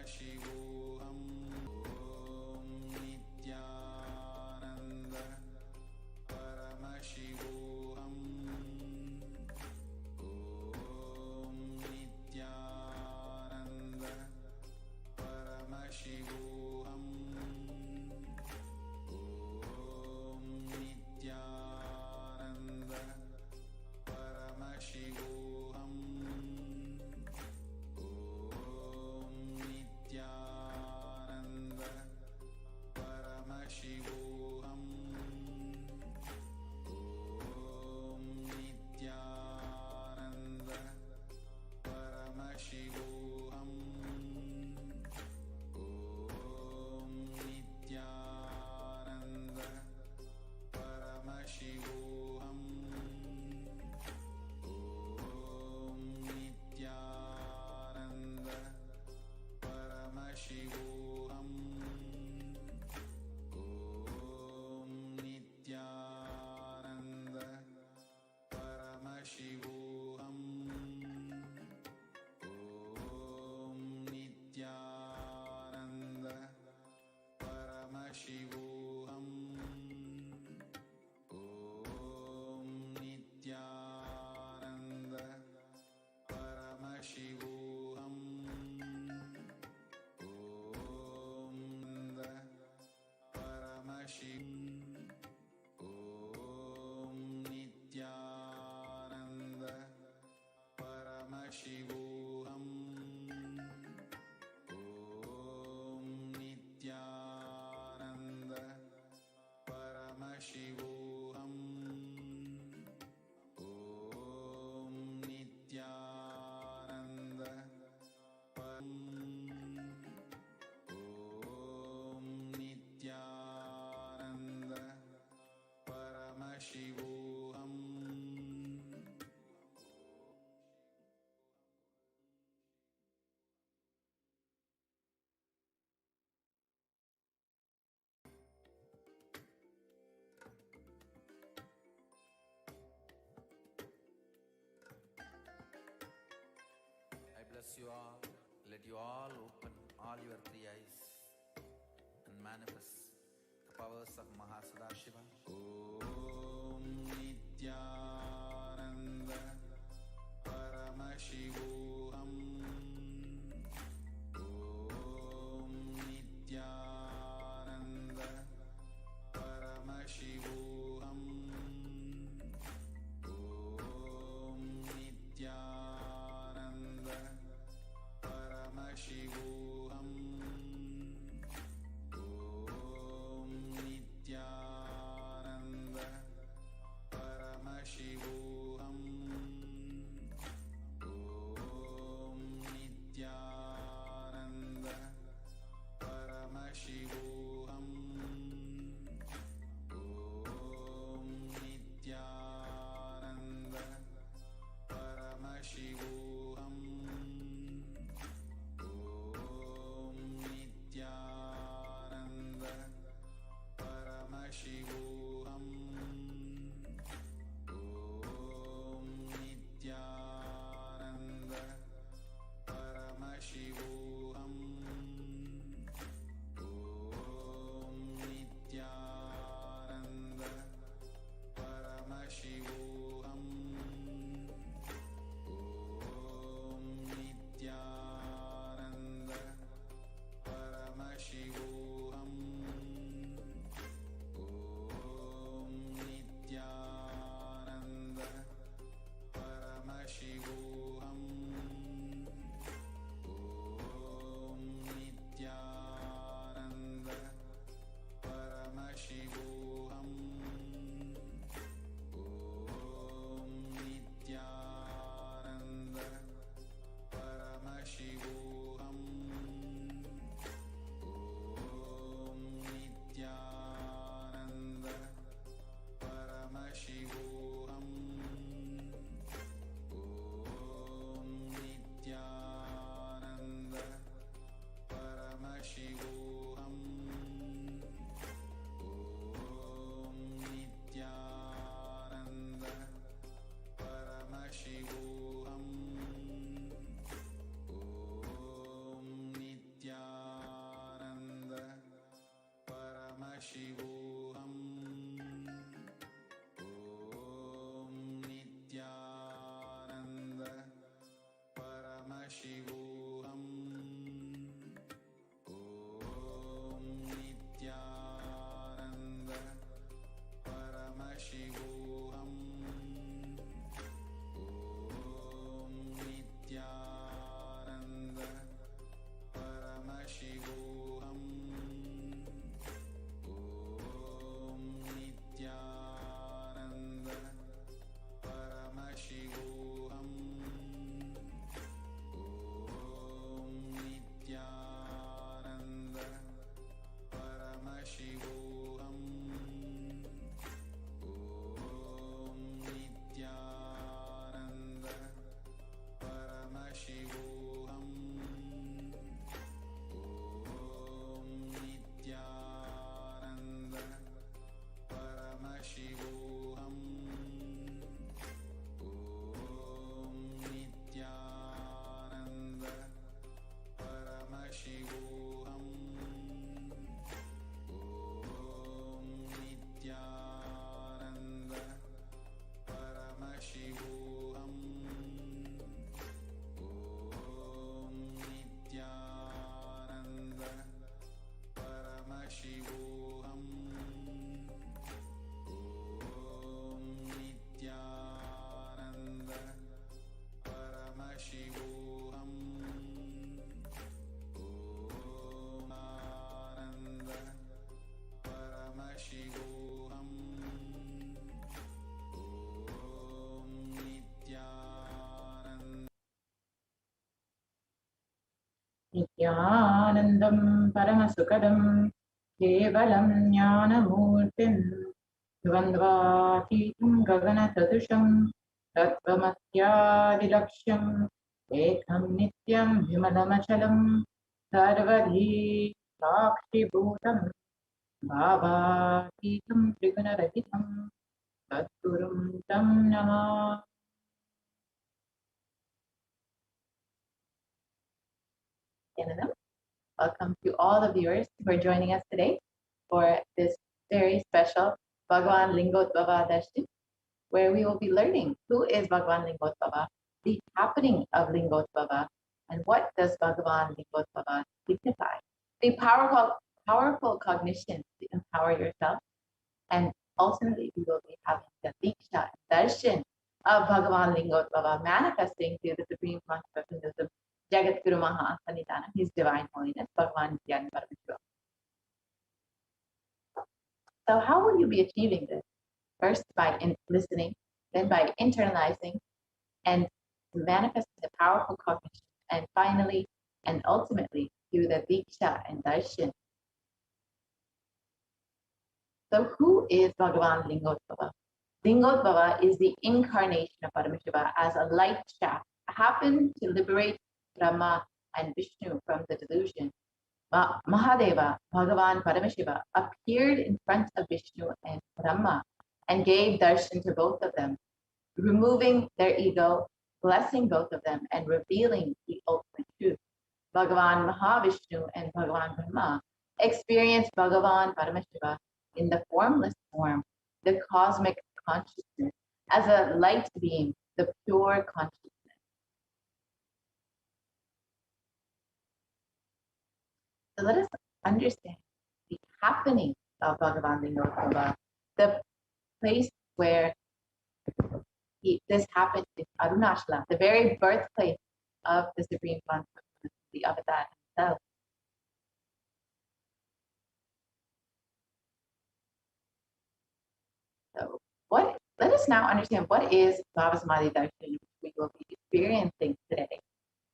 Paramashivoham. Om Nithyananda Paramashivoham. Om Nithyananda Paramashivoham. Om Nithyananda Paramashivoham. Om Nithyananda Paramashivoham. Om Nithyananda Paramashivoham. Om Nithyananda Paramashivoham. Om Nithyananda Paramashivoham. Om Nithyananda Paramashivoham. Om Nithyananda Paramashivoham. Om Nithyananda Paramashivoham. Om Nithyananda Paramashivoham. Om Nithyananda Paramashivoham. Om Nithyananda Om Nithyananda Paramashivoham. I bless you all. Let you all open all your three eyes and manifest the powers of Mahasadashiva. Om Nithyananda Paramashivoham. Om Nithyananda Paramashivoham. Om Nithyananda Paramashivoham. Om Nithyananda Paramashivoham. Om Nityanandam Paramasukadam Kevalam Jnanamurtim Dvandvatitam Gaganatadusham Tattvamatyavilaksham Ekam Nityam Vimalamachalam Sarvadhi Sakshibhutam Bhavatītam Trigunarahitam Tatgurum Tam Namah. Welcome to all the viewers who are joining us today for this very special Bhagavan Lingotbhava Darshan, where we will be learning who is Bhagavan Lingotbhava, the happening of Lingotbhava, and what does Bhagavan Lingotbhava signify. The powerful cognition to empower yourself, and ultimately we will be having the Diksha Darshan of Bhagavan Lingotbhava manifesting through the Supreme Master of Hinduism, Jagat Guru Maha Sanitana, His Divine Holiness, Bhagavan Nithyananda Paramashivam. So how will you be achieving this? First, by listening, then by internalizing and manifesting the powerful cognition, and finally and ultimately through the Diksha and Darshan. So who is Bhagavan Lingotbhava? Lingotbhava is the incarnation of Paramashiva as a light shaft, happened to liberate Brahma and Vishnu from the delusion. Mahadeva, Bhagavan Paramashiva, appeared in front of Vishnu and Brahma and gave darshan to both of them, removing their ego, blessing both of them, and revealing the ultimate truth. Bhagavan Mahavishnu and Bhagavan Brahma experienced Bhagavan Paramashiva in the formless form, the cosmic consciousness, as a light beam, the pure consciousness. So let us understand the happening of Bhagavan Lingotbhava, the place where this happened is Arunachala, the very birthplace of the Supreme Consciousness, the Avatar himself. So let us now understand what is Bhava Samadhi Darshan, which we will be experiencing today.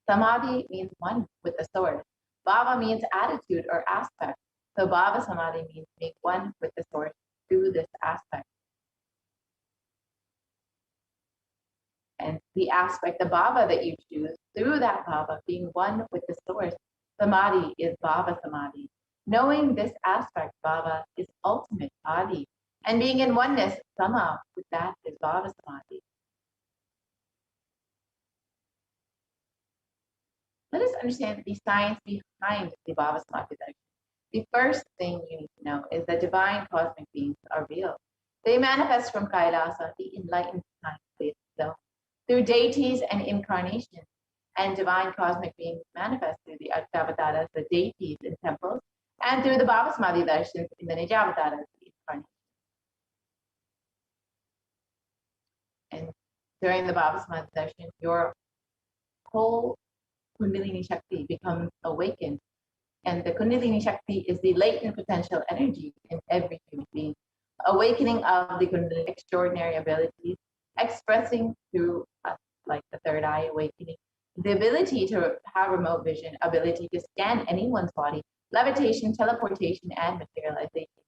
Samadhi means one with the source. Bhava means attitude or aspect. So Bhava Samadhi means being one with the source through this aspect. And the aspect, the bhava that you choose, through that bhava, being one with the source, samadhi is bhava samadhi. Knowing this aspect, bhava, is ultimate adi. And being in oneness, sama, with that is bhava samadhi. Let us understand the science behind the bhava samadhi darshan. The first thing you need to know is that divine cosmic beings are real. They manifest from Kailasa, the enlightened time place itself, through deities and incarnations, and divine cosmic beings manifest through the Ashtavataras, the deities in temples, and through the Bhava Samadhi darshans in the Nijavataras, the incarnations. And during the Bhava Samadhi darshan, your whole Kundalini Shakti becomes awakened. And the Kundalini Shakti is the latent potential energy in every human being. Awakening of the Kundalini extraordinary abilities, expressing through us, like the third eye awakening, the ability to have remote vision, ability to scan anyone's body, levitation, teleportation, and materialization.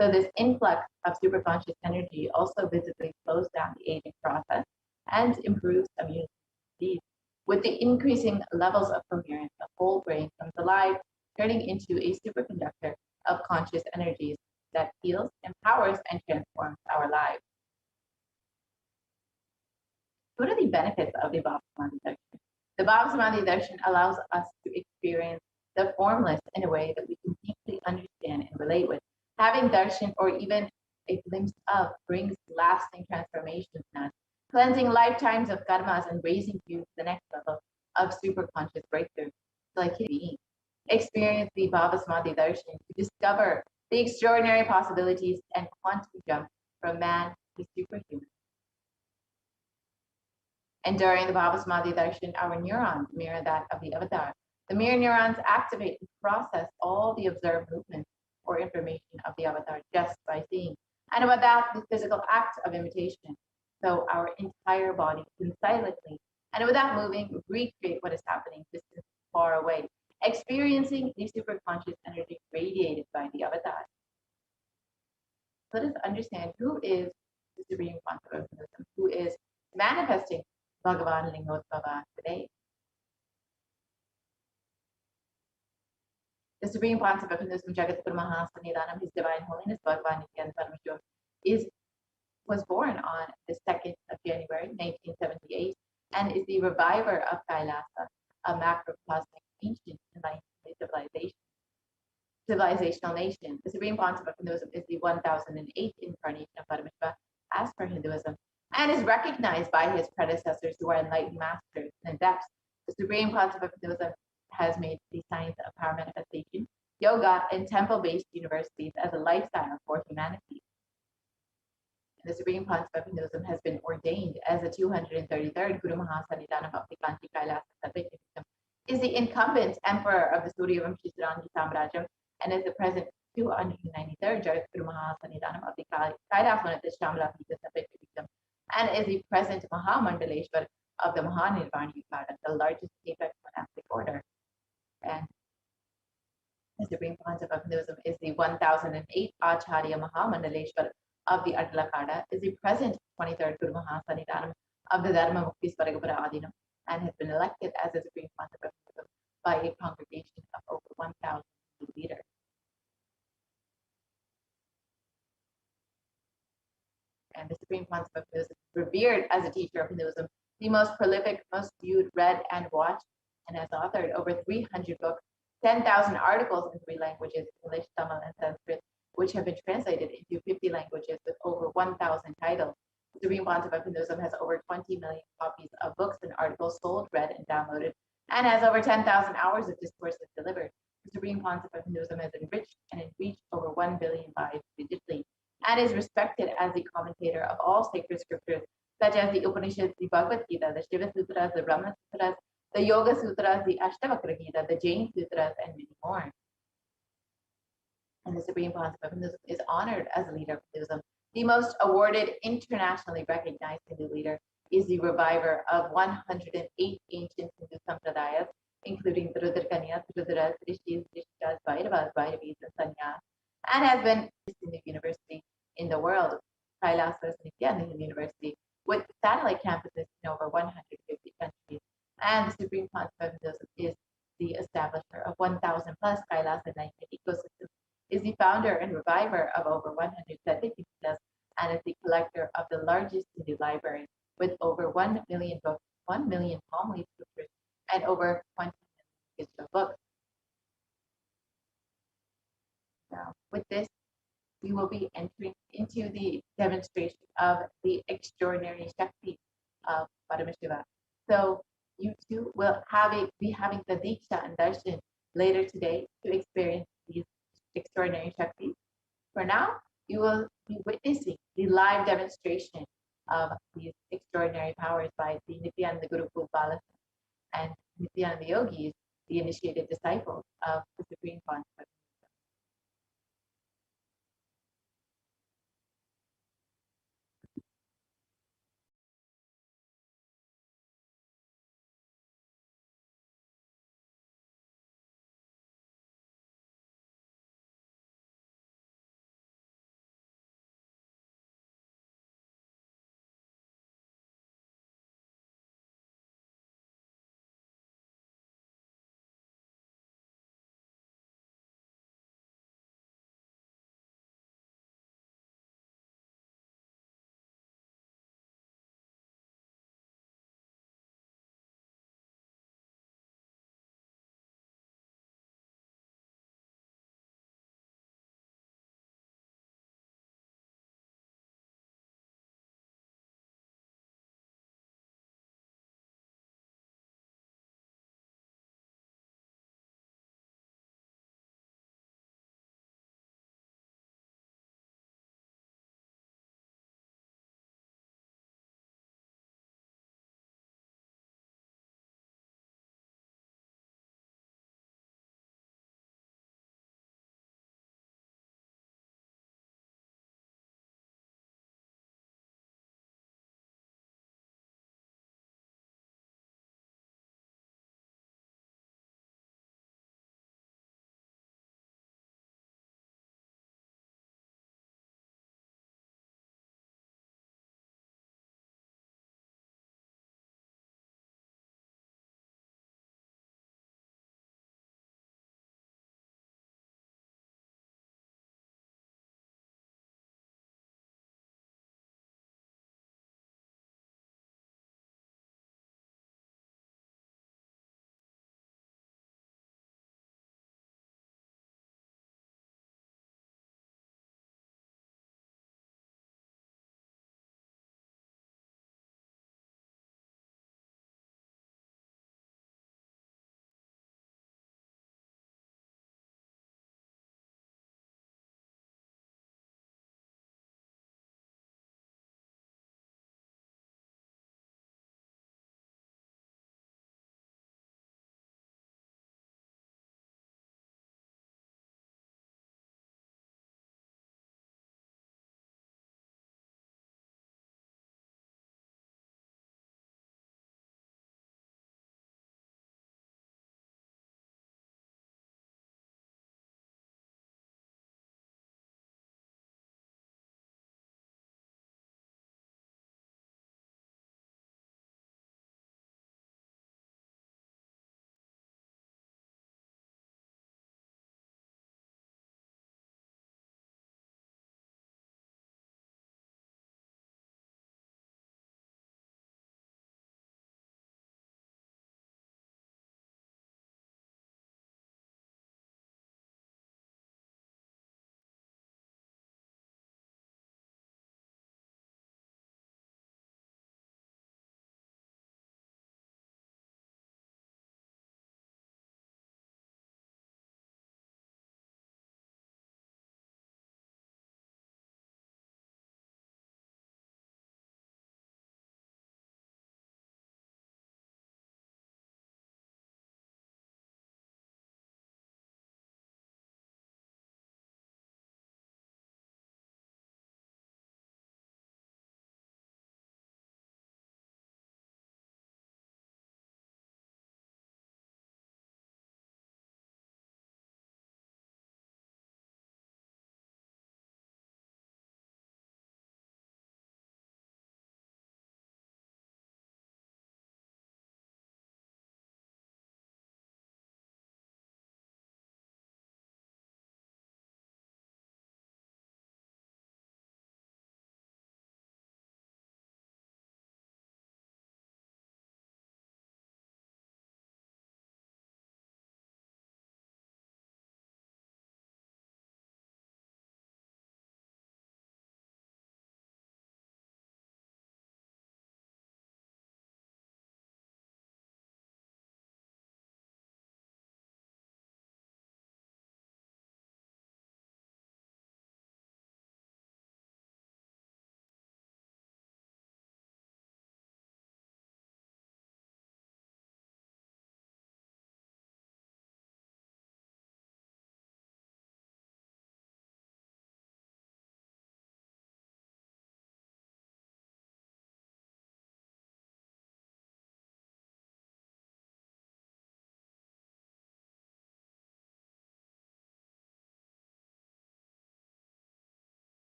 So this influx of superconscious energy also visibly slows down the aging process and improves immunity. With the increasing levels of coherence, the whole brain comes alive, turning into a superconductor of conscious energies that heals, empowers, and transforms our lives. What are the benefits of the Bhava Samadhi darshan? The Bhava Samadhi darshan allows us to experience the formless in a way that we can deeply understand and relate with. Having darshan, or even a glimpse of, brings lasting transformations in us, cleansing lifetimes of karmas and raising you to the next level of superconscious breakthrough. Like being. Experience the Bhava Samadhi darshan to discover the extraordinary possibilities and quantum jump from man to superhuman. And during the Bhava Samadhi darshan, our neurons mirror that of the avatar. The mirror neurons activate and process all the observed movements or information of the avatar just by seeing. And without the physical act of imitation, so our entire body can silently and without moving recreate what is happening distant, far away. experiencing the superconscious energy radiated by the avatar. Let us understand who is the Supreme Concept of Hinduism, who is manifesting Bhagavan Lingotbhava today. The Supreme Concept of Hinduism, Jagat Guru Mahasanidanam, His Divine Holiness Bhagavan Nithyananda Paramashivam, was born on the 2nd of January 1978 and is the reviver of Kailasa, a macrocosmic ancient enlightenment civilizational nation. The Supreme Concept of Hinduism is the 1008th incarnation of Paramashiva as per Hinduism and is recognized by his predecessors who are enlightened masters and adepts. The Supreme Concept of Hinduism has made the science of power manifestation, yoga, and temple-based universities as a lifestyle for humanity. The Supreme Concept of Hinduism has been ordained as the 233rd Guru Mahasanidanam of the Kanchi Kailasa Satvik, is the incumbent emperor of the Suryavam Shishrangi Samrajam, and is the present 293rd Jagat Guru Mahasanidanam of the Kailasa Shamla Pita Satvik, and is the present Mahamandaleshwar of the Mahanirvana Yukata, the largest apex monastic order. And the Supreme Concept of Hinduism is the 1008th Acharya Mahamandaleshwar of the Adlakada, is the present 23rd Guru Mahasanidanam of the Dharma Mukti Svaragapura Adinam, and has been elected as the Supreme Concept of Hinduism by a congregation of over 1,000 leaders. And the Supreme Concept of Hinduism is revered as a teacher of Hinduism, the most prolific, most viewed, read, and watched, and has authored over 300 books, 10,000 articles in 3 languages, English, Tamil, and Sanskrit, which have been translated into 50 languages with over 1,000 titles. The Supreme Concept of Hinduism has over 20 million copies of books and articles sold, read, and downloaded, and has over 10,000 hours of discourses delivered. The Supreme Concept of Hinduism has enriched and reached over 1 billion lives digitally, and is respected as the commentator of all sacred scriptures, such as the Upanishads, the Bhagavad Gita, the Shiva Sutras, the Brahma Sutras, the Yoga Sutras, the Ashtavakra Gita, the Jain Sutras, and many more. And the Supreme Concept of Hinduism is honored as a leader of Hinduism. The most awarded, internationally recognized Hindu leader is the reviver of 108 ancient Hindu sampradayas, including the Rudrakanyas, Rudras, Rishis, Rishas, Bhairavas, Bhairavis, and Sanyas, and has been Hindu university in the world, Kailasa Nithyananda University, with satellite campuses in over 150 countries. And the Supreme Concept of Hinduism is the establisher of 1,000 plus Kailasa enlightenment ecosystems, is the founder and reviver of over 100 Satvik, and is the collector of the largest Hindu library with over 1 million books, 1 million palm leaf scriptures, and over 20 million digital books. Now, with this, we will be entering into the demonstration of the extraordinary Shakti of Paramashiva. So you too will be having the Diksha and Darshan later today to experience these extraordinary Shaktis. For now, you will be witnessing the live demonstration of these extraordinary powers by the Nithyananda Gurukul Balas and Nithyananda Yogis, the initiated disciples of the Supreme Concept.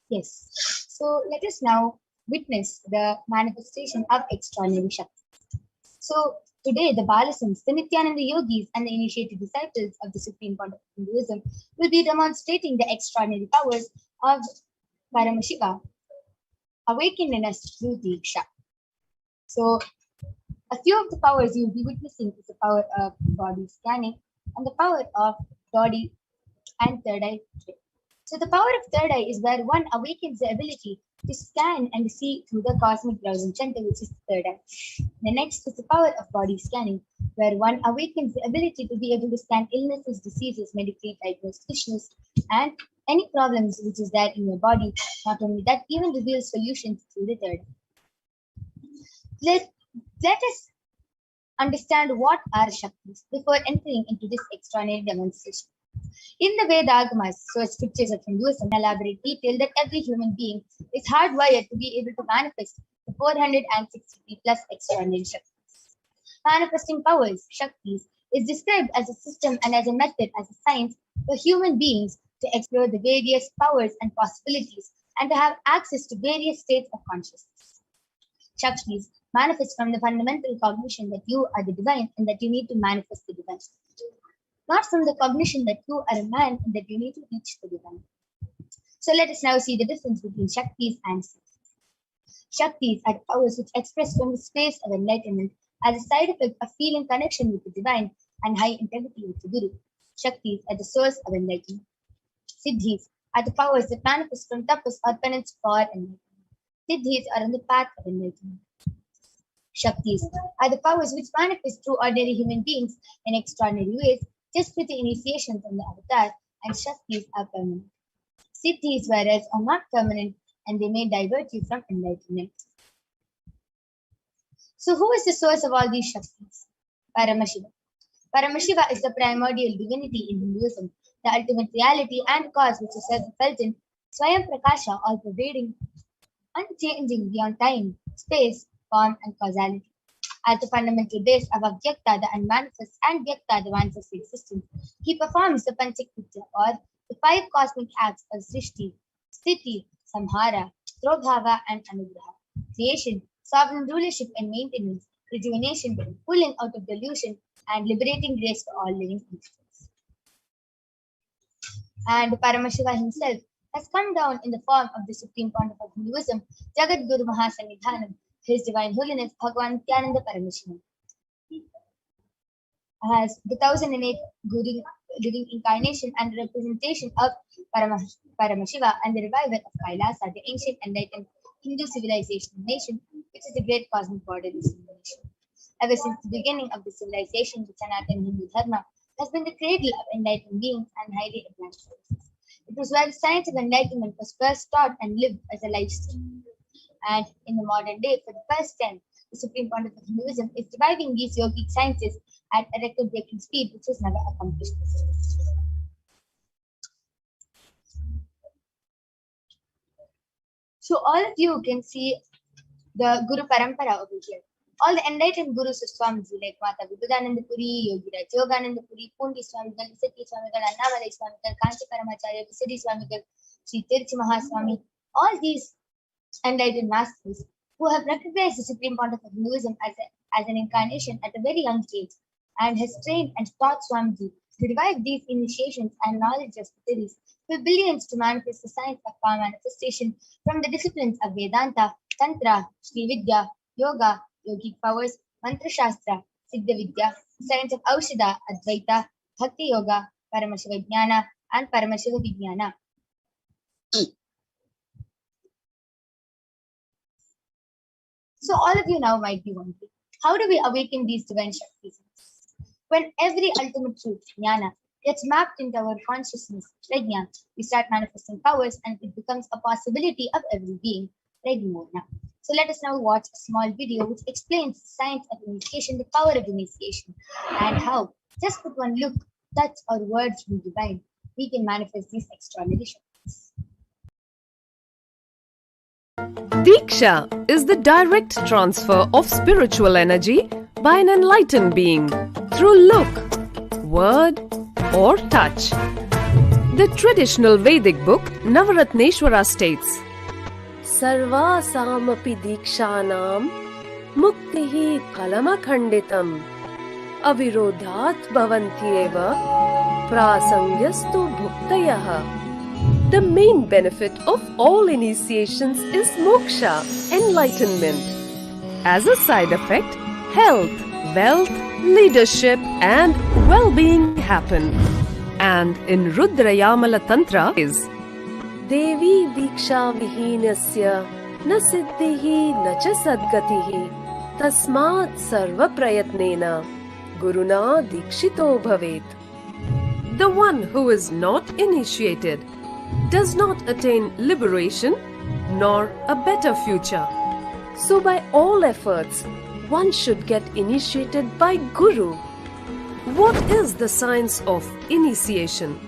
Yes. So let us now witness the manifestation of extraordinary Shakti. So today, the Balasams, the Nithyananda yogis, and the initiated disciples of the Supreme Point of Hinduism will be demonstrating the extraordinary powers of Paramashiva, awakened in us through Diksha. So a few of the powers you will be witnessing is the power of body scanning and the power of body and third eye. So the power of third eye is where one awakens the ability to scan and see through the cosmic browsing center, which is the third eye. The next is the power of body scanning, where one awakens the ability to be able to scan illnesses, diseases, medically diagnosed issues, and any problems which is there in your body. Not only that, even reveals solutions through the third eye. Let us understand what are Shaktis before entering into this extraordinary demonstration. In the Veda-agamas, so scriptures of Hinduism, elaborate detail that every human being is hardwired to be able to manifest the 463 plus extraordinary Shaktis. Manifesting powers, Shaktis, is described as a system and as a method, as a science for human beings to explore the various powers and possibilities and to have access to various states of consciousness. Shaktis manifest from the fundamental cognition that you are the divine and that you need to manifest the divine. Not from the cognition that you are a man and that you need to reach the divine. So let us now see the difference between Shaktis and Siddhis. Shaktis are powers which express from the space of enlightenment as a side effect of feeling connection with the divine and high integrity with the Guru. Shaktis are the source of enlightenment. Siddhis are the powers that manifest from tapas or penance for enlightenment. Siddhis are on the path of enlightenment. Shaktis are the powers which manifest through ordinary human beings in extraordinary ways, just with the initiation from the avatar, and Shaktis are permanent. Siddhis, whereas, are not permanent and they may divert you from enlightenment. So, who is the source of all these Shaktis? Paramashiva. Paramashiva is the primordial divinity in Hinduism, the ultimate reality and cause which is self-effulgent, Swayam Prakasha, all pervading, unchanging beyond time, space, form, and causality. At the fundamental base of Avyakta, the unmanifest, and Vyakta, the manifest existence, he performs the Panchakritya, or the 5 cosmic acts of Srishti, Sthiti, Samhara, Trobhava, and Anugraha. Creation, sovereign rulership and maintenance, rejuvenation, pulling out of delusion, and liberating grace for all living entities. And Paramashiva himself has come down in the form of the Supreme Pontiff of Hinduism, Jagat Guru Mahasanidhanam, His Divine Holiness Bhagavan Nithyananda Paramashivam. As the 1008 living incarnation and representation of Paramashiva and the revival of Kailasa, the ancient enlightened Hindu civilization nation, which is a great cosmic borderless civilization. Ever since the beginning of the civilization, the Sanatana Hindu Dharma has been the cradle of enlightened beings and highly advanced races. It was where the science of enlightenment was first taught and lived as a lifestyle. And in the modern day, for the first time, the Supreme Pontiff of Hinduism is reviving these yogic sciences at a record-breaking speed, which was never accomplished before. So all of you can see the Guru Parampara over here. All the enlightened Gurus of Swamiji, like Mata Vibhudananda Puri, Yogiraj Yogananda Puri, Pundi Swamigal, Sati Swamigal, Annamalai Swamigal, Kanchi Paramacharya, Visadi Swamigal, Sri Tirthi Mahaswami, all these enlightened masters who have recognized the Supreme Pontiff of Hinduism as an incarnation at a very young age and has trained and taught Swamiji to revive these initiations and knowledge of theories for billions to manifest the science of power manifestation from the disciplines of Vedanta, Tantra, Sri Vidya, Yoga, Yogic powers, Mantra Shastra, Siddha Vidya, science of Aushadha, Advaita, Bhakti Yoga, Paramashiva Jnana, and Paramashiva Vijnana. So all of you now might be wondering, how do we awaken these divine Shaktis? When every ultimate truth, jnana, gets mapped into our consciousness, prajna, we start manifesting powers and it becomes a possibility of every being, prajna. So let us now watch a small video which explains the science of initiation, the power of initiation, and how, just with one look, touch, or words from divine, we can manifest these extraordinary Shaktis. Diksha is the direct transfer of spiritual energy by an enlightened being through look, word, or touch. The traditional Vedic book Navaratneshwara states, Sarvasamapi dikshanam muktihi phalamakhanditam avirodhat bhavantyeva prasangyastu bhuktayah. The main benefit of all initiations is moksha, enlightenment. As a side effect, health, wealth, leadership and well-being happen. And in Rudrayamala Tantra is Devi Diksha Vihinasya Na Siddhihi Na Cha Sadgatihi Tasmat Sarva Prayatnena Guruna Dikshito Bhavet. The one who is not initiated does not attain liberation nor a better future. So by all efforts, one should get initiated by Guru. What is the science of initiation?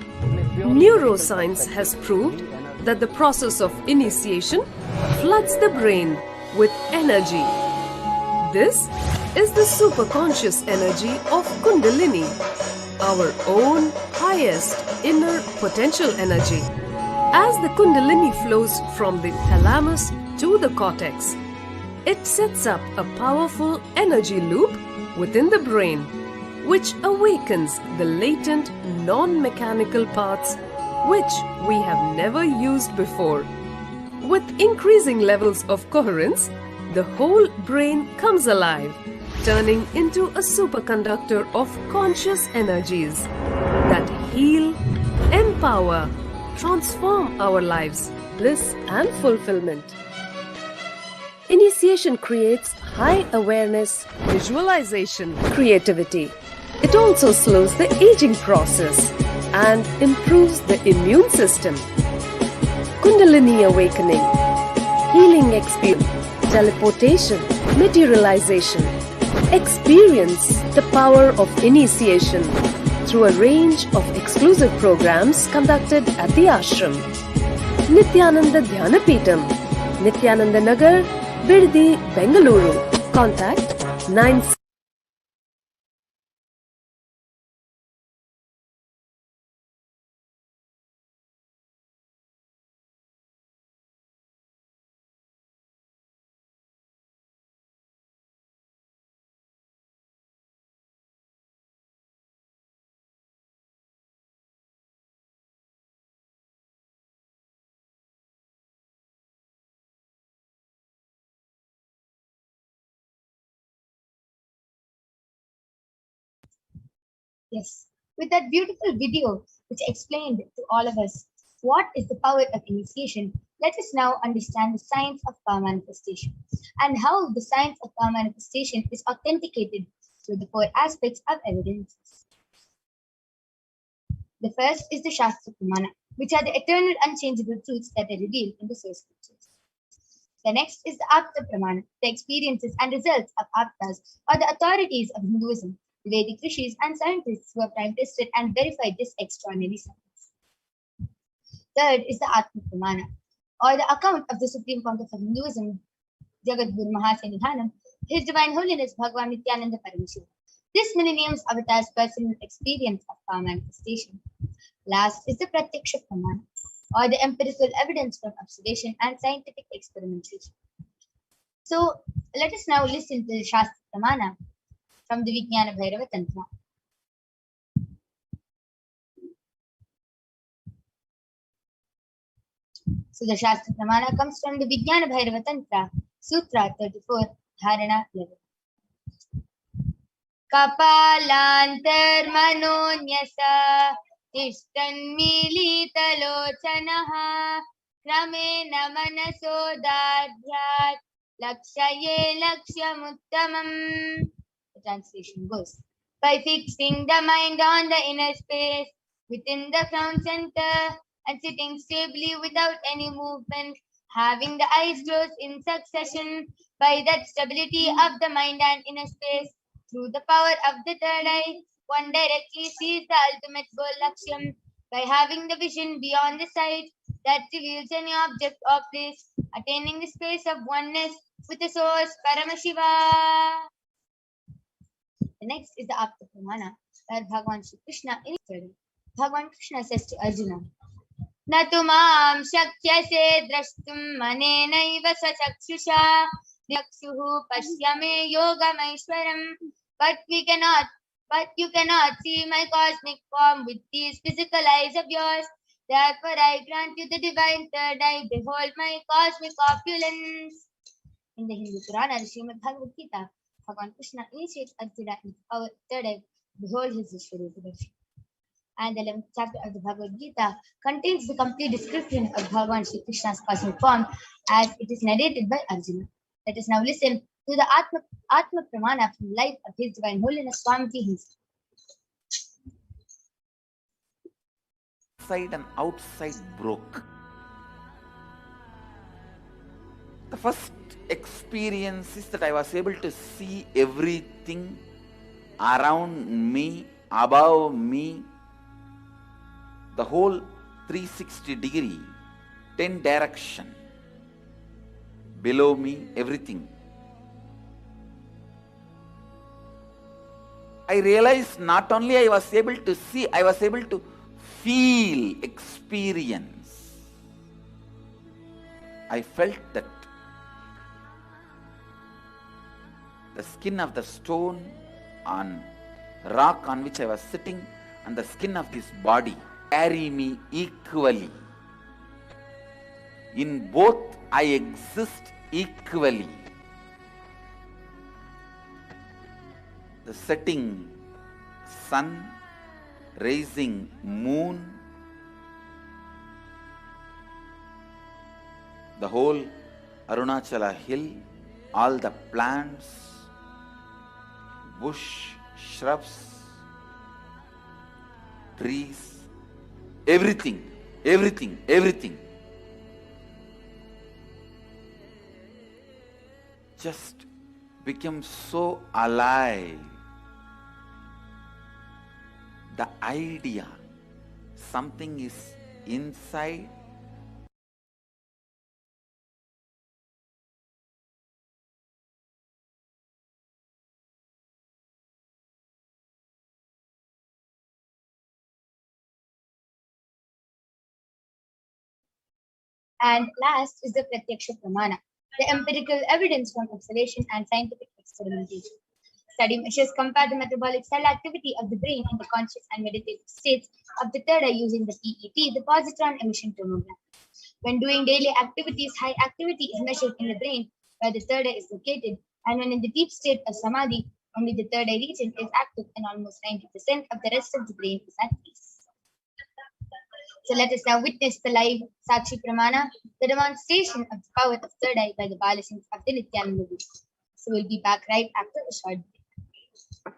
Neuroscience has proved that the process of initiation floods the brain with energy. This is the superconscious energy of Kundalini, our own highest inner potential energy. As the Kundalini flows from the thalamus to the cortex, it sets up a powerful energy loop within the brain, which awakens the latent non-mechanical parts which we have never used before. With increasing levels of coherence, the whole brain comes alive, turning into a superconductor of conscious energies that heal, empower, transform our lives, bliss and fulfillment. Initiation creates high awareness, visualization, creativity. It also slows the aging process and improves the immune system. Kundalini awakening, healing experience, teleportation, materialization. Experience the power of initiation through a range of exclusive programs conducted at the ashram. Nithyananda Dhyanapitham, Nithyananda Nagar, Birdi, Bengaluru. Contact 9. Yes, with that beautiful video which explained to all of us what is the power of initiation, let us now understand the science of power manifestation and how the science of power manifestation is authenticated through the four aspects of evidence. The first is the Shastra Pramana, which are the eternal unchangeable truths that are revealed in the source scriptures. The next is the Apta Pramana, the experiences and results of Aptas or the authorities of Hinduism, the Vedic rishis and scientists who have time tested and verified this extraordinary science. Third is the Atma Pramana, or the account of the Supreme Pontiff of Hinduism, Jagadguru Mahasenihanam, His Divine Holiness Bhagavan Nithyananda Paramashivam. This millennium's avatar's personal experience of power manifestation. Last is the Pratyaksha Pramana, or the empirical evidence from observation and scientific experimentation. So let us now listen to the Shastra Pramana from the Vijnana Bhairava Tantra. So the Shastra Pramana comes from the Vijnana Bhairava Tantra, Sutra 34, Dharana 11. Kapalantarmanonyasa tishtanmilitalochanaha kramen manaso dadhyat lakshaye lakshyamuttamam. The translation goes, by fixing the mind on the inner space within the crown center and sitting stably without any movement, having the eyes closed in succession, by that stability of the mind and inner space, through the power of the third eye, one directly sees the ultimate goal Lakshyam by having the vision beyond the sight that reveals any object or place, attaining the space of oneness with the source Paramashiva. The next is the Apta Pramana, where Bhagavan Shri Krishna in his study. Bhagavan Krishna says to Arjuna, न तु मां शक्यसे द्रष्टुं मनेनैव स्वचक्षुषा चक्षुः पश्य मे योगमैश्वरम् but you cannot see my cosmic form with these physical eyes of yours. Therefore I grant you the divine third eye. Behold my cosmic opulence. In the Hindu Purana, the Srimad Bhagavad Gita, Bhagavan Krishna initiates Arjuna in our third eye. Behold his Vishwarupa Darshan. And the 11th chapter of the Bhagavad Gita contains the complete description of Bhagavan Shri Krishna's cosmic form as it is narrated by Arjuna. Let us now listen to the Atma Pramana from the life of His Divine Holiness Swamiji himself. Inside and outside broke. The first experience is that I was able to see everything around me, above me, the whole 360 degree, 10 direction, below me, everything. I realized not only I was able to see, I was able to feel, experience. I felt that the skin of the stone on rock on which I was sitting and the skin of this body carry me equally. In both I exist equally. The setting sun, rising moon, the whole Arunachala hill, all the plants, bush, shrubs, trees, everything, everything, everything. Just became so alive. The idea, something is inside, And last is the Pratyaksha Pramana, the empirical evidence from observation and scientific experimentation. Study measures compare the metabolic cell activity of the brain in the conscious and meditative states of the third eye using the PET, the positron emission tomograph. When doing daily activities, high activity is measured in the brain where the third eye is located, and when in the deep state of samadhi, only the third eye region is active and almost 90% of the rest of the brain is at peace. So let us now witness the live Sakshi Pramana, the demonstration of the power of third eye by the Balasins of the Nithyananda Guru. So we'll be back right after a short break.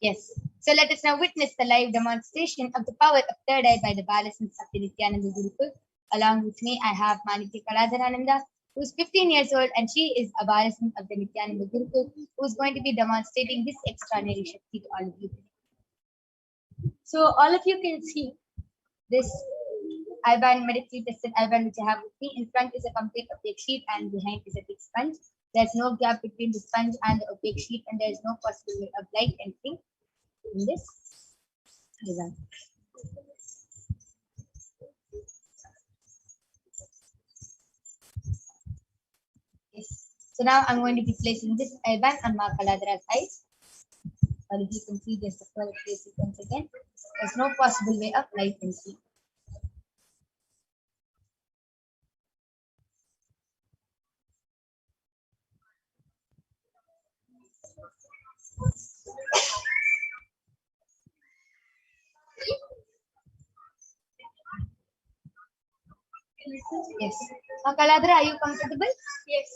Yes. So let us now witness the live demonstration of the power of third eye by the Balasins of the Nithyananda Gurukul. Along with me, I have Maniti Kaladharananda, who is 15 years old, and she is a Balasin of the Nithyananda Gurukul, who is going to be demonstrating this extraordinary Shakti to all of you. So all of you can see this I-band medically tested I-band which I have with me. In front is a complete opaque sheet and behind is a thick sponge. There's no gap between the sponge and the opaque sheet, and there is no possibility of light entering in this design. Yes. So now I'm going to be placing this airband on Ma Kaladra's eyes. Or if you can see, there's the further place once again. There's no possible way of light and see. Yes. Now, Kaladra, are you comfortable? Yes.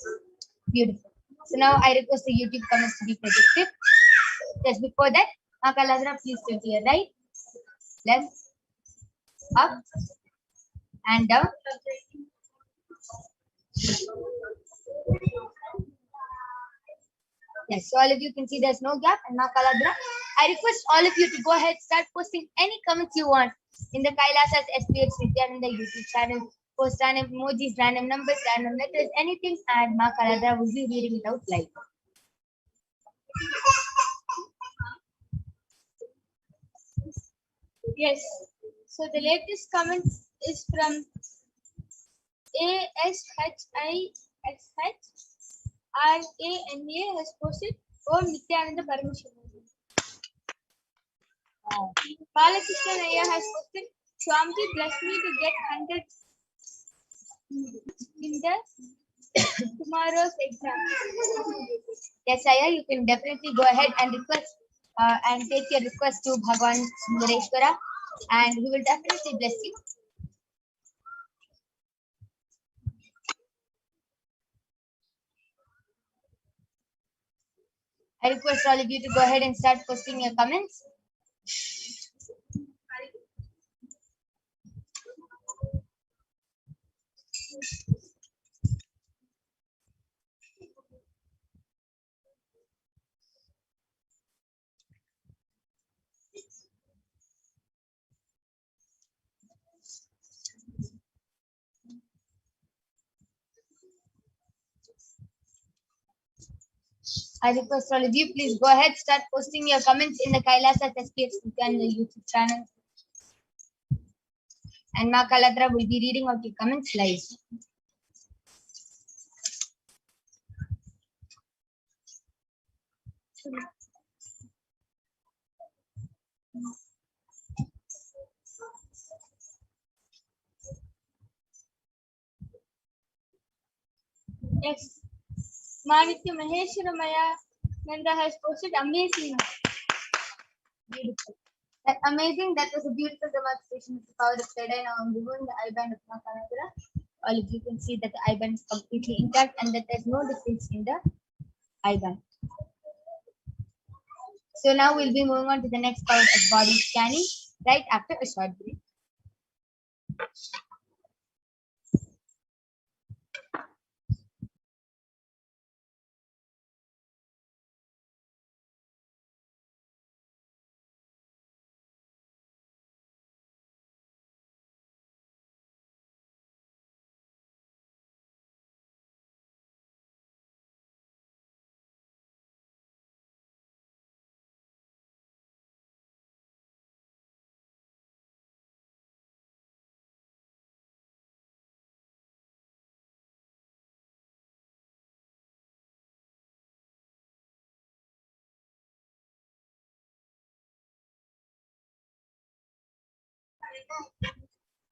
Beautiful. So now I request the YouTube comments to be projected. Just before that, now Kaladra, please turn to your right, left, up, and down. Yes, so all of you can see there's no gap. And now Kaladra, I request all of you to go ahead, start posting any comments you want in the Kailasa's HDH Nithyananda YouTube channel. Post random emojis, random numbers, random letters, anything, and Ma Kaladra will be reading it out live. Yes. So the latest comment is from ASHISHRANA has posted Om Nithyananda Paramashivam. Balakrishnan Ayya has posted Swamiji blessed me to get 100 in the tomorrow's exam. Yes, Aya, you can definitely go ahead and request and take your request to Bhagwan Sundareshwara, and he will definitely bless you. I request all of you to go ahead and start posting your comments. I request all of you, please go ahead, start posting your comments in the Kailasa SPX YouTube channel. And Ma Kaladra will be reading out your comments live. Yes. Manitya Maheshwaramaya Nanda has posted amazing. Beautiful. That amazing. That was a beautiful demonstration of the power of Third Eye. Now I'm removing the eyeband of Ma Kaladra. All of you can see that the eyeband is completely intact and that there's no difference in the eyeband. So now we'll be moving on to the next part of body scanning right after a short break.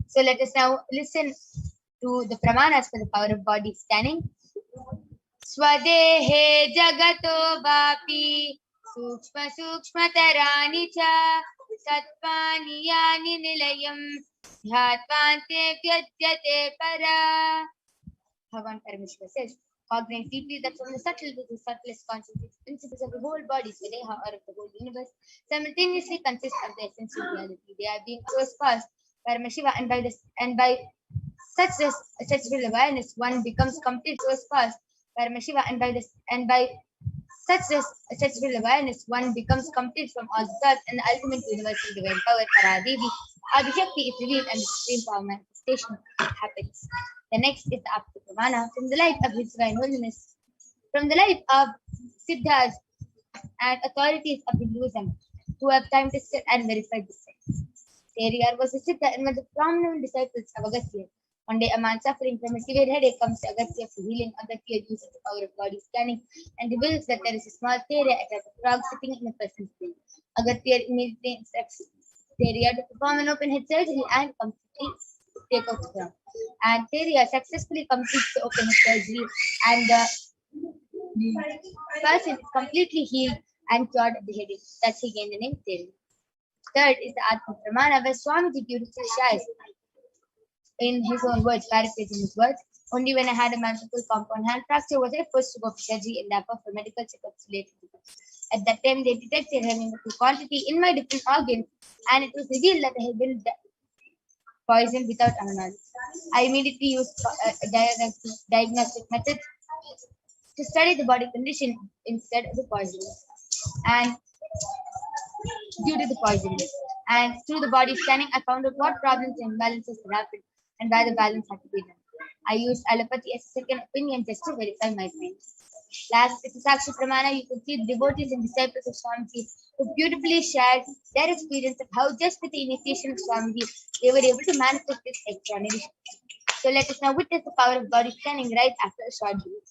So let us now listen to the pramanas for the power of body scanning. Swadehe jagato vapi sukshma sukshma tarani cha sattvani yani nilayam dhyattvante vyadyate para. Bhagavan Paramashiva says, cognizing deeply that from the subtle to the subtlest consciousness, principles of the whole body, Swadeha, or of the whole universe, simultaneously consist of the essential reality. They are being close past Paramashiva, and by such real awareness, one becomes complete close past Paramashiva, and by such real awareness, one becomes complete from all thoughts, and the ultimate universal divine power, Paradevi, Akashic is revealed, and the supreme power manifestation happens. The next is the Apta Pramana from the light of His divine holiness, from the light of Siddhas and authorities of Hinduism who have time tested and verified this science. Periyar was a Siddha and one of the prominent disciples of Agastya. One day, a man suffering from a severe headache comes to Agastya for healing. Agastya uses the power of body scanning and reveals that there is a small Theria, a type of frog, sitting in a person's brain. Agastya immediately instructs Theria to perform an open head surgery and completely take out the frog. And Theria successfully completes the open head surgery, and the person is completely healed and cured of the headache. Thus, he gained the name Theria. Third is the Atma Pramana, where Swamiji beautifully shares in his own words, paraphrasing his words. Only when I had a magical compound hand fracture was I forced to go for surgery and therefore for medical checkups related to that. At that time, they detected heavy quantity in my different organs, and it was revealed that I had been poisoned without our knowledge. I immediately used diagnostic methods to study the body condition instead of the poisoning, and due to the poisoning. And through the body scanning, I found out what problems and imbalances had happened and why the balance had to be done. I used allopathy as a second opinion just to verify my claims. Last, with the Sakshi Pramana, you could see the devotees and disciples of Swamiji who beautifully shared their experience of how just with the initiation of Swamiji, they were able to manifest this extraordinary Shakti. So let us now witness the power of body scanning right after a short break.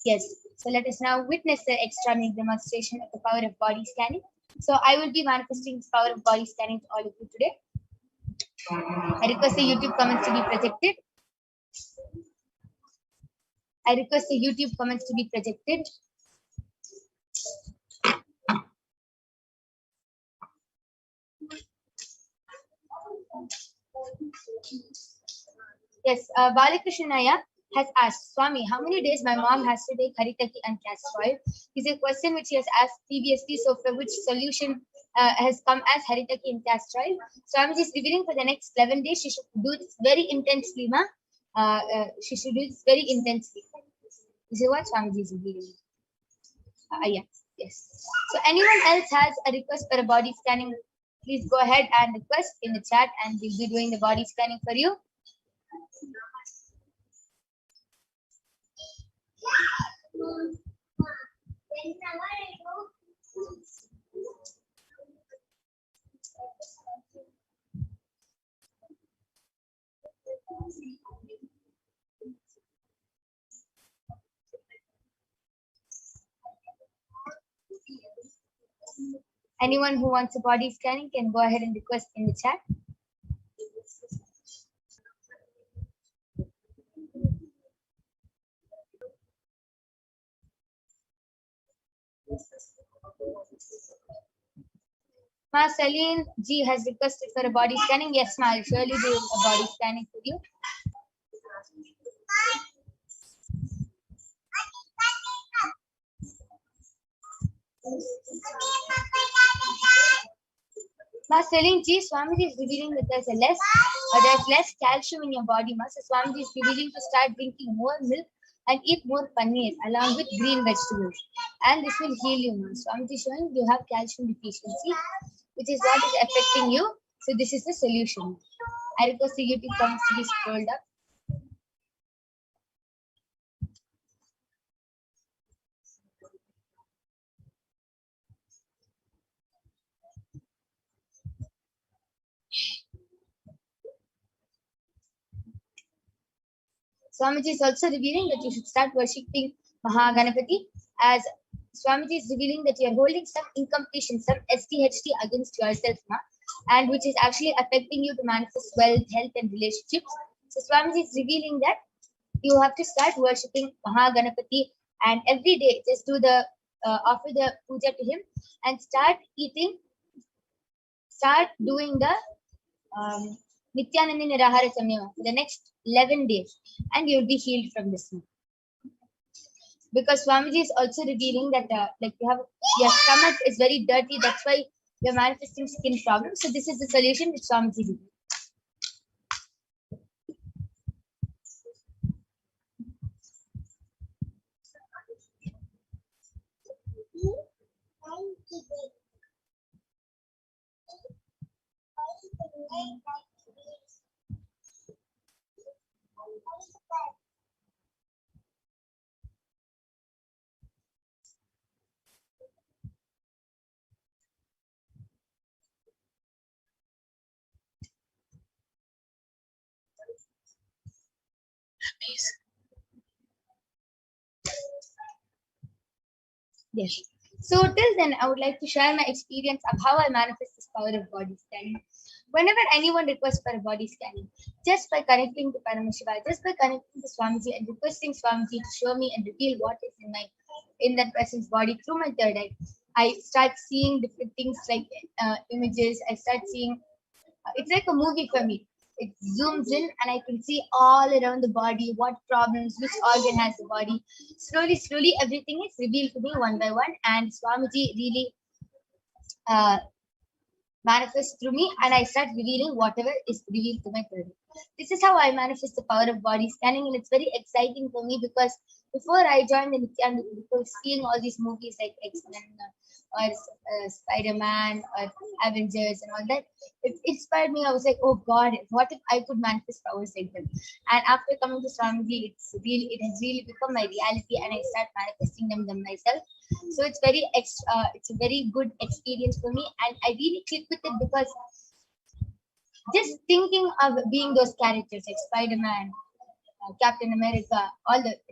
Yes. So let us now witness the extraordinary demonstration of the power of body scanning. So I will be manifesting this power of body scanning to all of you today. I request the YouTube comments to be projected. I request the YouTube comments to be projected. Yes, Balakrishnaya has asked, Swami, how many days my mom has to take Haritaki and castor oil? Is a question which he has asked previously, so for which solution has come as Haritaki and castor oil. Swamiji is revealing for the next 11 days, she should do this very intensely, ma. She should do this very intensely. This is what Swamiji is revealing. Yes. So anyone else has a request for a body scanning, please go ahead and request in the chat and we'll be doing the body scanning for you. Anyone who wants a body scanning can go ahead and request in the chat. Ma Celine G has requested for a body scanning. Yes, ma, I'll surely do a body scanning for you. Ma Celine G, Swamiji is revealing that there's less calcium in your body, ma. So Swamiji is revealing to start drinking more milk and eat more paneer along with green vegetables. And this will heal you, ma. Swamiji is showing you have calcium deficiency, which is what is affecting you. So this is the solution. I request the YouTube comments to be scrolled up. Swamiji is also revealing that you should start worshipping Mahaganapati, as Swamiji is revealing that you are holding some incompletion, some SDHD against yourself, ma, and which is actually affecting you to manifest wealth, health, and relationships. So Swamiji is revealing that you have to start worshipping Mahaganapati, and every day just do the offer the puja to him and start doing the Nithyananda Nirahara Samyama for the next 11 days, and you'll be healed from this one. Because Swamiji is also revealing that like your stomach is very dirty, that's why you're manifesting skin problems. So this is the solution which Swamiji did. Yes. So till then, I would like to share my experience of how I manifest this power of body scanning. Whenever anyone requests for a body scanning, just by connecting to Paramashivoham, just by connecting to Swamiji and requesting Swamiji to show me and reveal what is in that person's body through my third eye, I start seeing different things like images. I start seeing, it's like a movie for me. It zooms in and I can see all around the body, what problems, which organ has the body. Slowly, everything is revealed to me one by one, and Swamiji really manifests through me, and I start revealing whatever is revealed to my third eye. This is how I manifest the power of body scanning, and it's very exciting for me because before I joined the Nithyananda, before seeing all these movies like X-Men or Spider-Man or Avengers and all that, it inspired me. I was like, oh God, what if I could manifest powers like them? And after coming to Swamiji, it has really become my reality, and I start manifesting them myself. So it's it's a very good experience for me, and I really click with it because just thinking of being those characters like Spider-Man, Captain America,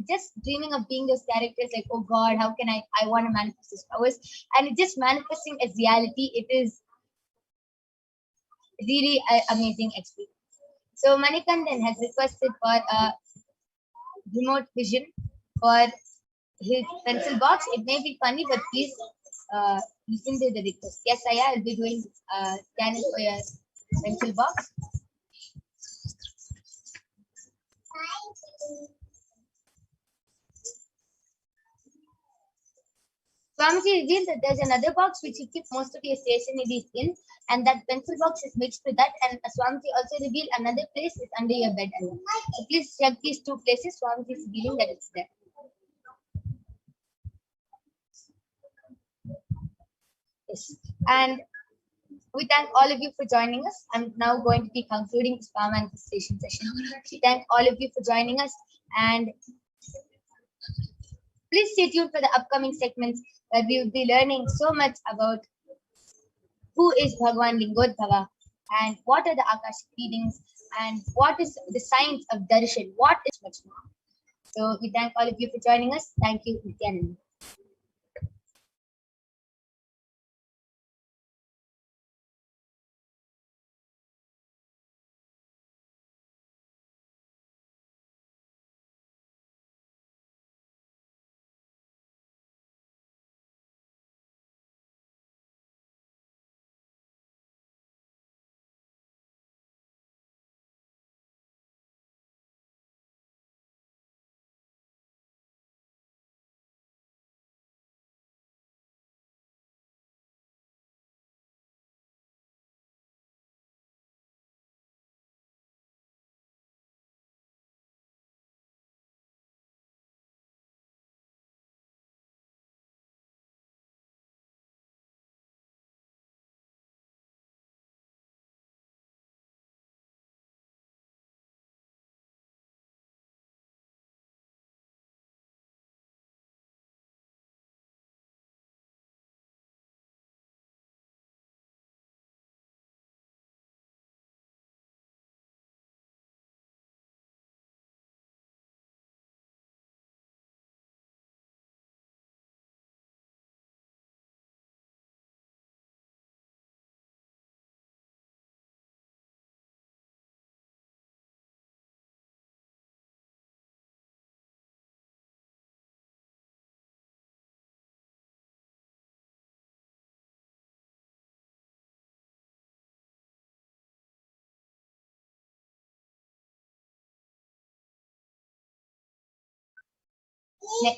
just dreaming of being those characters, like, oh God, how can I want to manifest these powers? And it just manifesting as reality, it is really an amazing experience. So Manikandan has requested for a remote vision for his pencil box. It may be funny, but please listen to the request. Yes, I will be doing scanning for your pencil box. Swamiji revealed that there's another box which he keeps most of your stationery in, and that pencil box is mixed with that. And Swamiji also revealed another place is under your bed. So please check these two places. Swamiji is revealing that it's there. Yes. And we thank all of you for joining us. I'm now going to be concluding this power manifestation session. We thank all of you for joining us, and please stay tuned for the upcoming segments where we will be learning so much about who is Bhagwan Lingodbhava and what are the Akashic readings and what is the science of Darshan, what is much more. So we thank all of you for joining us. Thank you, Nithyananda.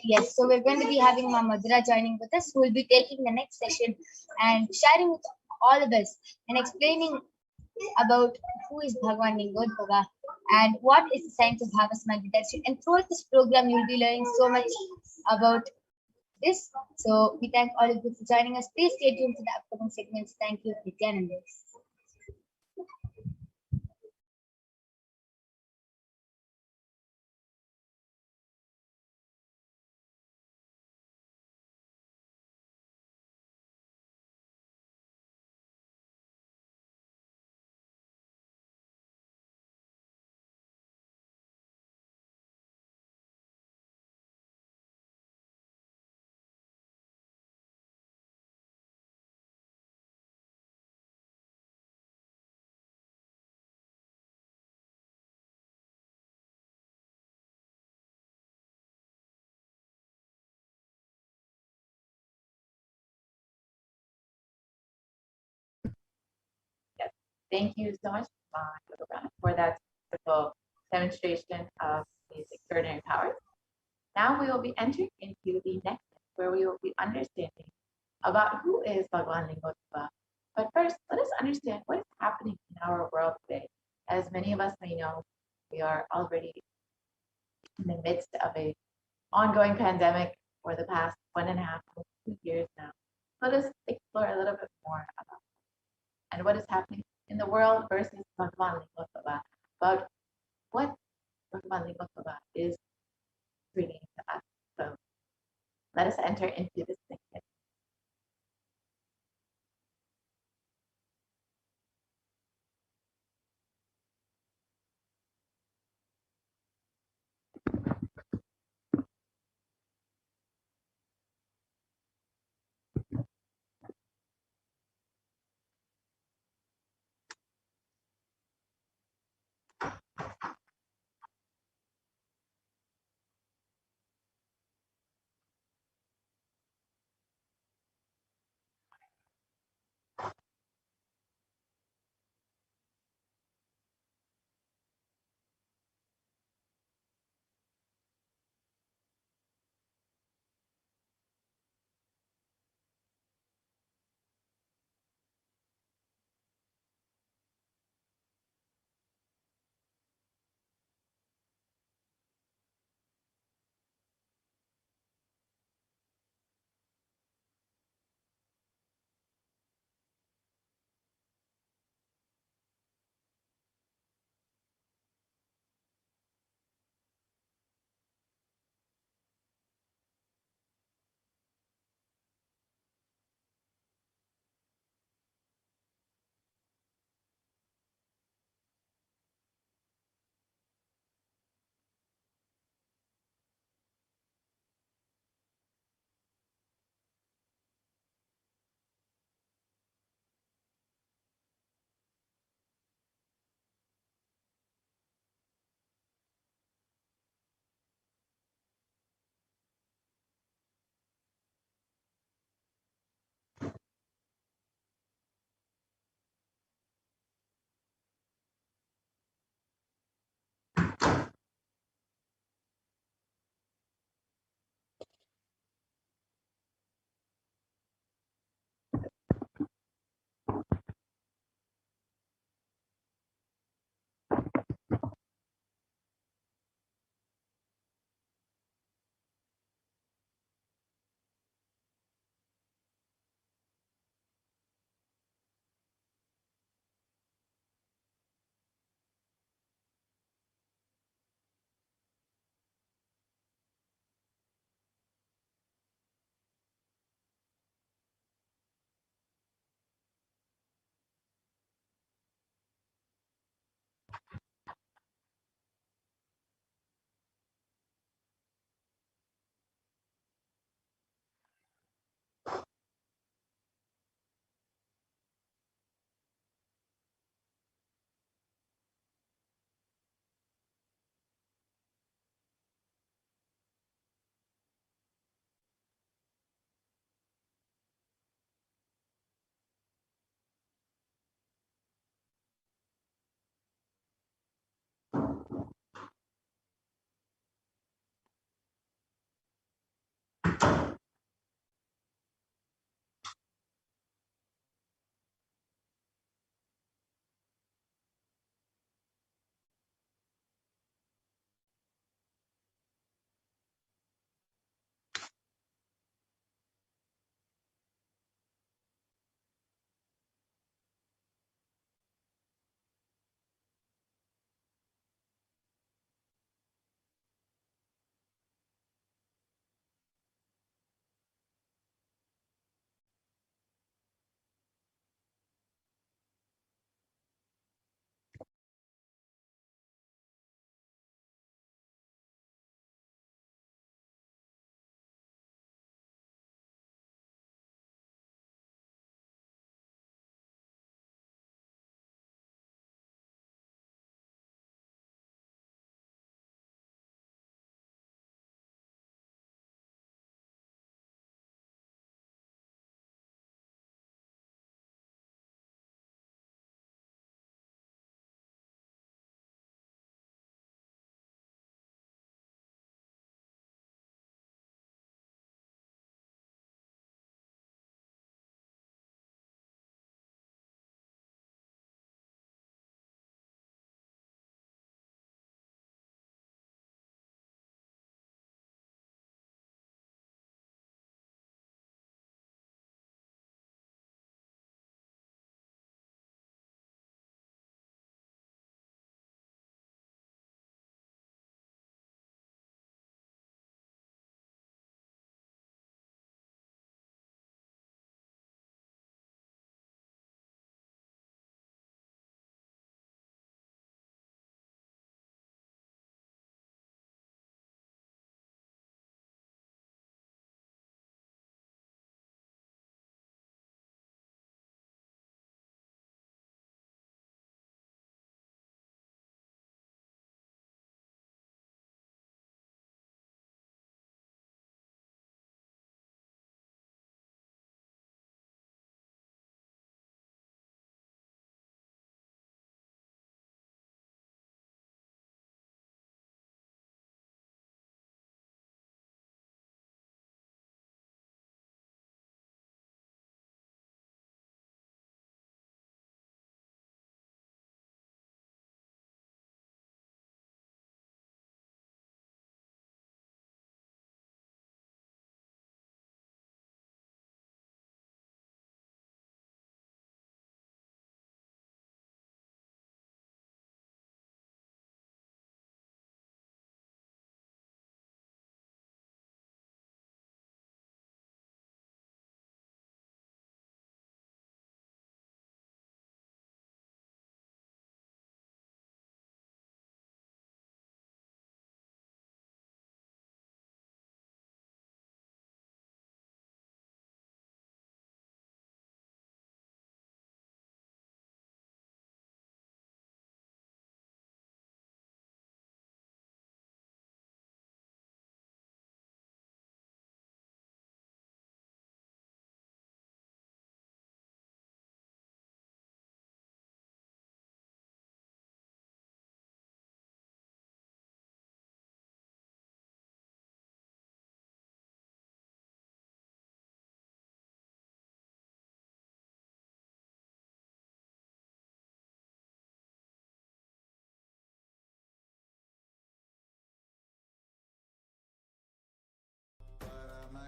Yes, so we're going to be having Ma Madhura joining with us, who will be taking the next session and sharing with all of us and explaining about who is Bhagwan Lingodbhava and what is the science of harvest meditation. And throughout this program, you'll be learning so much about this. So we thank all of you for joining us. Please stay tuned for the upcoming segments. Thank you, Nithyananda. Yes. Thank you so much, for that wonderful demonstration of these extraordinary powers. Now we will be entering into the next, where we will be understanding about who is Bhagwan Lingodbhava. But first, let us understand what is happening in our world today. As many of us may know, we are already in the midst of a ongoing pandemic for the past 1.5 to 2 years now. Let us explore a little bit more about and what is happening in the world versus Bhagwan Lingodbhava, about what Bhagwan Lingodbhava is bringing to us. So let us enter into this thing.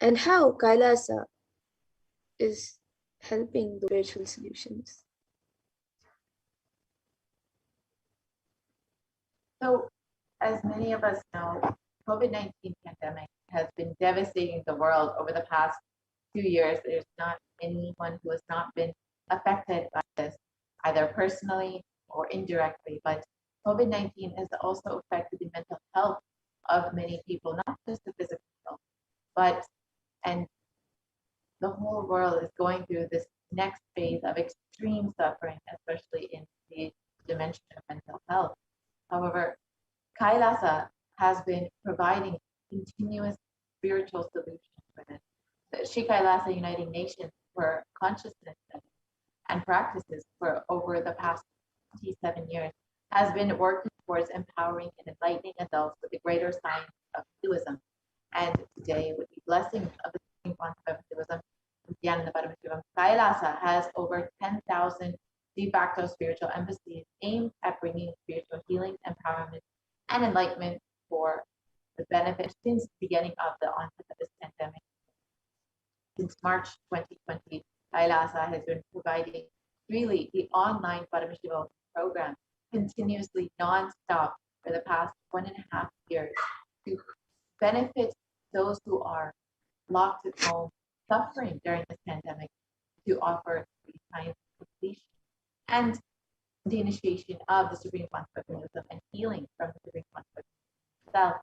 and how Kailasa is helping the spiritual solutions. So, as many of us know, COVID-19 pandemic has been devastating the world over the past 2 years. There's not anyone who has not been affected by this, either personally or indirectly. But COVID-19 has also affected the mental health of many people, not just the physical health, but and the whole world is going through this next phase of extreme suffering, especially in the dimension of mental health. However, Kailasa has been providing continuous spiritual solutions for this. The Sri Kailasa Uniting Nations for Consciousness and Practices for over the past 27 years has been working towards empowering and enlightening adults with the greater science of Hinduism. And today, with the blessings of the Supreme Concept of Hinduism, Nithyananda Paramashivam, Kailasa has over 10,000 de facto spiritual embassies aimed at bringing spiritual healing, empowerment, and enlightenment for the benefit since the beginning of the onset of this pandemic. Since March 2020, Kailasa has been providing really the online Paramashivoham program continuously non-stop for the past 1.5 years to benefit those who are locked at home, suffering during this pandemic, to offer the science of completion and the initiation of the Supreme Concept of Hinduism and healing from the Supreme Concept itself.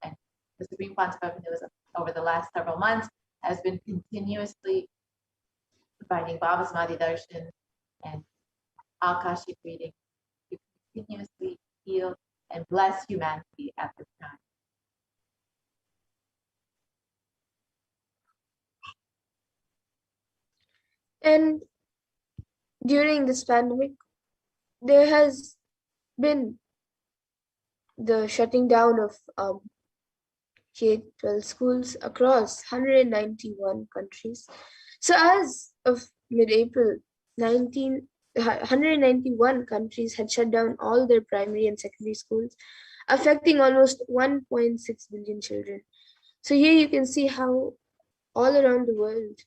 And the Supreme Concept of Hinduism over the last several months has been continuously providing Baba Samadhi Darshan and Akashic reading to continuously heal and bless humanity at this time. And during this pandemic, there has been the shutting down of K-12 schools across 191 countries. So as of mid-April, 191 countries had shut down all their primary and secondary schools, affecting almost 1.6 billion children. So here you can see how all around the world,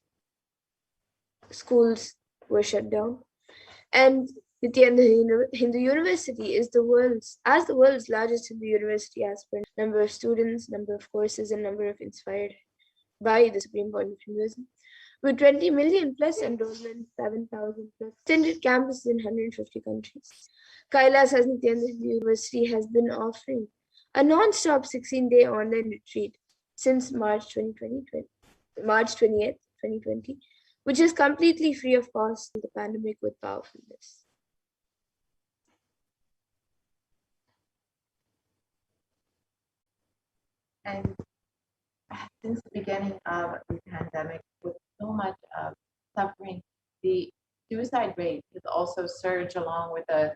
schools were shut down. And Nithyananda Hindu University is the world's largest Hindu university as per number of students, number of courses, and number of inspired by the Supreme Point of Hinduism. With 20 million plus enrollment, 7,000 plus extended campuses in 150 countries. Kailas Nithyananda Hindu University has been offering a non-stop 16-day online retreat since March 2020, March 28th, 2020, which is completely free of cost in the pandemic with powerfulness. And since the beginning of the pandemic, with so much suffering, the suicide rate has also surged along with a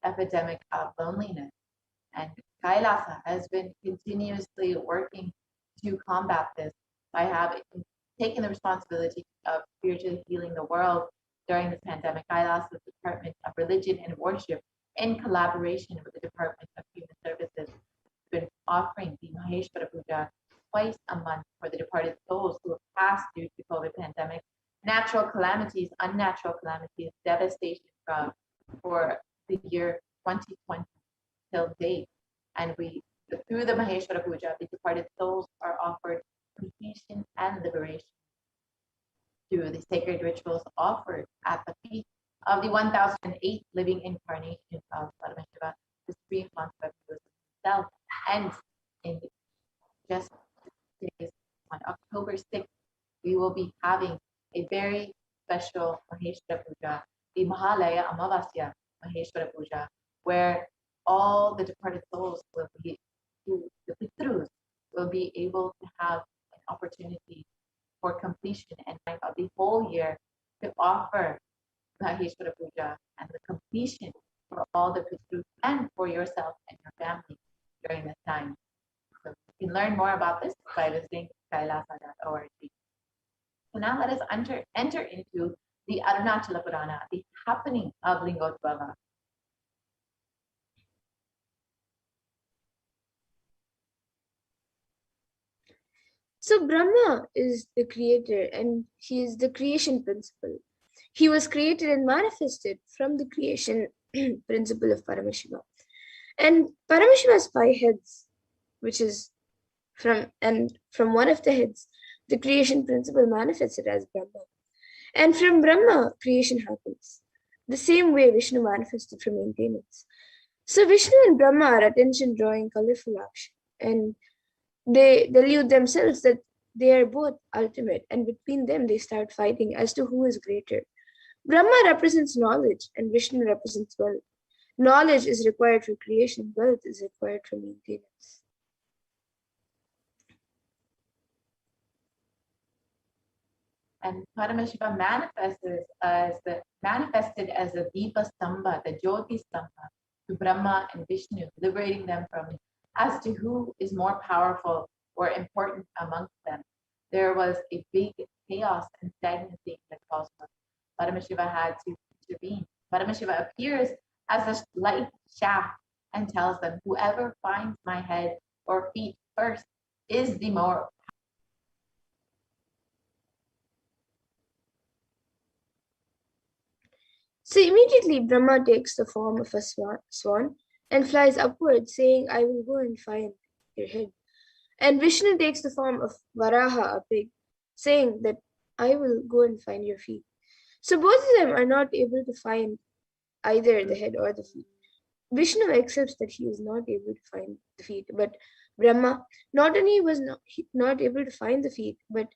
epidemic of loneliness. And Kailasa has been continuously working to combat this by having taken the responsibility of spiritually healing the world during this pandemic. Kailasa's Department of Religion and Worship, in collaboration with the Department of Human Services, been offering the Maheshwara Puja twice a month for the departed souls who have passed due to COVID pandemic, natural calamities, unnatural calamities, devastation for the year 2020 till date. And through the Maheshwara Puja, the departed souls are offered completion and liberation through the sacred rituals offered at the feet of the 1008 living incarnation of Paramashiva, the Supreme Concept of himself. And in just days, on October 6th, we will be having a very special Maheshwara Puja, the Mahalaya Amavasya Maheshwara Puja, where all the departed souls will be, the Pitrus will be able to have an opportunity for completion and of the whole year to offer Maheshwara Puja and the completion for all the Pitrus and for yourself and your family during this time. So you can learn more about this by visiting kailasa.org. So now let us enter into the Arunachala Purana, the happening of Lingotbhava. So Brahma is the creator and he is the creation principle. He was created and manifested from the creation principle of Paramashiva. And Paramashiva has 5 heads, which is from one of the heads, the creation principle manifested as Brahma. And from Brahma, creation happens. The same way Vishnu manifested from maintenance. So Vishnu and Brahma are attention drawing, colorful action. And they delude themselves that they are both ultimate, and between them they start fighting as to who is greater. Brahma represents knowledge and Vishnu represents wealth. Knowledge is required for creation, wealth is required for maintenance. And Paramashiva manifested as a Deepa Stamba, the Jyoti Stamba, to Brahma and Vishnu, liberating them from as to who is more powerful or important amongst them. There was a big chaos and stagnancy in the cosmos. Paramashiva had to intervene. Paramashiva appears as a light shaft and tells them, whoever finds my head or feet first is the more. So immediately Brahma takes the form of a swan and flies upward, saying, I will go and find your head. And Vishnu takes the form of Varaha, a pig, saying that I will go and find your feet. So both of them are not able to find either the head or the feet. Vishnu accepts that he is not able to find the feet, but Brahma not only was not able to find the feet, but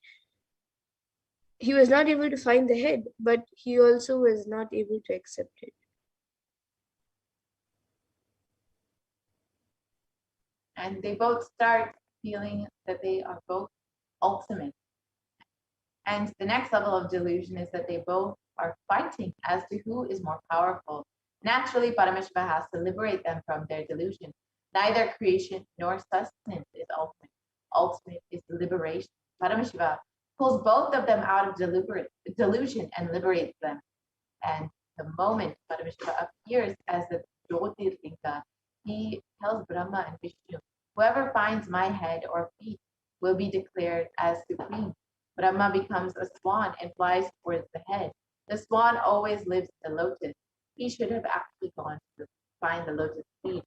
he was not able to find the head, but he also was not able to accept it. And they both start feeling that they are both ultimate. And the next level of delusion is that they both are fighting as to who is more powerful. Naturally, Paramashiva has to liberate them from their delusion. Neither creation nor sustenance is ultimate. Ultimate is liberation. Paramashiva pulls both of them out of delusion and liberates them. And the moment Paramashiva appears as a Jyotirlinga, he tells Brahma and Vishnu, whoever finds my head or feet will be declared as supreme. Brahma becomes a swan and flies towards the head. The swan always lives in the lotus. He should have actually gone to find the lotus seed.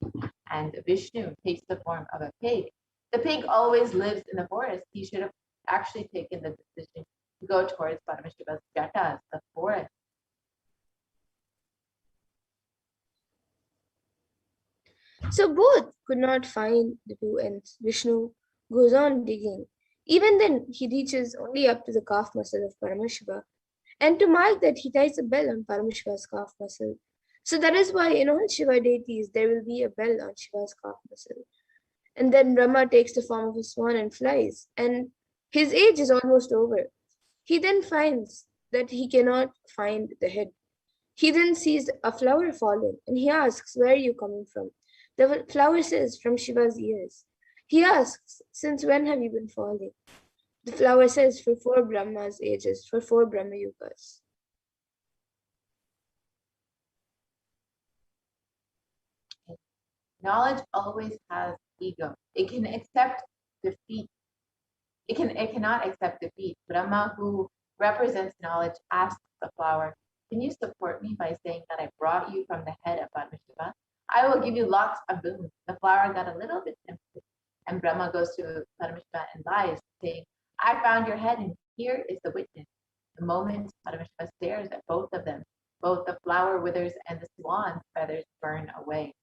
And Vishnu takes the form of a pig. The pig always lives in the forest. He should have actually taken the decision to go towards Paramashiva's jatas, the forest. So both could not find the two ends. Vishnu goes on digging. Even then, he reaches only up to the calf muscle of Paramashiva. And to mark that, he ties a bell on Paramashiva's calf muscle. So that is why in all Shiva deities, there will be a bell on Shiva's calf muscle. And then Brahma takes the form of a swan and flies. And his age is almost over. He then finds that he cannot find the head. He then sees a flower falling and he asks, where are you coming from? The flower says, from Shiva's ears. He asks, since when have you been falling? The flower says, for 4 Brahma's ages, for 4 Brahma Yugas. Knowledge always has ego. It can accept defeat. It cannot accept defeat. Brahma, who represents knowledge, asks the flower, can you support me by saying that I brought you from the head of Paramashiva? I will give you lots of boons. The flower got a little bit tempted, and Brahma goes to Paramashiva and lies, saying, I found your head, and here is the witness. The moment Paramashiva stares at both of them, both the flower withers and the swan's feathers burn away.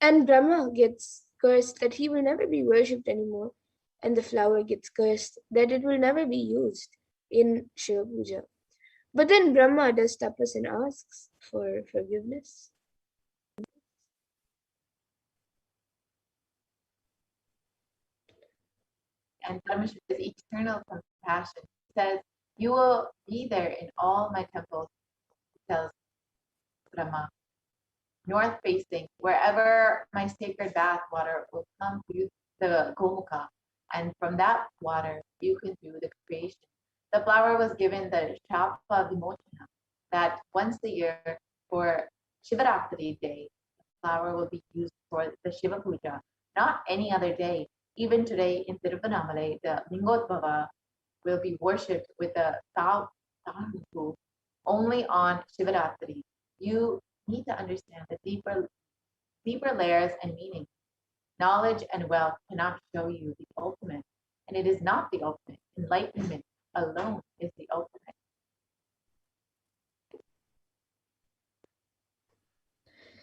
And Brahma gets cursed that he will never be worshipped anymore, and the flower gets cursed that it will never be used in Shiva Puja. But then Brahma does tapas and asks for forgiveness. And Paramashiva's eternal compassion says, you will be there in all my temples, tells Brahma. North facing, wherever my sacred bath water will come to the Gomukha, and from that water you can do the creation. The flower was given the Shapa Vimochana, that once a year for Shivaratri day, the flower will be used for the Shiva Puja, not any other day. Even today in Tiruvannamalai, the Lingotbhava will be worshipped with the Tahu only on Shivaratri. You need to understand the deeper layers and meanings. Knowledge and wealth cannot show you the ultimate, and it is not the ultimate. Enlightenment alone is the ultimate.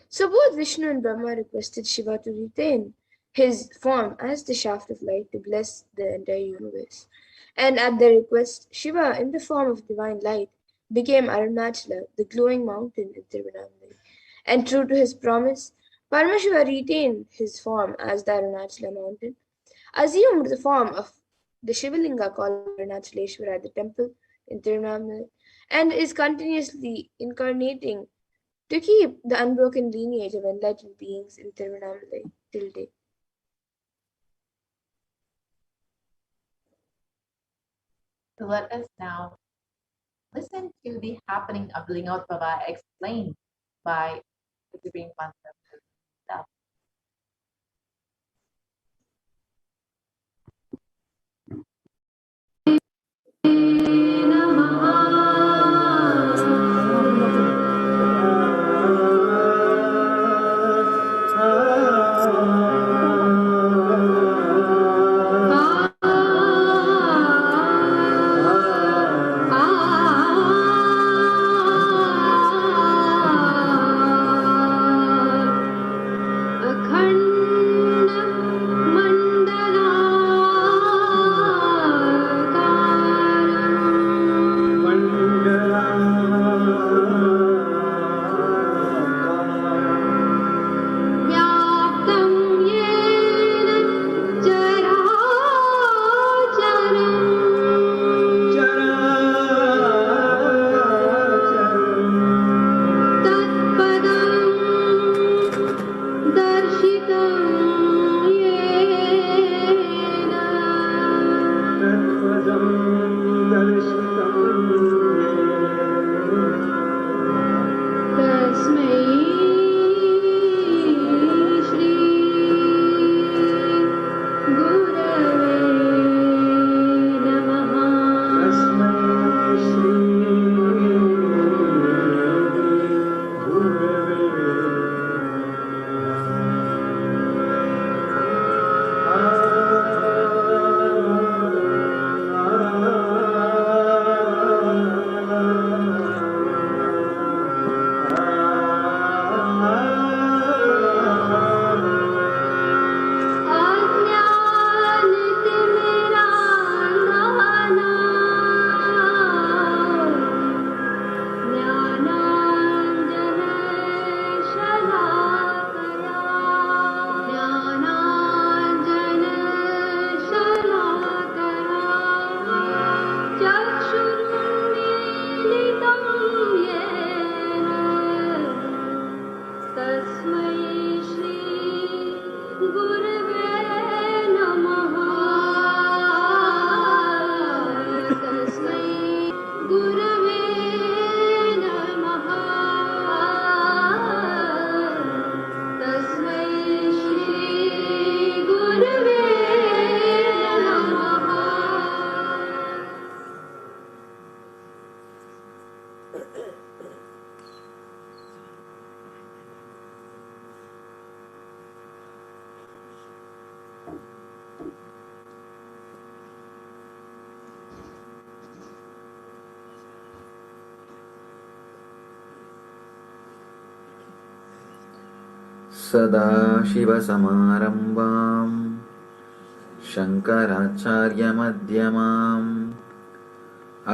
So both Vishnu and Brahma requested Shiva to retain his form as the shaft of light to bless the entire universe. And at their request, Shiva, in the form of divine light, became Arunachala, the glowing mountain in Tiruvannamalai. And true to his promise, Paramashiva retained his form as the Arunachala mountain, assumed the form of the Shivalinga called Arunachaleshwara at the temple in Tiruvannamalai, and is continuously incarnating to keep the unbroken lineage of enlightened beings in Tiruvannamalai till date. So let us now listen to the happening of Lingotbhava explained by the Supreme Master himself. सदाशिवसमारम्भाम् शङ्कराचार्यमध्यमाम्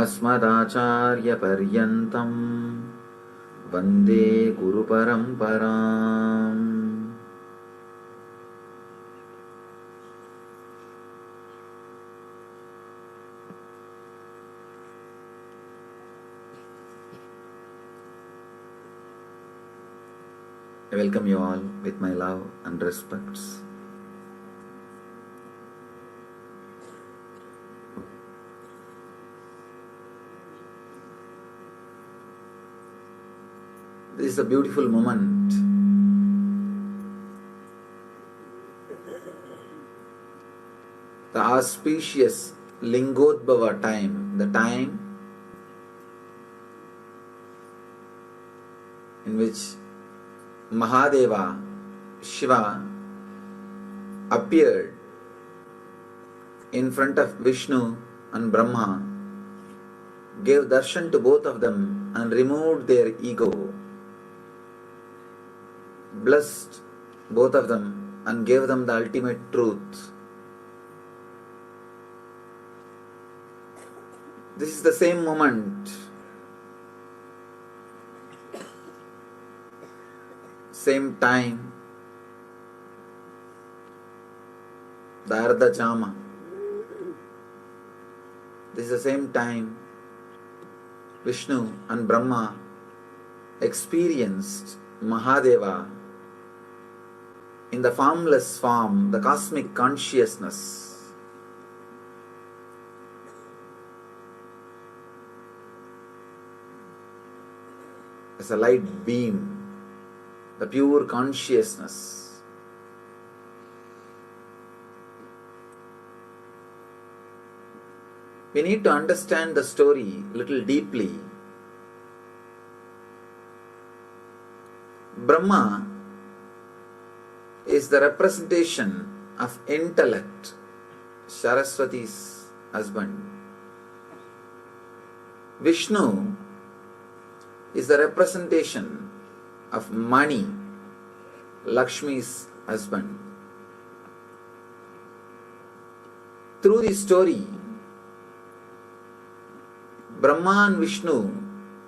अस्मदाचार्यपर्यन्तम् वन्दे गुरुपरम्पराम्. I welcome you all with my love and respects. This is a beautiful moment. The auspicious Lingodbhava time, the time in which Mahadeva, Shiva, appeared in front of Vishnu and Brahma, gave darshan to both of them and removed their ego, blessed both of them and gave them the ultimate truth. This is the same moment, same time, the Ardha Jama. This is the same time Vishnu and Brahma experienced Mahadeva in the formless form, the cosmic consciousness. As a light beam, the pure consciousness. We need to understand the story a little deeply. Brahma is the representation of intellect, Saraswati's husband. Vishnu is the representation of money, Lakshmi's husband. Through this story, Brahma and Vishnu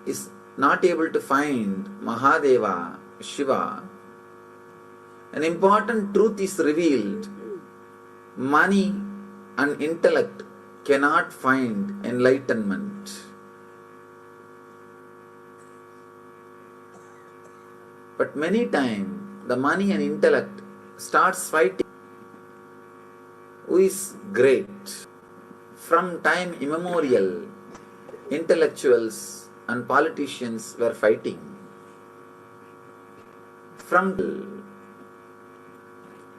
is not able to find Mahadeva, Shiva. An important truth is revealed. Money and intellect cannot find enlightenment. But many times the money and intellect starts fighting. Who is great? From time immemorial, intellectuals and politicians were fighting. From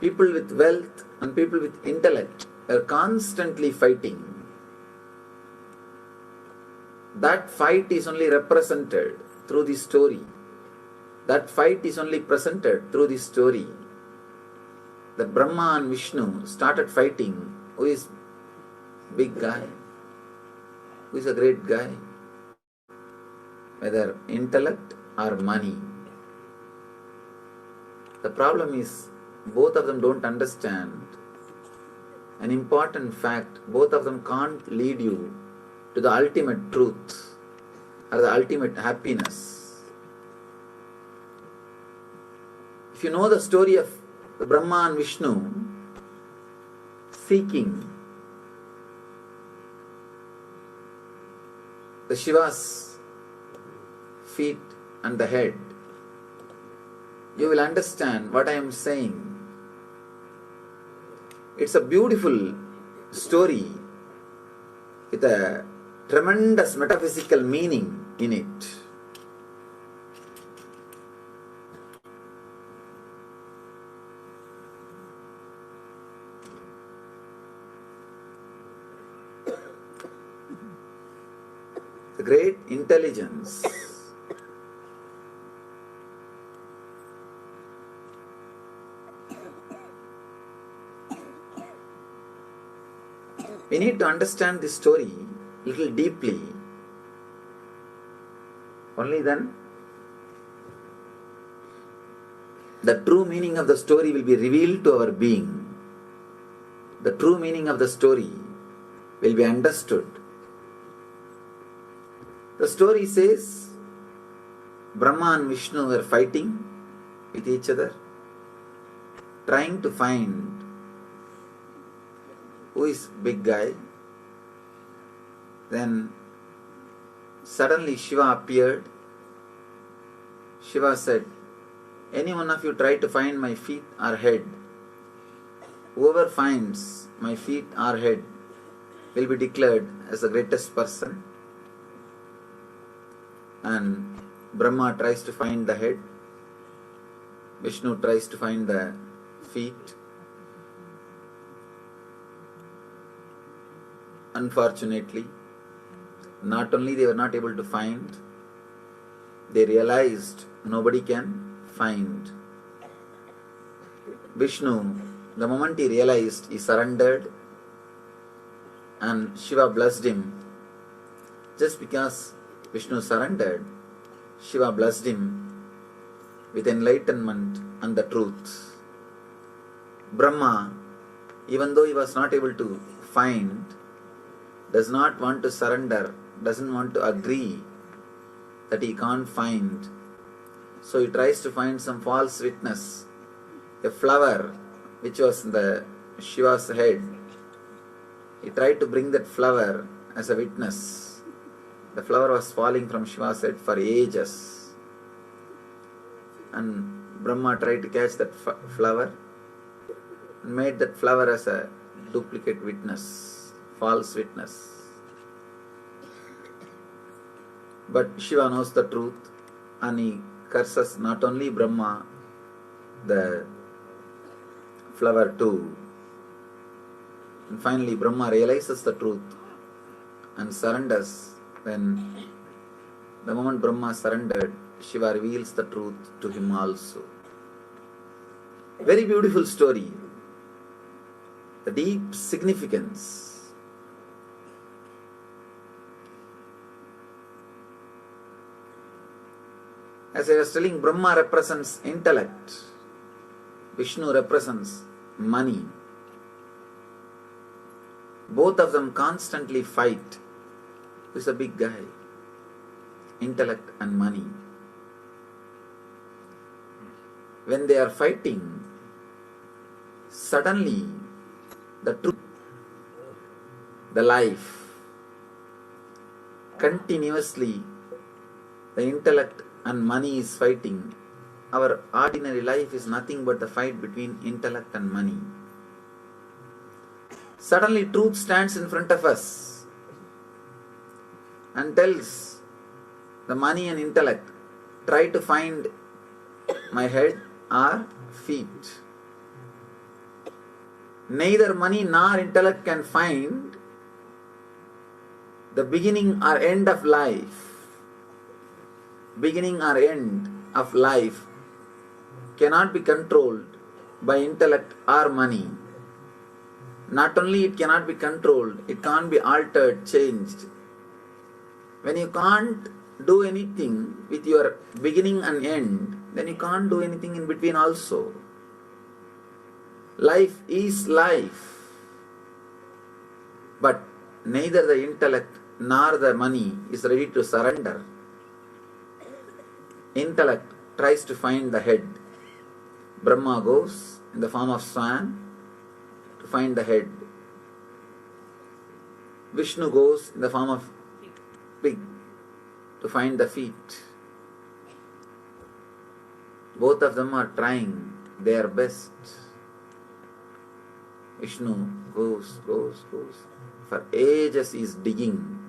people with wealth and people with intellect were constantly fighting. That fight is only represented through this story. That fight is only presented through this story. That Brahma and Vishnu started fighting. Who is big guy? Who is a great guy? Whether intellect or money. The problem is both of them don't understand an important fact. Both of them can't lead you to the ultimate truth or the ultimate happiness. If you know the story of Brahma and Vishnu seeking the Shiva's feet and the head, you will understand what I am saying. It's a beautiful story with a tremendous metaphysical meaning in it. The great intelligence we need to understand this story a little deeply. Only then the true meaning of the story will be revealed to our being. The true meaning of the story will be understood. The story says Brahma and Vishnu were fighting with each other, trying to find who is big guy. Then suddenly Shiva appeared. Shiva said, any one of you try to find my feet or head. Whoever finds my feet or head will be declared as the greatest person. And Brahma tries to find the head, Vishnu tries to find the feet. Unfortunately, not only they were not able to find, they realized nobody can find. Vishnu, the moment he realized, he surrendered, and Shiva blessed him. Just because Vishnu surrendered, Shiva blessed him with enlightenment and the truth. Brahma, even though he was not able to find, does not want to surrender, doesn't want to agree that he can't find. So he tries to find some false witness, a flower which was in the Shiva's head. He tried to bring that flower as a witness. The flower was falling from Shiva's head for ages. And Brahma tried to catch that flower and made that flower as a duplicate witness, false witness. But Shiva knows the truth and he curses not only Brahma, the flower too. And finally Brahma realizes the truth and surrenders. When the moment Brahma surrendered, Shiva reveals the truth to him also. Very beautiful story. The deep significance. As I was telling, Brahma represents intellect. Vishnu represents money. Both of them constantly fight. Who's a big guy? Intellect and money. When they are fighting, suddenly the truth, the life, continuously the intellect and money is fighting. Our ordinary life is nothing but the fight between intellect and money. Suddenly truth stands in front of us and tells the money and intellect, try to find my head or feet. Neither money nor intellect can find the beginning or end of life. Beginning or end of life cannot be controlled by intellect or money. Not only it cannot be controlled, it can't be altered, changed. When you can't do anything with your beginning and end, then you can't do anything in between also. Life is life. But neither the intellect nor the money is ready to surrender. Intellect tries to find the head. Brahma goes in the form of swan to find the head. Vishnu goes in the form of pig to find the feet. Both of them are trying their best. Vishnu goes. For ages he is digging.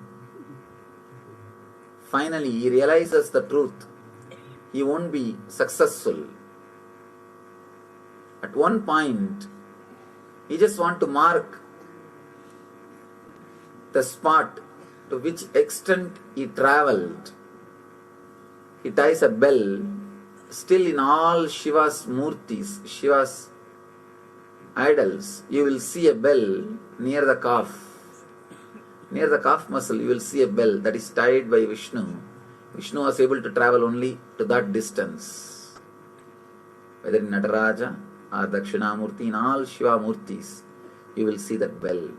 Finally he realizes the truth. He won't be successful. At one point, he just wants to mark the spot to which extent he travelled. He ties a bell. Still in all Shiva's murtis, Shiva's idols, you will see a bell near the calf. Near the calf muscle, you will see a bell that is tied by Vishnu. Vishnu was able to travel only to that distance. Whether in Nataraja or Dakshinamurti, in all Shiva murtis, you will see that bell.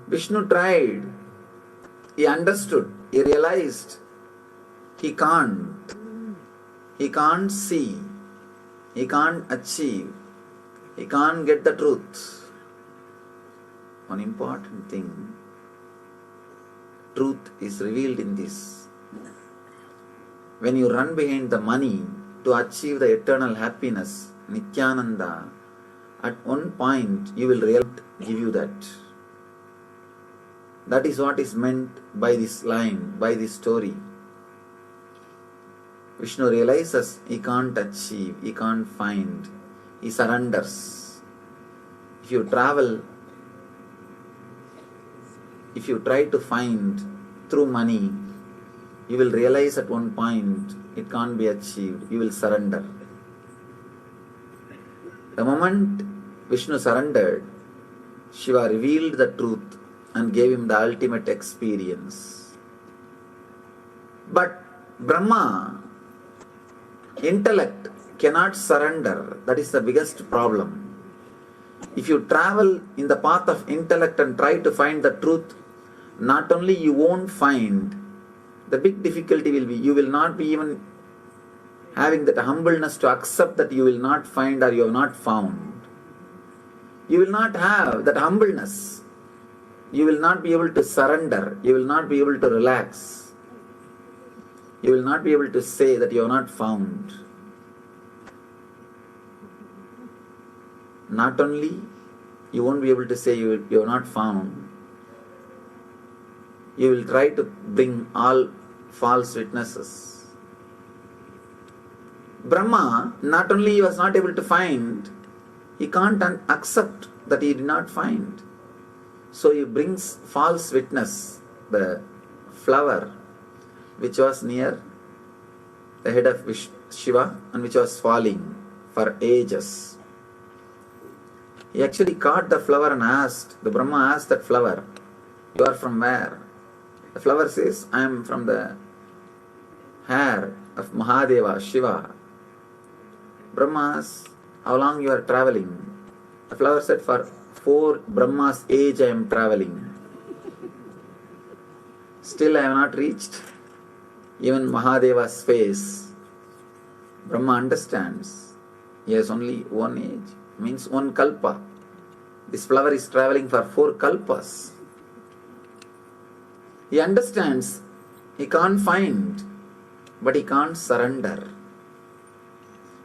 Vishnu tried, he understood, he realized he can't see, he can't achieve, he can't get the truth. one important thing. Truth is revealed in this. When you run behind the money to achieve the eternal happiness, Nithyananda, at one point you will realize give you that. That is what is meant by this line, by this story. Vishnu realizes he can't achieve, he can't find, he surrenders. If you travel, if you try to find through money, you will realize at one point it can't be achieved, you will surrender. The moment Vishnu surrendered, Shiva revealed the truth and gave him the ultimate experience. But Brahma, intellect, cannot surrender. That is the biggest problem. If you travel in the path of intellect and try to find the truth, not only you won't find, the big difficulty will be you will not be even having that humbleness to accept that you will not find or you have not found. You will not have that humbleness. You will not be able to surrender. You will not be able to relax. You will not be able to say that you have not found. Not only you won't be able to say you have not found, you will try to bring all false witnesses. Brahma, not only he was not able to find, he can't accept that he did not find. So he brings false witness, the flower which was near the head of Shiva and which was falling for ages. He actually caught the flower and asked, the Brahma asked that flower, "You are from where?" The flower says, "I am from the hair of Mahadeva, Shiva." Brahma asked, "How long you are traveling?" The flower said, "For 4 Brahma's age I am traveling. Still I have not reached even Mahadeva's face." Brahma understands. He has only one age, means one kalpa. This flower is traveling for 4 kalpas. He understands he can't find, but he can't surrender.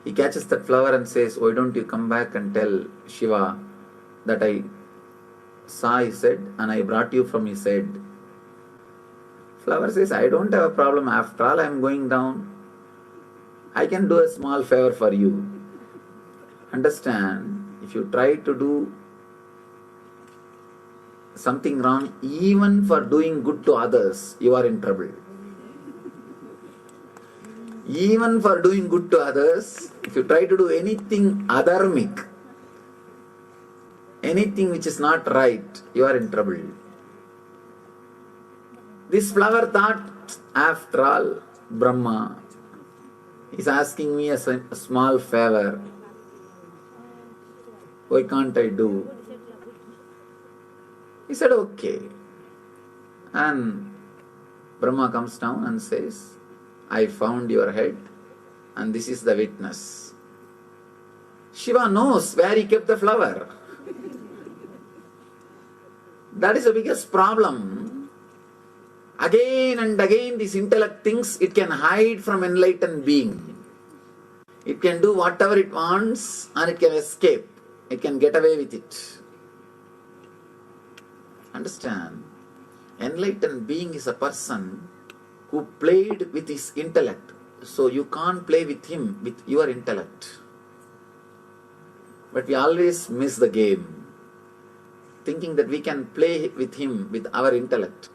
He catches that flower and says, "Why don't you come back and tell Shiva that I saw his head and I brought you from his head?" Flower says, "I don't have a problem. After all, I am going down. I can do a small favor for you." Understand, if you try to do something wrong, even for doing good to others, you are in trouble. Even for doing good to others, if you try to do anything adharmic, anything which is not right, you are in trouble. This flower thought, after all, Brahma is asking me a small favor. Why can't I do? He said, "Okay." And Brahma comes down and says, "I found your head and this is the witness." Shiva knows where he kept the flower. That is the biggest problem. Again and again this intellect thinks it can hide from enlightened being. It can do whatever it wants and it can escape. It can get away with it. Understand? Enlightened being is a person who played with his intellect. So you can't play with him with your intellect. But we always miss the game, thinking that we can play with him with our intellect.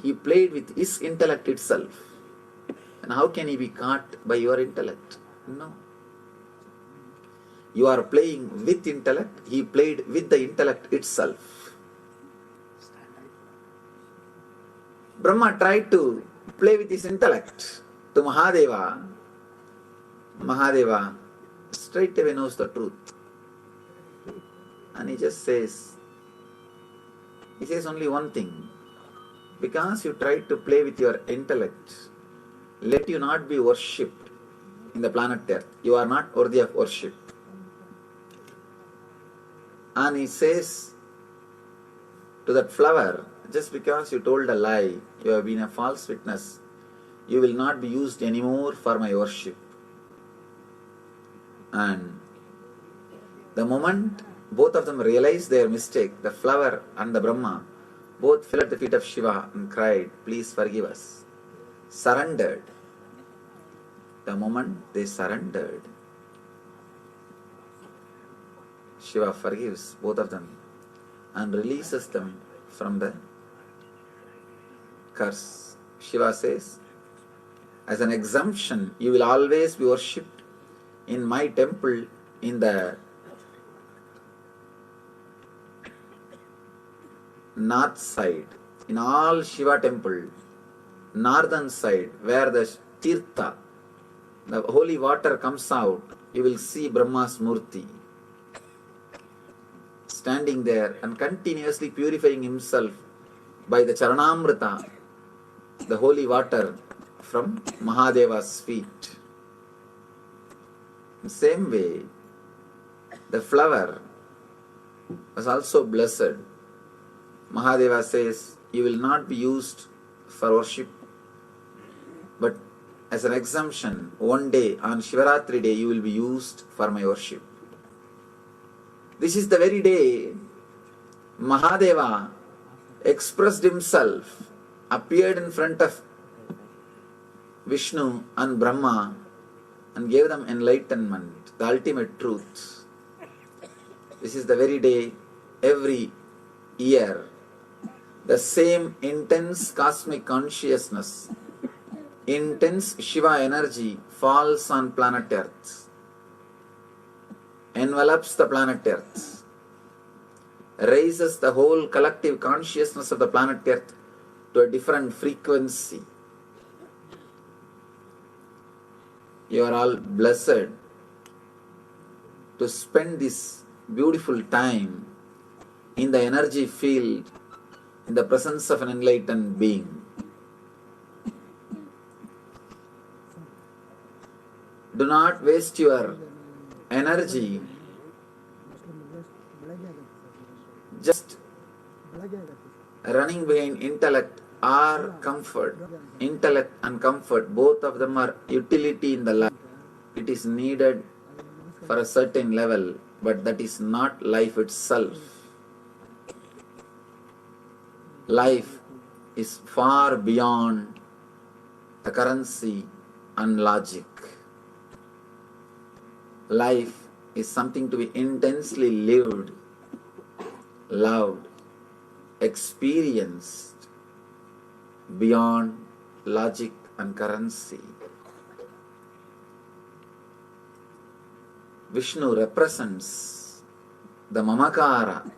He played with his intellect itself. And how can he be caught by your intellect? No. You are playing with intellect. He played with the intellect itself. Brahma tried to play with his intellect to Mahadeva. Mahadeva straight away knows the truth. And he just says only one thing. Because you tried to play with your intellect, let you not be worshipped in the planet Earth. You are not worthy of worship. And he says, to that flower, just because you told a lie, you have been a false witness, you will not be used anymore for my worship. And the moment both of them realized their mistake, the flower and the Brahma both fell at the feet of Shiva and cried, please forgive us. Surrendered. The moment they surrendered, Shiva forgives both of them and releases them from the curse. Shiva says, as an exemption, you will always be worshipped in my temple in the north side. In all Shiva temple, northern side, where the Tirtha, the holy water comes out, you will see Brahma's Murti standing there and continuously purifying himself by the Charanamrita, the holy water from Mahadeva's feet. In the same way, the flower was also blessed. Mahadeva says, you will not be used for worship, but as an exemption, one day on Shivaratri day, you will be used for my worship. This is the very day Mahadeva expressed himself, appeared in front of Vishnu and Brahma and gave them enlightenment, the ultimate truth. This is the very day every year the same intense cosmic consciousness, intense Shiva energy falls on planet Earth, envelops the planet Earth, raises the whole collective consciousness of the planet Earth to a different frequency. You are all blessed to spend this beautiful time in the energy field, in the presence of an enlightened being. Do not waste your energy just running behind intellect or comfort. Intellect and comfort, both of them are utility in the life. It is needed for a certain level, but that is not life itself. Life is far beyond the currency and logic. Life is something to be intensely lived, loved, experienced beyond logic and currency. Vishnu represents the Mamakara,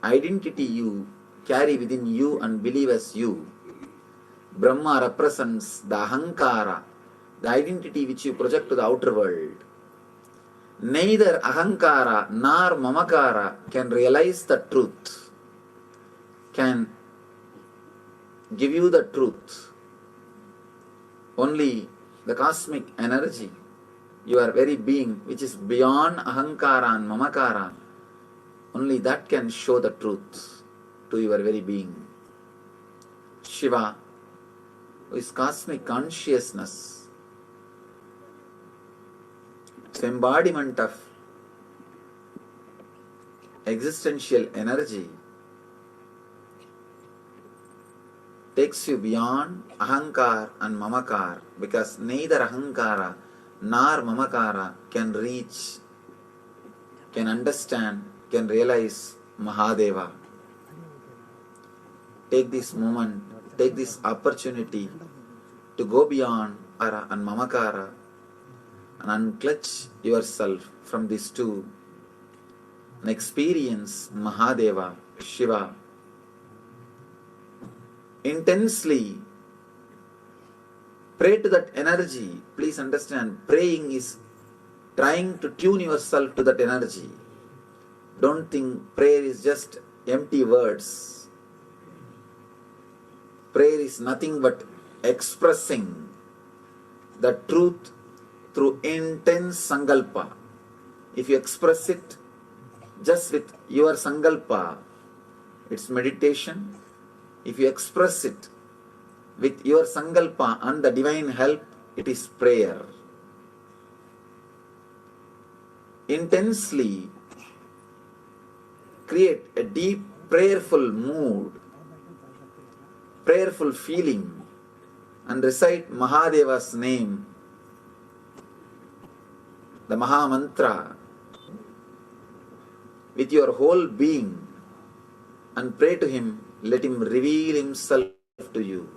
identity you carry within you and believe as you. Brahma represents the Ahankara, the identity which you project to the outer world. Neither Ahankara nor Mamakara can realize the truth, can give you the truth. Only the cosmic energy, your very being, which is beyond Ahankara and Mamakara, only that can show the truth to your very being. Shiva, who is cosmic consciousness, its embodiment of existential energy, takes you beyond Ahankar and Mamakar, because neither Ahankara nor Mamakara can reach, can understand, can realize Mahadeva. Take this moment, take this opportunity to go beyond Ahankara and Mamakara and unclutch yourself from these two and experience Mahadeva, Shiva. Intensely pray to that energy. Please understand, praying is trying to tune yourself to that energy. Don't think prayer is just empty words. Prayer is nothing but expressing the truth through intense sankalpa. If you express it just with your sankalpa, it's meditation. If you express it with your sankalpa and the divine help, it is prayer. Intensely create a deep prayerful mood, prayerful feeling, and recite Mahadeva's name, the Maha Mantra, with your whole being, and pray to him. Let him reveal himself to you.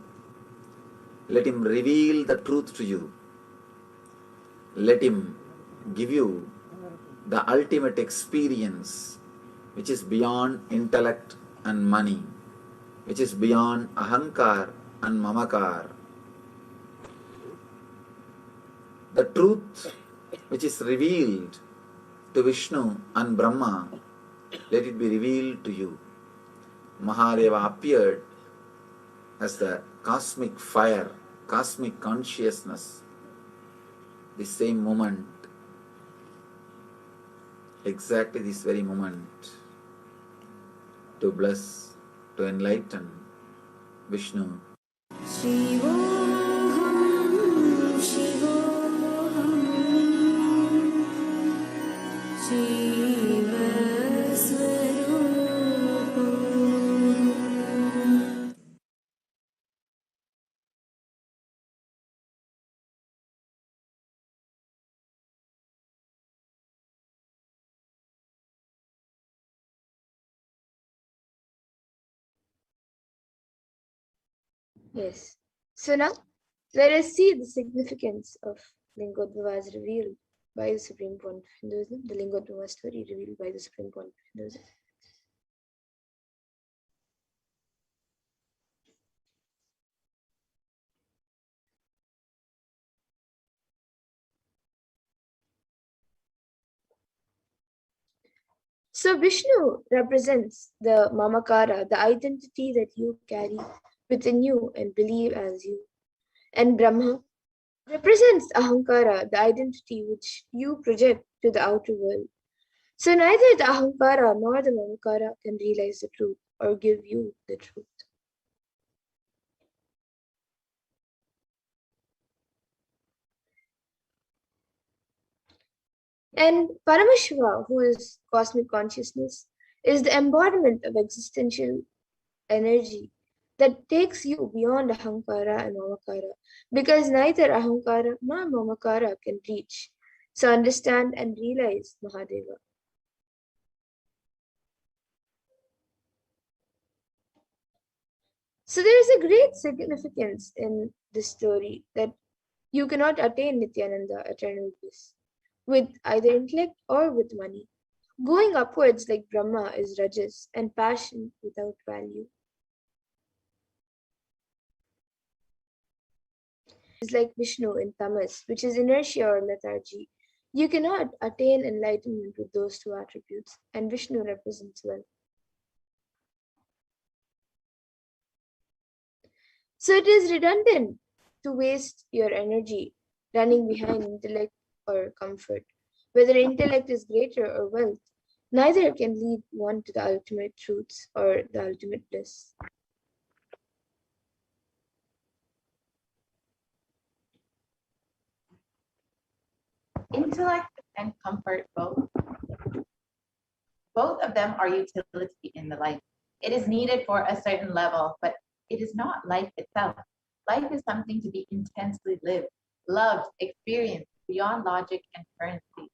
Let him reveal the truth to you. Let him give you the ultimate experience, which is beyond intellect and money, which is beyond ahankar and mamakar. The truth which is revealed to Vishnu and Brahma, let it be revealed to you. Mahadeva appeared as the cosmic fire, cosmic consciousness. The same moment, exactly this very moment, to bless, to enlighten Vishnu. Shivoham, Shivoham, Shiva Swarupam. Yes. So now let us see the significance of Lingodvava's revealed by the Supreme Point of Hinduism, the Lingodvava story revealed by the Supreme Point of Hinduism. So Vishnu represents the Mamakara, the identity that you carry within you and believe as you. And Brahma represents Ahankara, the identity which you project to the outer world. So neither the Ahankara nor the Mamakara can realize the truth or give you the truth. And Paramashiva, who is cosmic consciousness, is the embodiment of existential energy that takes you beyond Ahankara and Mamakara, because neither Ahankara nor Mamakara can reach. So understand and realize Mahadeva. So there is a great significance in this story that you cannot attain Nithyananda, eternal bliss, with either intellect or with money. Going upwards like Brahma is rajas and passion without value. Is like Vishnu in tamas, which is inertia or lethargy. You cannot attain enlightenment with those two attributes, and Vishnu represents wealth. So it is redundant to waste your energy running behind intellect or comfort. Whether intellect is greater or wealth, neither can lead one to the ultimate truths or the ultimate bliss. Intellect and comfort both of them are utility in the life. It is needed for a certain level, but it is not life itself. Life is something to be intensely lived, loved, experienced beyond logic and currency.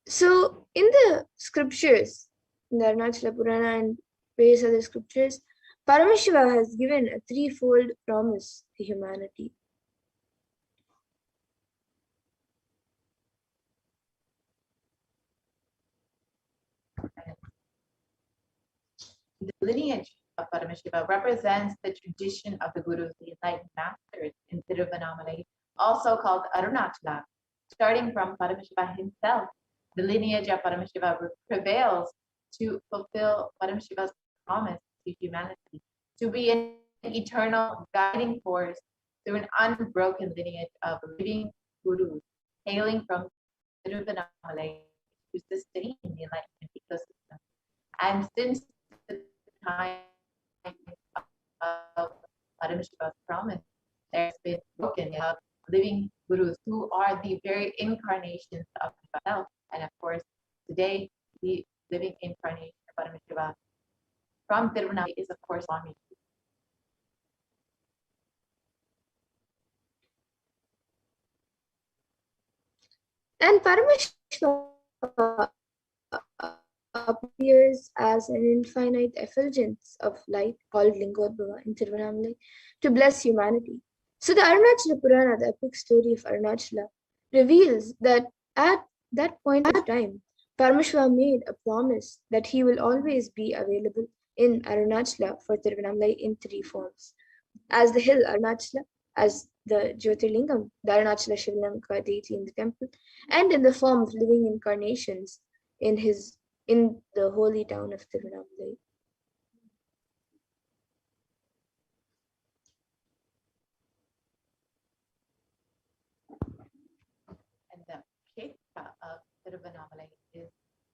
So in the scriptures, in the Arunachala Purana and various other scriptures, Paramashiva has given a threefold promise to humanity. The lineage of Paramashiva represents the tradition of the Gurus, the enlightened masters in Tiruvannamalai, also called Arunachala. Starting from Paramashiva himself, the lineage of Paramashiva prevails to fulfill Paramashiva's promise to humanity, to be an eternal guiding force through an unbroken lineage of living Gurus, hailing from Tiruvannamalai to sustain the enlightenment ecosystem. And since the time of Paramashiva's promise, there's been broken of living gurus who are the very incarnations of himself. And of course, today, the living incarnation of Paramashiva from Tiruvannamalai is, of course, Swami. And Paramashiva appears as an infinite effulgence of light called Lingodbhava in Tiruvannamalai to bless humanity. So the Arunachala Purana, the epic story of Arunachala, reveals that at that point of time, Paramashiva made a promise that he will always be available in Arunachala for Tiruvannamalai in three forms. As the hill Arunachala, as the Jyotirlingam, the Arunachala Shivalingam deity in the temple, and in the form of living incarnations in the holy town of Tiruvannamalai. And the Kshetra of Tiruvannamalai is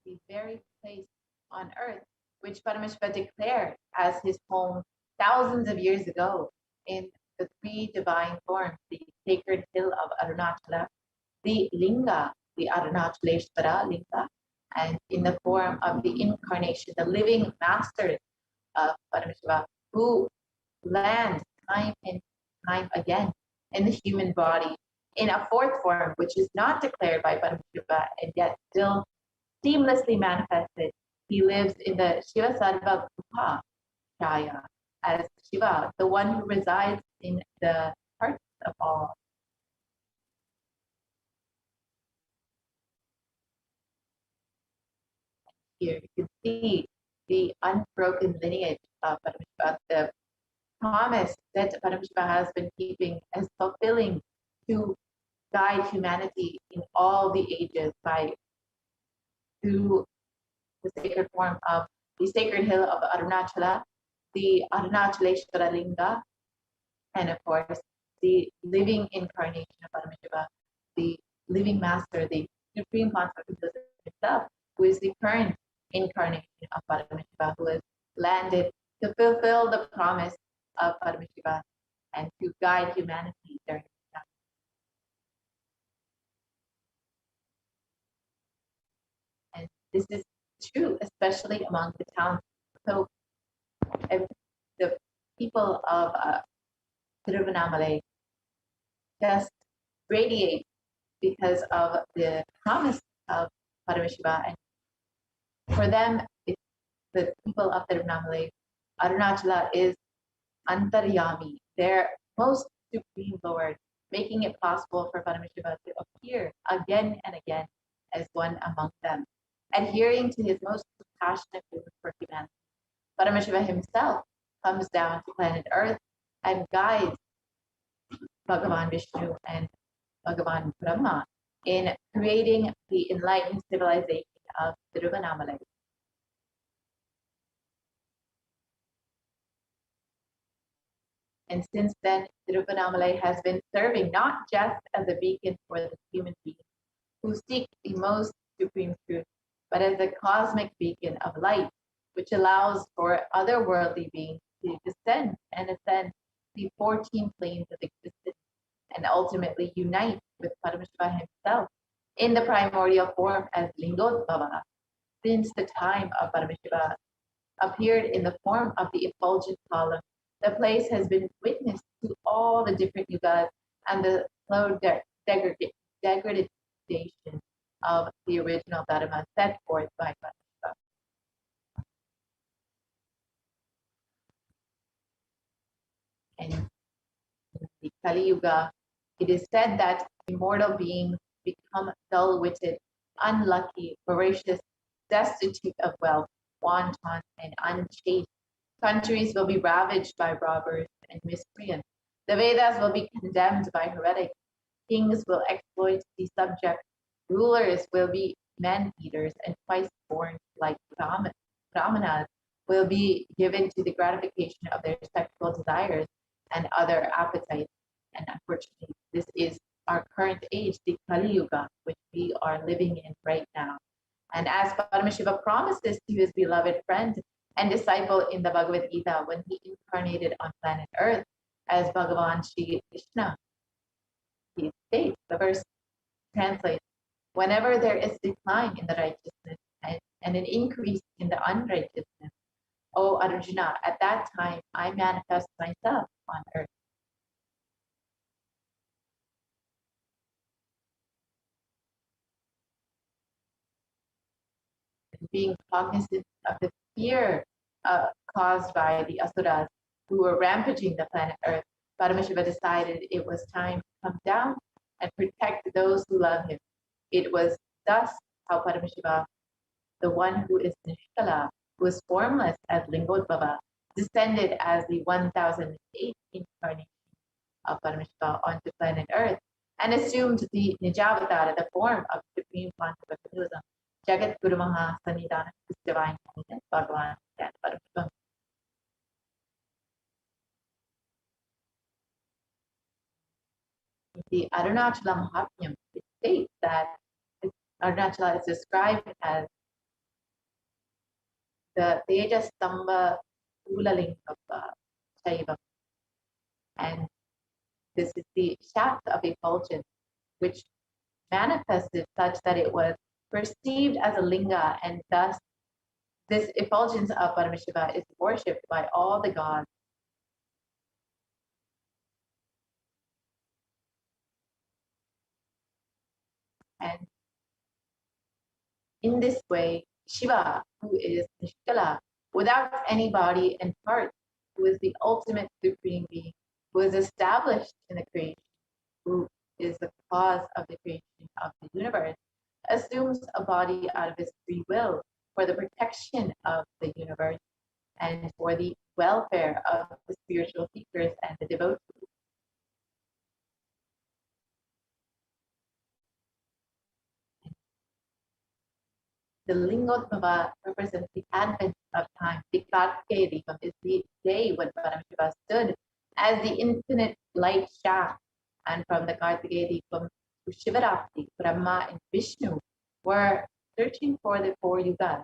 the very place on earth which Paramashiva declared as his home thousands of years ago in the three divine forms, the sacred hill of Arunachala, the Linga, the Arunachaleshvara Linga, and in the form of the incarnation, the living masters of Paramashiva, who land time and time again in the human body in a fourth form, which is not declared by Paramashiva and yet still seamlessly manifested. He lives in the Shiva Sarva Bhuta Shaya as Shiva, the one who resides in the hearts of all. Here you can see the unbroken lineage of Paramashiva, the promise that Paramashiva has been keeping as fulfilling to guide humanity in all the ages through the sacred form of the sacred hill of Arunachala, the Arunachaleshvara Linga, and of course the living incarnation of Paramashiva, the living master, the supreme consciousness himself, who is the current incarnation of Paramashiva, who has landed to fulfill the promise of Paramashiva and to guide humanity during this time. And this is true, especially among the towns. So the people of Tiruvannamalai just radiate because of the promise of Paramashiva. And for them, the people of Tiruvannamalai, Arunachala is Antaryami, their most supreme Lord, making it possible for Paramashiva to appear again and again as one among them, adhering to his most compassionate vision for humanity. Paramashiva himself comes down to planet Earth and guides Bhagavan Vishnu and Bhagavan Brahma in creating the enlightened civilization of Tiruvannamalai. And since then, Tiruvannamalai has been serving not just as a beacon for the human beings who seek the most supreme truth, but as a cosmic beacon of light, which allows for otherworldly beings to descend and ascend the 14 planes of existence and ultimately unite with Paramashiva himself in the primordial form as Lingodbhava. Since the time of Paramashiva appeared in the form of the effulgent column, the place has been witness to all the different yugas and the slow degradation of the original Dharma set forth by Paramashiva. And in the Kali Yuga, it is said that immortal beings become dull-witted, unlucky, voracious, destitute of wealth, wanton, and unchaste. Countries will be ravaged by robbers and miscreants. The Vedas will be condemned by heretics. Kings will exploit the subject. Rulers will be men-eaters, and twice-born like brahmanas will be given to the gratification of their sexual desires and other appetites. And unfortunately, this is our current age, the Kali Yuga, which we are living in right now. And as Paramashiva promised this to his beloved friend and disciple in the Bhagavad Gita when he incarnated on planet Earth as Bhagavan Shri Krishna, he states, the verse translates, whenever there is decline in the righteousness and an increase in the unrighteousness, O Arjuna, at that time I manifest myself on earth. Being cognizant of the fear caused by the asuras who were rampaging the planet Earth, Paramashiva decided it was time to come down and protect those who love him. It was thus how Paramashiva, the one who is Nishkala, who is formless as Lingodbhava, descended as the 1008th incarnation of Paramashiva onto planet Earth and assumed the Nijavatara, the form of Supreme Quantum Buddhism, Jagat Guru Maha Sanidana, His Divine Holiness, Bhagavan and Paramashivam. The Arunachala Mahatmyam, it states that Arunachala is described as the Tejastamba Ulaling of Shaiva. And this is the shaft of effulgence, which manifested such that it was perceived as a linga, and thus this effulgence of Paramashiva is worshipped by all the gods. And in this way, Shiva, who is Nishkala, without any body and part, who is the ultimate supreme being, who is established in the creation, who is the cause of the creation of the universe, assumes a body out of his free will for the protection of the universe and for the welfare of the spiritual seekers and the devotees. The Lingodbhava represents the advent of time. The Kartikeya Deepam is the day when Paramashiva stood as the infinite light shaft, and from the Kartikeya Deepam to Shivaratri, Brahma and Vishnu were searching for the 4 yugas.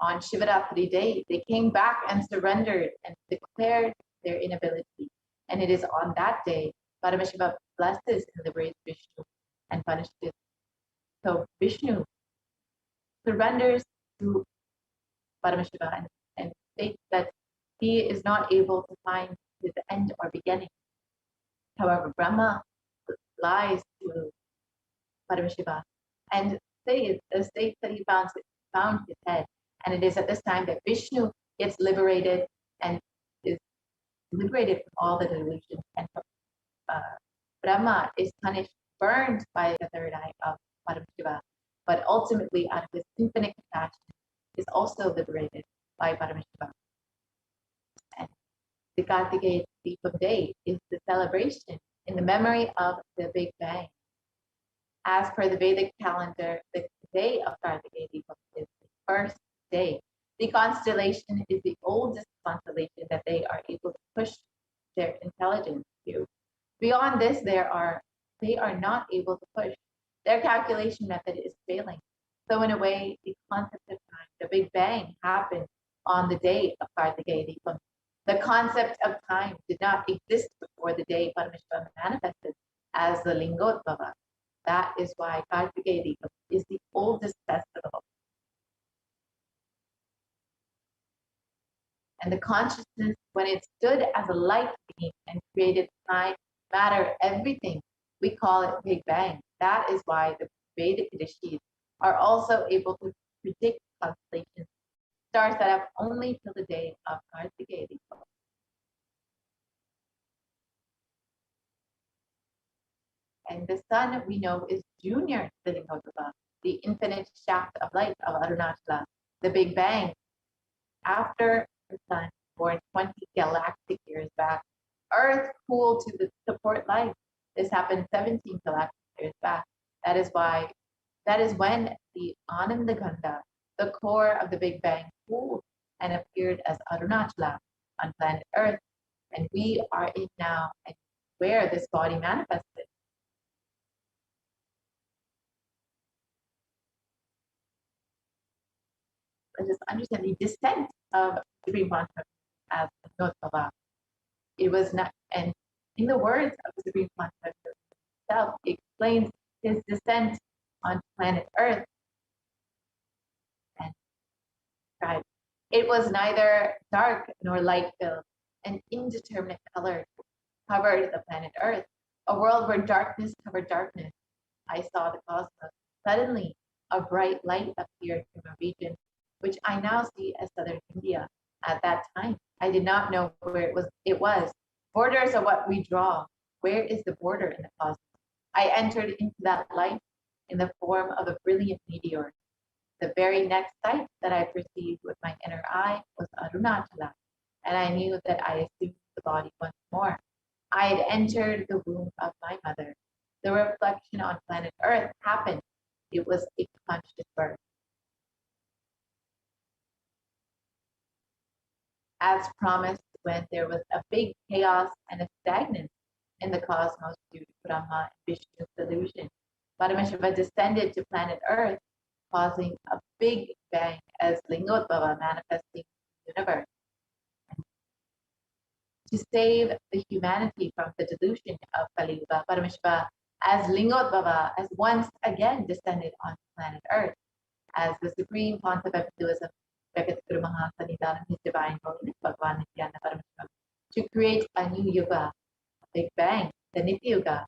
On Shivaratri day, they came back and surrendered and declared their inability. And it is on that day, Paramashiva blesses and liberates Vishnu and punishes him. So Vishnu surrenders to Paramashiva and states that he is not able to find his end or beginning. However, Brahma lies to Paramashiva and states that he found his head. And it is at this time that Vishnu gets liberated and is liberated from all the delusions. And Brahma is punished, burned by the third eye of Paramashiva, but ultimately, out of his infinite compassion, is also liberated by Paramashiva. And the Kartikeya Deepam Day is the celebration in the memory of the Big Bang. As per the Vedic calendar, the day of Kartikeya Deepam is the first day. The constellation is the oldest constellation that they are able to push their intelligence to. Beyond this, they are not able to push. Their calculation method is failing. So in a way, the concept of time, the Big Bang, happened on the day of Kartikeya Deepam. The concept of time did not exist before the day Paramashiva manifested as the Lingodbhava. That is why Kartikeya Deepam is the oldest festival. And the consciousness, when it stood as a light being and created time, matter, everything, we call it Big Bang. That is why the Vedic rishis are also able to predict constellations, stars that have only till the day of Kartikeya Deepam. And the sun, we know, is junior to the Lingodbhava, the infinite shaft of light of Arunachala, the Big Bang. After the sun, born 20 galactic years back, Earth cooled to support life. This happened 17 galactic years back. That is when the Anandaganda, the core of the Big Bang, cooled and appeared as Arunachala on planet Earth. And we are in now and where this body manifested. let us understand the descent of Supreme Pontiff as Notbaba. It was not, and in the words of the Supreme Pontiff himself, it explains his descent on planet Earth and described. It was neither dark nor light filled, an indeterminate color covered the planet Earth, a world where darkness covered darkness. I saw the cosmos. Suddenly, a bright light appeared from a region which I now see as southern India. At that time, I did not know where it was. Borders are what we draw. Where is the border in the cosmos? I entered into that light in the form of a brilliant meteor. The very next sight that I perceived with my inner eye was Arunachala, and I knew that I assumed the body once more. I had entered the womb of my mother. The reflection on planet Earth happened. It was a conscious birth. As promised, when there was a big chaos and a stagnance in the cosmos due to Brahma and Vishnu's delusion, Paramashiva descended to planet Earth, causing a big bang as Lingotbhava manifesting the universe. To save the humanity from the delusion of Kali Yuga, Paramashiva, as Lingotbhava, has once again descended on planet Earth as the Supreme Pontiff of Hinduism, His Divine Holiness, Bhagavan Nithyananda Paramashivam, to create a new Yuga, a Big Bang, the Nitya Yuga,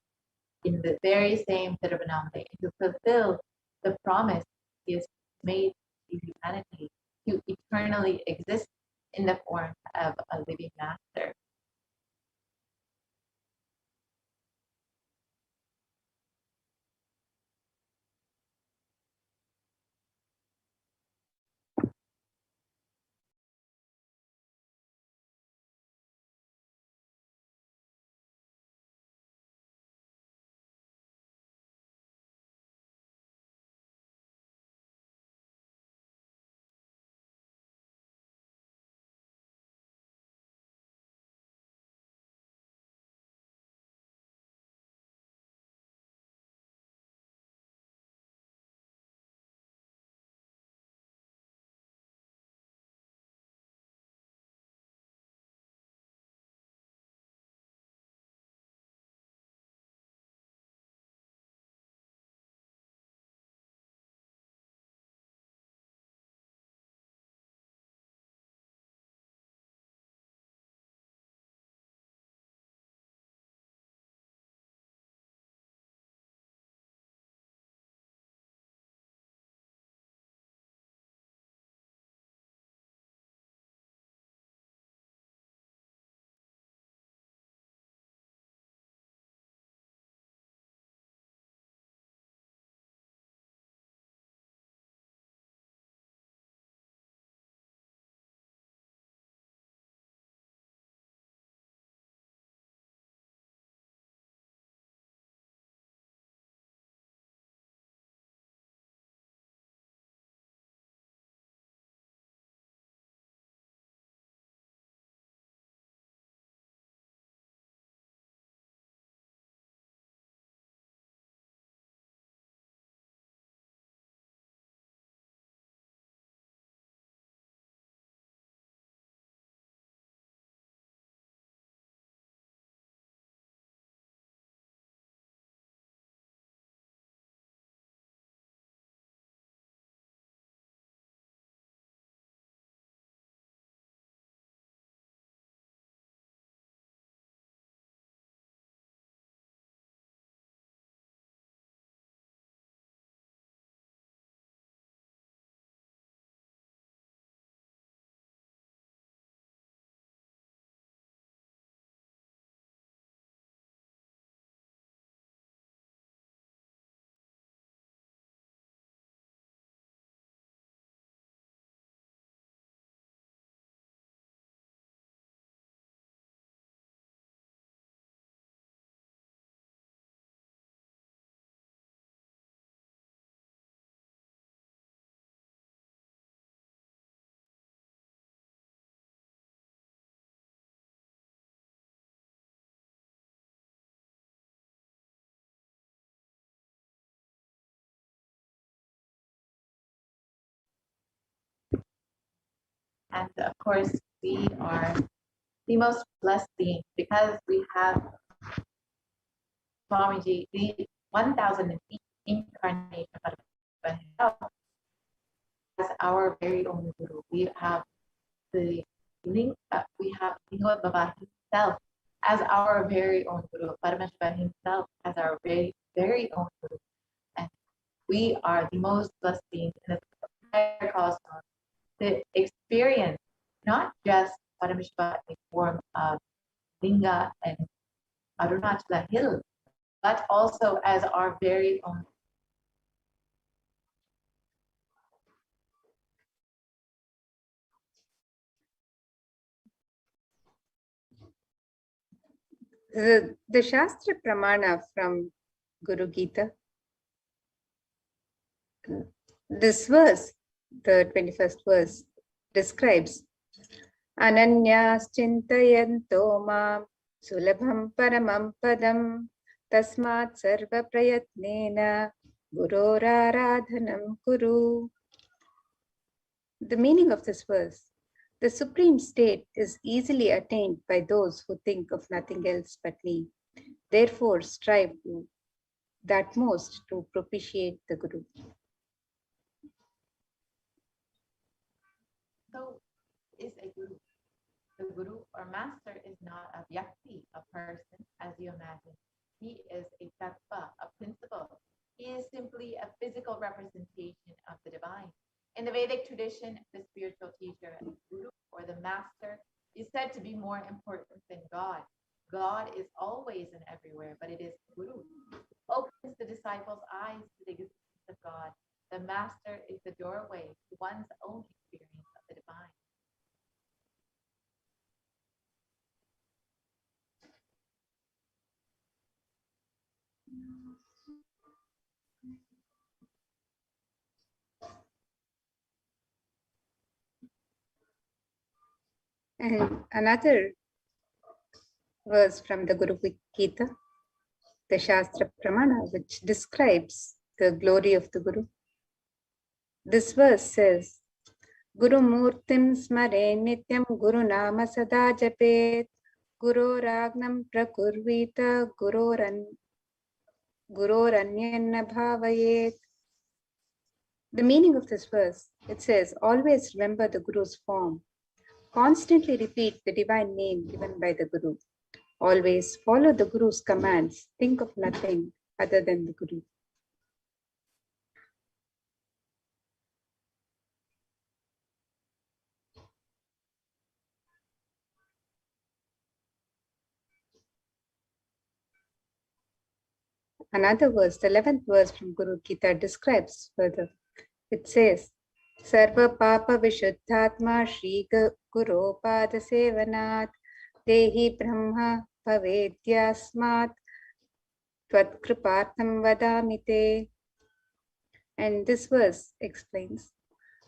in the very same Tiruvannamala, and to fulfill the promise he has made to humanity to eternally exist in the form of a living master. And of course, we are the most blessed beings because we have Swamiji, the 1,000 incarnation of himself as our very own Guru. We have the link, we have Lingua Baba himself as our very own Guru, Paramashivoham himself as our very, very own Guru. And we are the most blessed beings in the entire cosmos to experience not just Paramashivoham in the form of Linga and Arunachala Hill, but also as our very own. The Shastra Pramana from Guru Gita, this verse, the 21st verse, describes Ananyas Chintayanto Mam Sulabham Paramam Padam Tasmat Sarva Prayatnena Guroraradhanam Kuru. The meaning of this verse: the supreme state is easily attained by those who think of nothing else but me. Therefore, strive to that most to propitiate the Guru. So, is a Guru. The Guru or Master is not a vyakti, a person, as you imagine. He is a tattva, a principle. He is simply a physical representation of the divine. In the Vedic tradition, the spiritual teacher, the Guru or the Master, is said to be more important than God. God is always and everywhere, but it is Guru who opens the disciples' eyes to the existence of God. The Master is the doorway to one's own experience of the divine. And another verse from the Guru Gita, the Shastra Pramana, which describes the glory of the Guru. This verse says, Guru Murtim Smare Nityam Guru Nama Sada Japet Guru Ragnam Prakurvita Guroranyanna Bhavayet. The meaning of this verse, it says, always remember the Guru's form. Constantly repeat the divine name given by the Guru. Always follow the Guru's commands. Think of nothing other than the Guru. Another verse, the 11th verse from Guru Gita, describes further. It says, Sarva Papa Vishuddhatma Shri Guru Pada Sevanat Dehi Brahma Pavedyasmat Tvat Kripartham Vadamite. And this verse explains,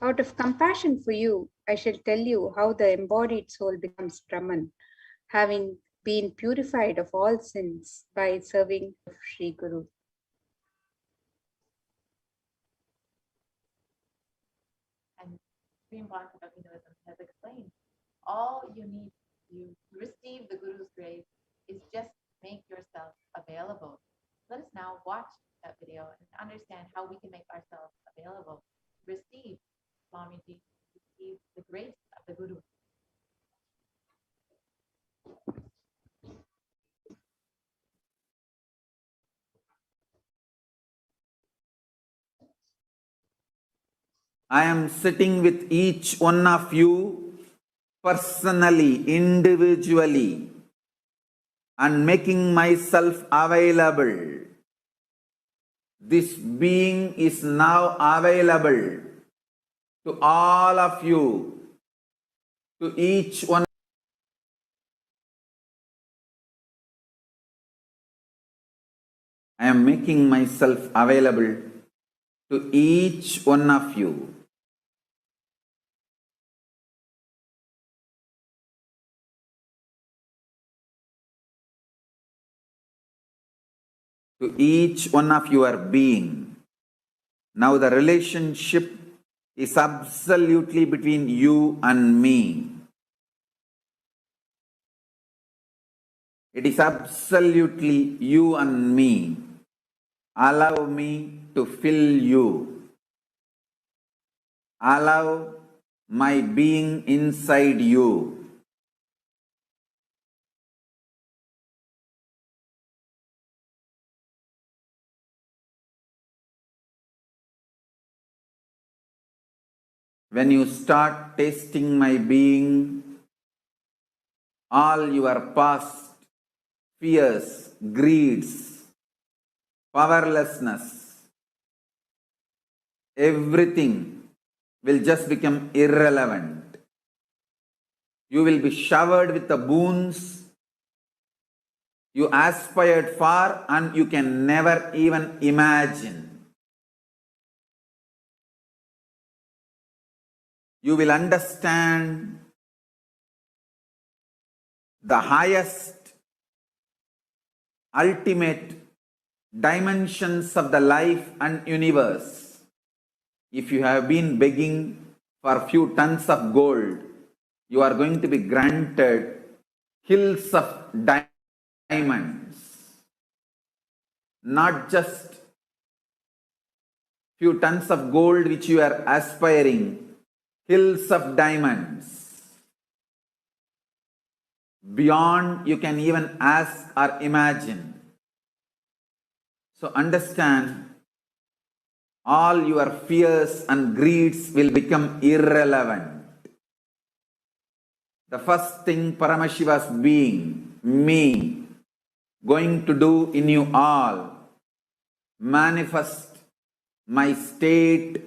out of compassion for you, I shall tell you how the embodied soul becomes Brahman, having been purified of all sins by serving Sri Guru. And Supreme Bhakti of Hinduism has explained, all you need to receive the Guru's grace is just make yourself available. Let us now watch that video and understand how we can make ourselves available. Receive Swamiji, receive the grace of the Guru. I am sitting with each one of you personally, individually, and making myself available. This being is now available to all of you, to each one. I am making myself available to each one of you. To each one of your being. Now the relationship is absolutely between you and me. It is absolutely you and me. Allow me to fill you. Allow my being inside you. When you start tasting my being, all your past fears, greeds, powerlessness, everything will just become irrelevant. You will be showered with the boons you aspired for and you can never even imagine. You will understand the highest, ultimate dimensions of the life and universe. If you have been begging for a few tons of gold, you are going to be granted hills of diamonds. Not just few tons of gold which you are aspiring, hills of diamonds. Beyond you can even ask or imagine. So understand, all your fears and greeds will become irrelevant. The first thing Paramashiva's being, me, going to do in you all, manifest my state,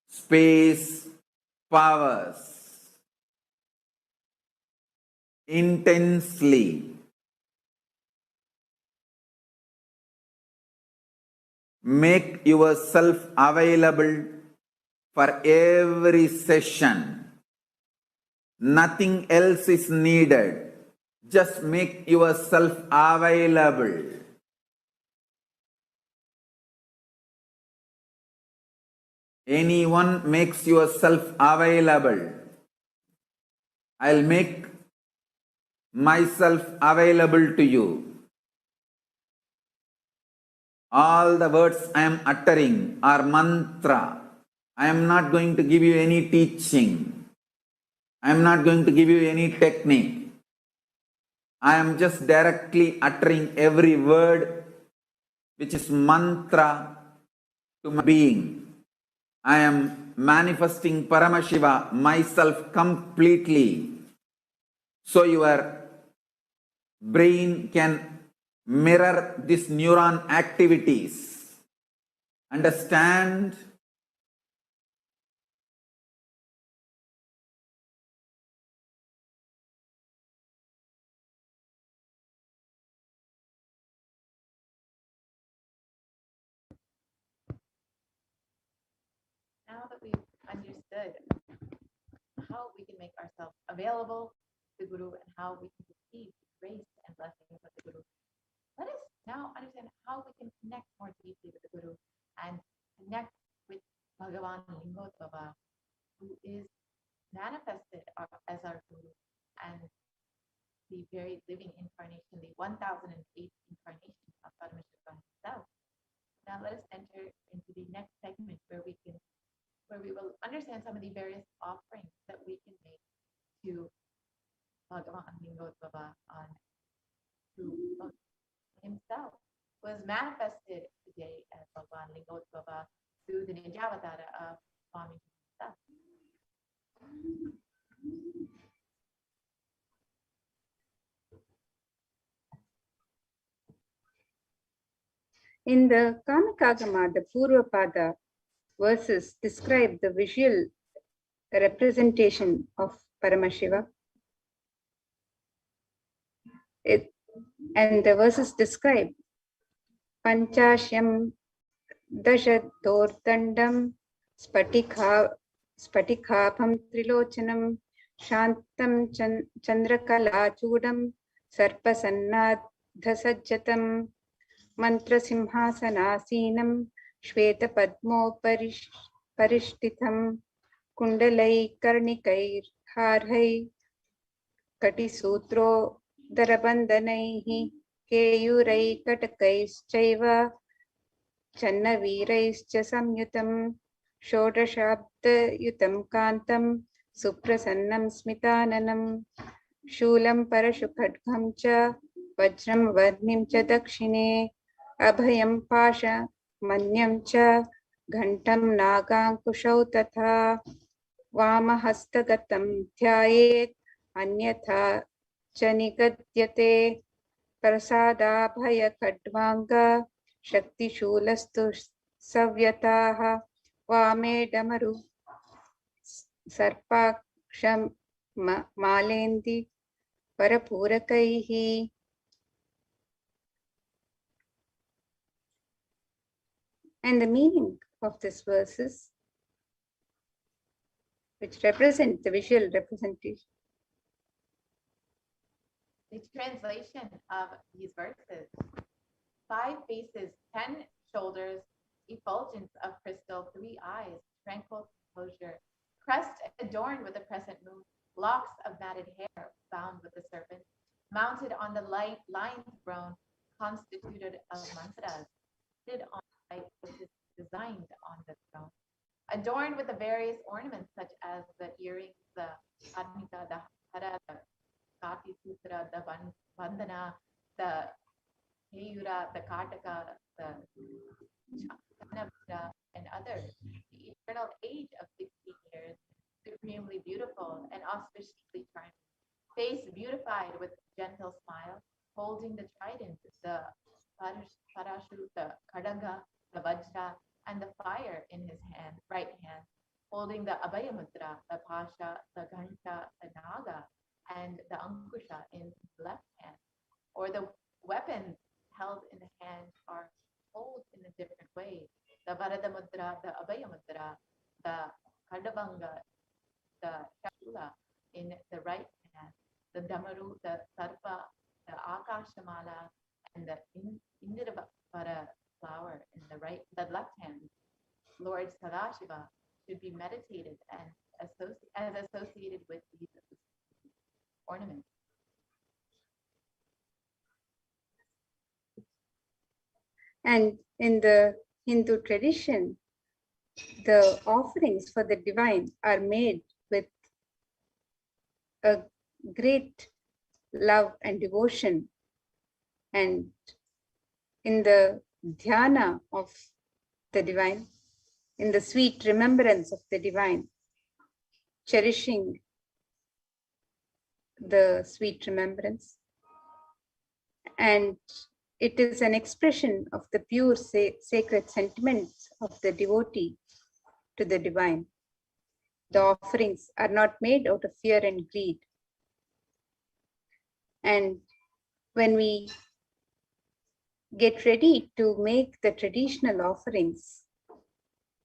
space, powers intensely. Make yourself available for every session. Nothing else is needed. Just make yourself available. Anyone makes yourself available, I'll make myself available to you. All the words I am uttering are mantra. I am not going to give you any teaching. I am not going to give you any technique. I am just directly uttering every word which is mantra to my being. I am manifesting Paramashiva, myself completely, so your brain can mirror these neuron activities. Understand? Now that we've understood how we can make ourselves available to the Guru and how we can receive the grace and blessings of the Guru, let us now understand how we can connect more deeply with the Guru and connect with Bhagavan Lingotbaba, who is manifested as our Guru and the very living incarnation, the 1008 incarnation of Paramashiva himself. Now let us enter into the next segment where we will understand some of the various offerings that we can make to Bhagavan Lingotbaba to himself, who is manifested today as Bhagavan Lingotbaba through the Nijavatara of Swami himself. In the Kamakagama, the Purvapada verses describe the visual representation of Paramashiva. And the verses describe Panchashyam Dashadortandam Spatikhabham Trilochanam Shantam Chandrakala-chudam Sarpasannadhasajjatam Mantrasimhasanasinam Shvetapadmoparishthitham Kundalai Karnikai Harhai Katisutrodarabandanaihi Keyurai Katakaischaiva Channaviraischya Samyutam Shodashabdayutam Kantam Suprasannam Smitananam Shulam Parashukadgham cha Vajram Varnim cha Dakshine Abhayam Pasha Manyam cha Ghantam Nagankushau Tatha Vamahastagatam Dhyayet Anyatha Chanigadyate Prasadabhaya Kadvanga Shakti Shulastu Savyataha Vame Damaru Sarpaksham Malendi Parapurakaihi. And the meaning of this verses, which represent the visual representation. The translation of these verses: 5 faces, 10 shoulders, effulgence of crystal, 3 eyes, tranquil composure, crest adorned with a crescent moon, locks of matted hair bound with the serpent, mounted on the lion throne constituted of mantras, seated on the light which is designed on the throne, adorned with the various ornaments such as the earrings, the admika, the hara, the kati sutra, the bandhana, the Heyura, the Kataka, the Chanavira, and others. The eternal age of 16 years, supremely beautiful and auspiciously charming, face beautified with gentle smile, holding the trident, the parashu, the kadaga, the vajra, and the fire in his right hand, holding the abhaya mudra, the pasha, the ghanta, the naga, and the ankusha in his left hand, or the weapons held in the hand are held in a different way. The Varada Mudra, the Abhaya Mudra, the Kardavanga, the Shakula in the right hand, the Damaru, the Sarpa, the Akashamala, and the Indirabhara flower in the left hand. Lord Sadashiva should be meditated and associated with these ornaments. And in the Hindu tradition, the offerings for the divine are made with a great love and devotion. And in the dhyana of the divine, in the sweet remembrance of the divine, cherishing the sweet remembrance, and it is an expression of the pure sacred sentiments of the devotee to the divine. The offerings are not made out of fear and greed. And when we get ready to make the traditional offerings,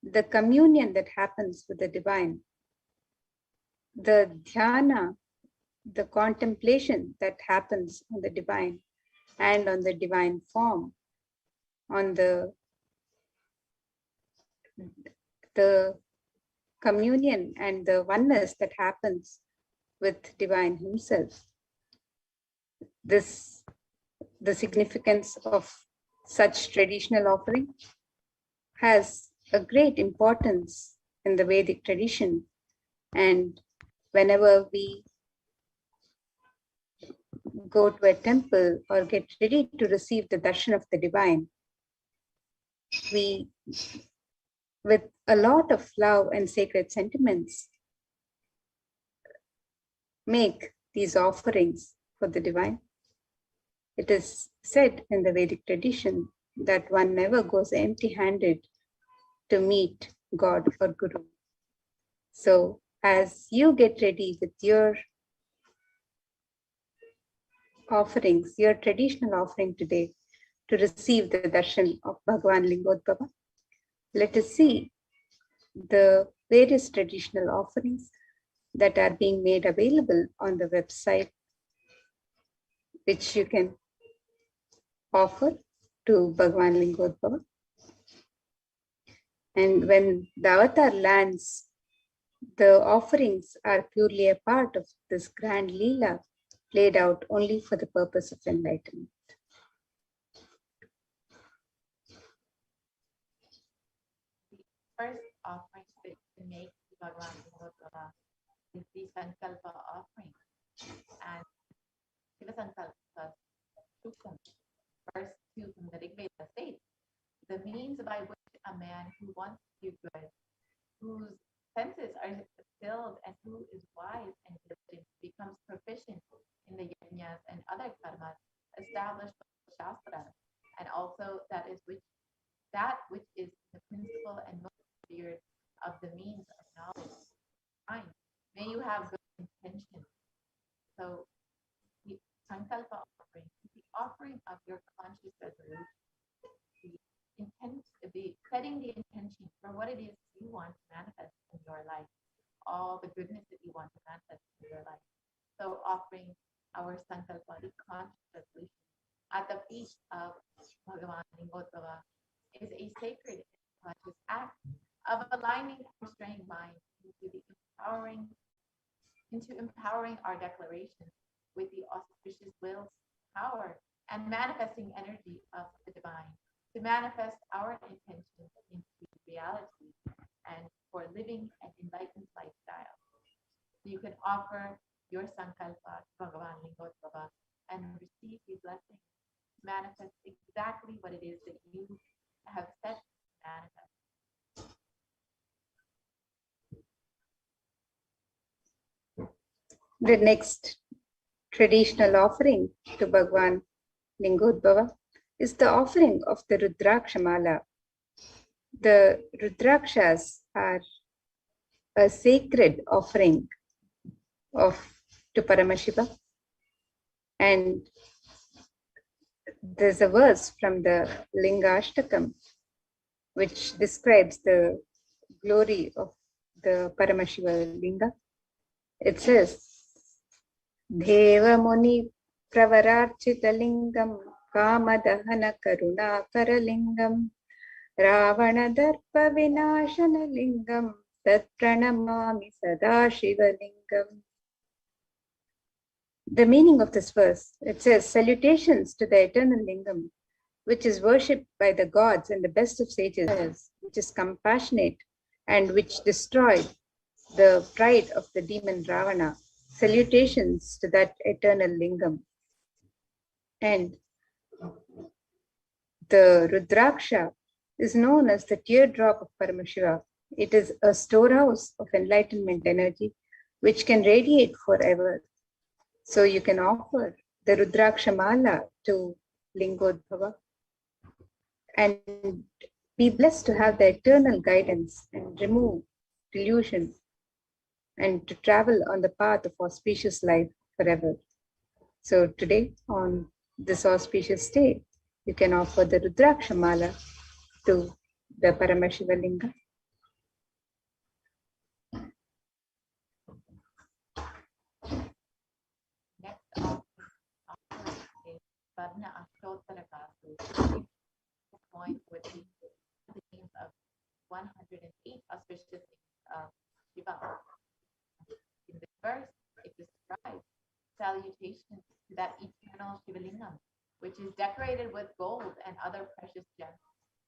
the communion that happens with the divine, the dhyana, the contemplation that happens on the divine and on the divine form, on the communion and the oneness that happens with divine himself. The significance of such traditional offering has a great importance in the Vedic tradition. And whenever we go to a temple or get ready to receive the darshan of the divine, we, with a lot of love and sacred sentiments, make these offerings for the divine. It is said in the Vedic tradition that one never goes empty-handed to meet God or Guru. So as you get ready with your offerings, your traditional offering today to receive the darshan of Bhagavan Lingodbhava, let us see the various traditional offerings that are being made available on the website, which you can offer to Bhagavan Lingodbhava. And when the avatar lands The offerings are purely a part of this grand Leela played out only for the purpose of enlightenment. The first offering that you make to Bhagavan is the Sankalpa offering. And Shiva Sankalpa Suktam, verse 2 from the Rig Veda states, the means by which a man who wants to do good, whose senses are filled and who is wise and diligent, becomes proficient in the yajnas and other karmas established by the Shastras, and also that which is the principle and most feared of the means of knowledge. Fine. May you have good intention. So the Sankalpa offering is the offering of your conscious resolution, the setting the intention for what it is you want to manifest in your life, all the goodness that you want to manifest in your life. So offering our Sankalpa, the conscious resolution, at the feet of Bhagavan Lingottava is a sacred conscious act of aligning our straying mind into empowering our declarations with the auspicious will, power, and manifesting energy of the divine to manifest our intentions into reality and for living an enlightened lifestyle. You can offer your Sankalpa to Bhagavan Lingottava and receive his blessings, manifest exactly what it is that you have set to manifest. The next traditional offering to Bhagavan Lingottava is the offering of the Rudrakshamala. The Rudrakshas are a sacred offering to Paramashiva, and there's a verse from the Lingashtakam which describes the glory of the Paramashiva Linga. It says, Deva Muni Pravararchita Lingam Kamadahana Karuna Karalingam Ravana Darpa Vinashana Lingam Tat Pranamami Sadashiva Lingam. The meaning of this verse, it says, salutations to the eternal Lingam, which is worshipped by the gods and the best of sages, which is compassionate and which destroyed the pride of the demon Ravana. Salutations to that eternal Lingam. And the Rudraksha is known as the teardrop of Paramashiva. It is a storehouse of enlightenment energy which can radiate forever. So you can offer the Rudraksha Mala to Lingottava and be blessed to have the eternal guidance and remove delusion and to travel on the path of auspicious life forever. So today, on this auspicious day, you can offer the Rudraksha Mala to the Paramashiva Linga. Next offering is Varna Ashtotarakasu, point with the names of 108 auspicious names of Shiva. In this verse, it describes salutations to that eternal Shivalingam, which is decorated with gold and other precious gems,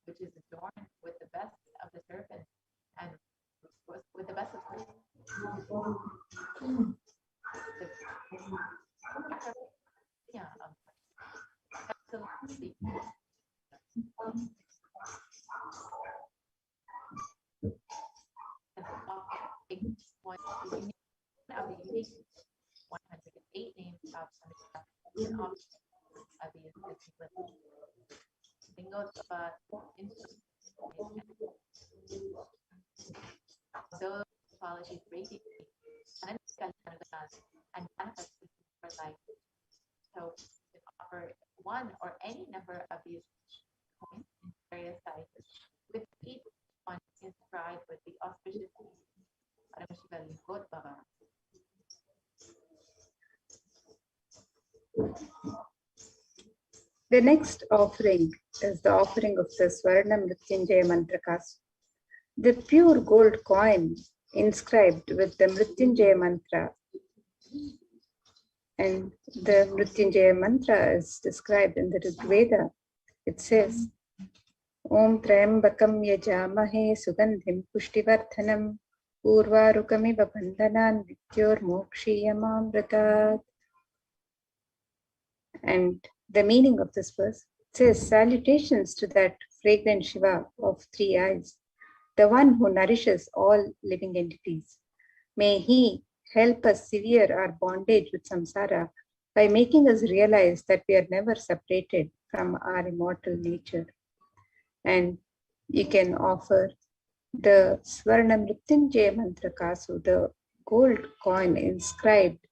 which is adorned with the best of the serpents and with the best of of the unique 108 names of those qualities radiate and manifest for life. So you can offer one or any number of these coins in various sizes, with each one inscribed with the auspicious Paramashiva Lingottava. The next offering is the offering of the Swarnam Mrityunjaya Mantrakas. The pure gold coin inscribed with the Mrityunjaya mantra. And the Mrityunjaya mantra is described in the Rig Veda. It says, Om Trayambakam Yajamahe Sugandhim Pushtivardhanam Urvarukamiva Bandhanan Vityor Mokshiyamamritat. And the meaning of this verse says, salutations to that fragrant Shiva of 3 eyes, the one who nourishes all living entities. May he help us sever our bondage with samsara by making us realize that we are never separated from our immortal nature. And you can offer the Swarna Mrityunjaya Mantra Kasu, the gold coin inscribed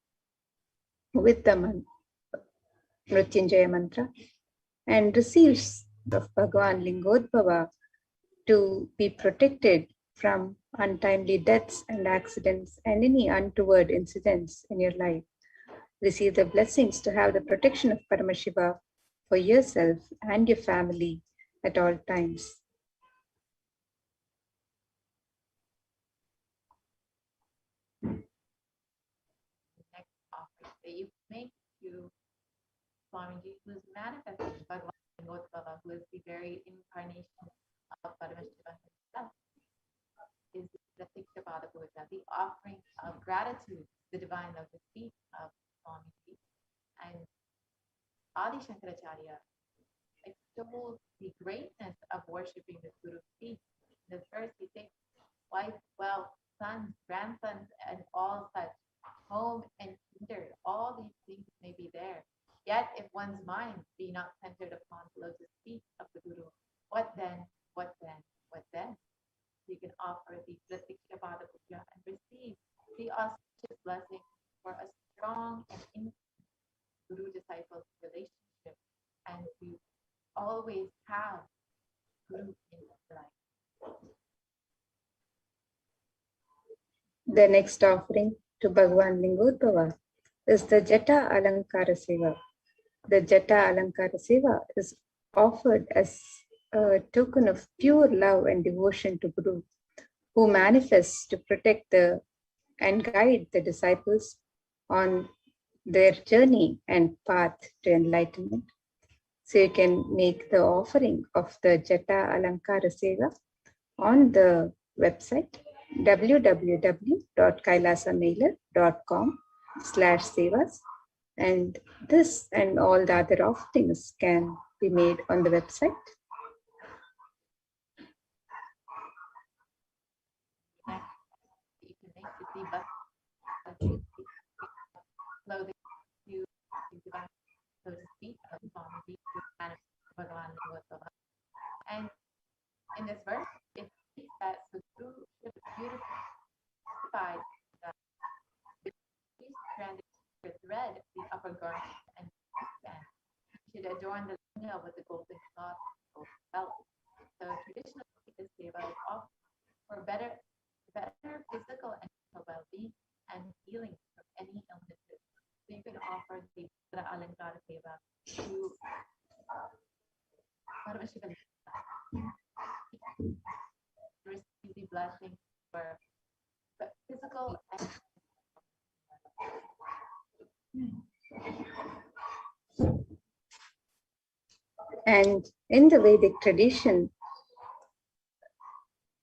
with the Mrityunjaya Mantra, and receives of Bhagavan Lingodbhava to be protected from untimely deaths and accidents and any untoward incidents in your life. Receive the blessings to have the protection of Paramashiva for yourself and your family at all times. Next offering that you make to Swamiji, who is manifesting Bhagavan Lingodbhava, who is the very incarnation of Paramashiva himself, is the Tikshapada Puja, the offering of gratitude, the divine love, the feet of Swamiji. And Adi Shankaracharya extols the greatness of worshipping the Guru's feet. In this verse, he takes wife, wealth, sons, grandsons, and all such, home and kindred, all these things may be there. Yet if one's mind be not centered upon the lotus feet of the Guru, what then, what then, what then? You can offer the Tikshapada Puja and receive the auspicious blessing for a strong and intimate Guru-disciple relationship, and to always have Guru in your life. The next offering to Bhagavan Lingodbhava is the Jata Alankara Seva. The Jata Alankara Seva is offered as a token of pure love and devotion to Guru, who manifests to protect and guide the disciples on their journey and path to enlightenment. So you can make the offering of the Jata Alankara Seva on the website www.kailasamailer.com/sevas, and this and all the other offerings can be made on the website. You can make the clothing to divine, so to speak, of Swamiji to manifest Bhagavan Lingodbhava. And in this verse, it states that the Guru should beautify the stranded thread, the upper garment, and should adorn the nail with the golden cloth, golden belt. So traditionally, this seva is offered for better physical and mental well-being and healing from any illnesses. So you can offer the Jata Alankara Seva to Paramashiva, receive the blessing for physical and And in the Vedic tradition,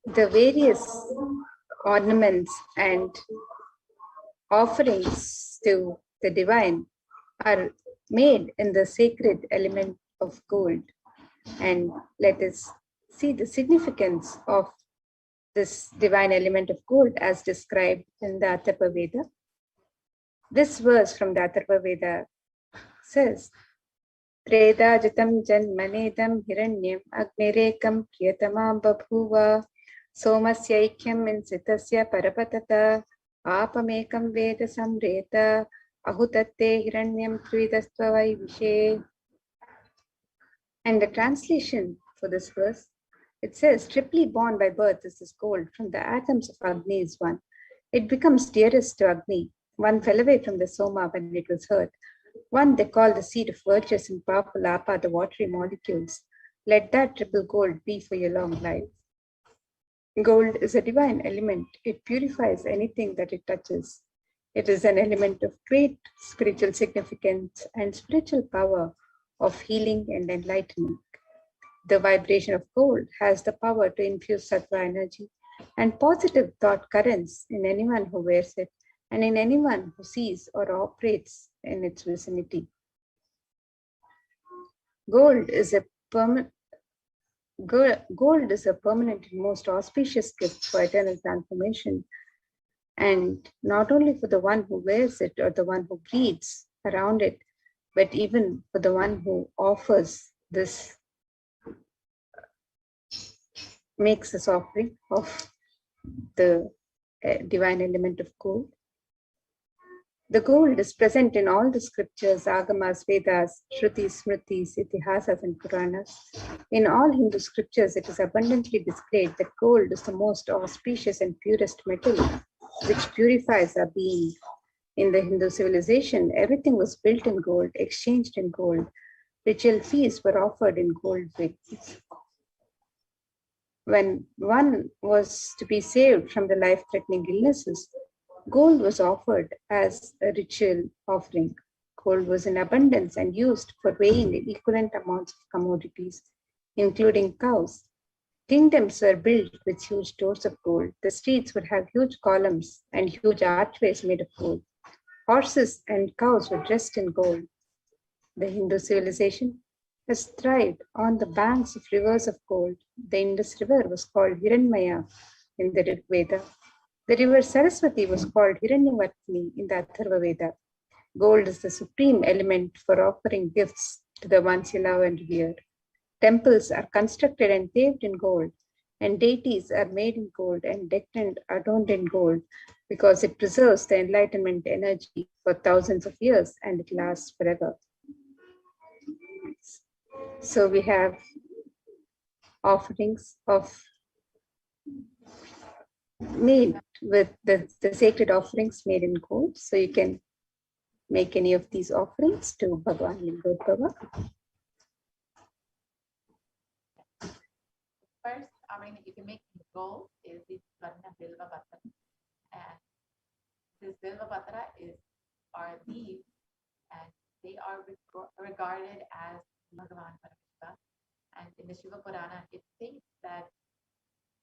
the various ornaments and offerings to the divine are made in the sacred element of gold. And let us see the significance of this divine element of gold as described in the Atharva Veda. This verse from the Atharva Veda says, Treda jatam janmanedam hiranyam agnirekam priyatamam babhuva somasyaikyam insitasya parapatata apamekam veda samreta ahutatte hiranyam tridastva vishe. And the translation for this verse, it says, triply born by birth is this gold, from the atoms of Agni is one. It becomes dearest to Agni. One fell away from the Soma when it was hurt. One they call the seed of virtuous and powerful Apa, the watery molecules. Let that triple gold be for your long life. Gold is a divine element. It purifies anything that it touches. It is an element of great spiritual significance and spiritual power of healing and enlightenment. The vibration of gold has the power to infuse sattva energy and positive thought currents in anyone who wears it and in anyone who sees or operates in its vicinity. Gold is a permanent and most auspicious gift for eternal transformation, and not only for the one who wears it or the one who breathes around it, but even for the one who offers this, makes this offering of the divine element of gold. The gold is present in all the scriptures, agamas, Vedas, Shrutis, Smritis, Itihasas, and Puranas. In all Hindu scriptures, it is abundantly displayed that gold is the most auspicious and purest metal, which purifies our being. In the Hindu civilization, everything was built in gold, exchanged in gold. Ritual feasts were offered in gold vessels. When one was to be saved from the life-threatening illnesses, gold was offered as a ritual offering. Gold was in abundance and used for weighing equivalent amounts of commodities, including cows. Kingdoms were built with huge doors of gold. The streets would have huge columns and huge archways made of gold. Horses and cows were dressed in gold. The Hindu civilization has thrived on the banks of rivers of gold. The Indus River was called Hiranmaya in the Rig Veda. The river Saraswati was called Hiranyavartini in the Atharva Veda. Gold is the supreme element for offering gifts to the ones you love and revere. Temples are constructed and paved in gold, and deities are made in gold and decked and adorned in gold because it preserves the enlightenment energy for thousands of years and it lasts forever. So we have offerings made with the sacred offerings made in gold. So you can make any of these offerings to Bhagavan Lingodbhava. First offering that you can make in gold is the Swarna Bilva Patra. And this Bilva Patra are leaves, and they are regarded as Bhagavan Paramashiva. And in the Shiva Purana, it states that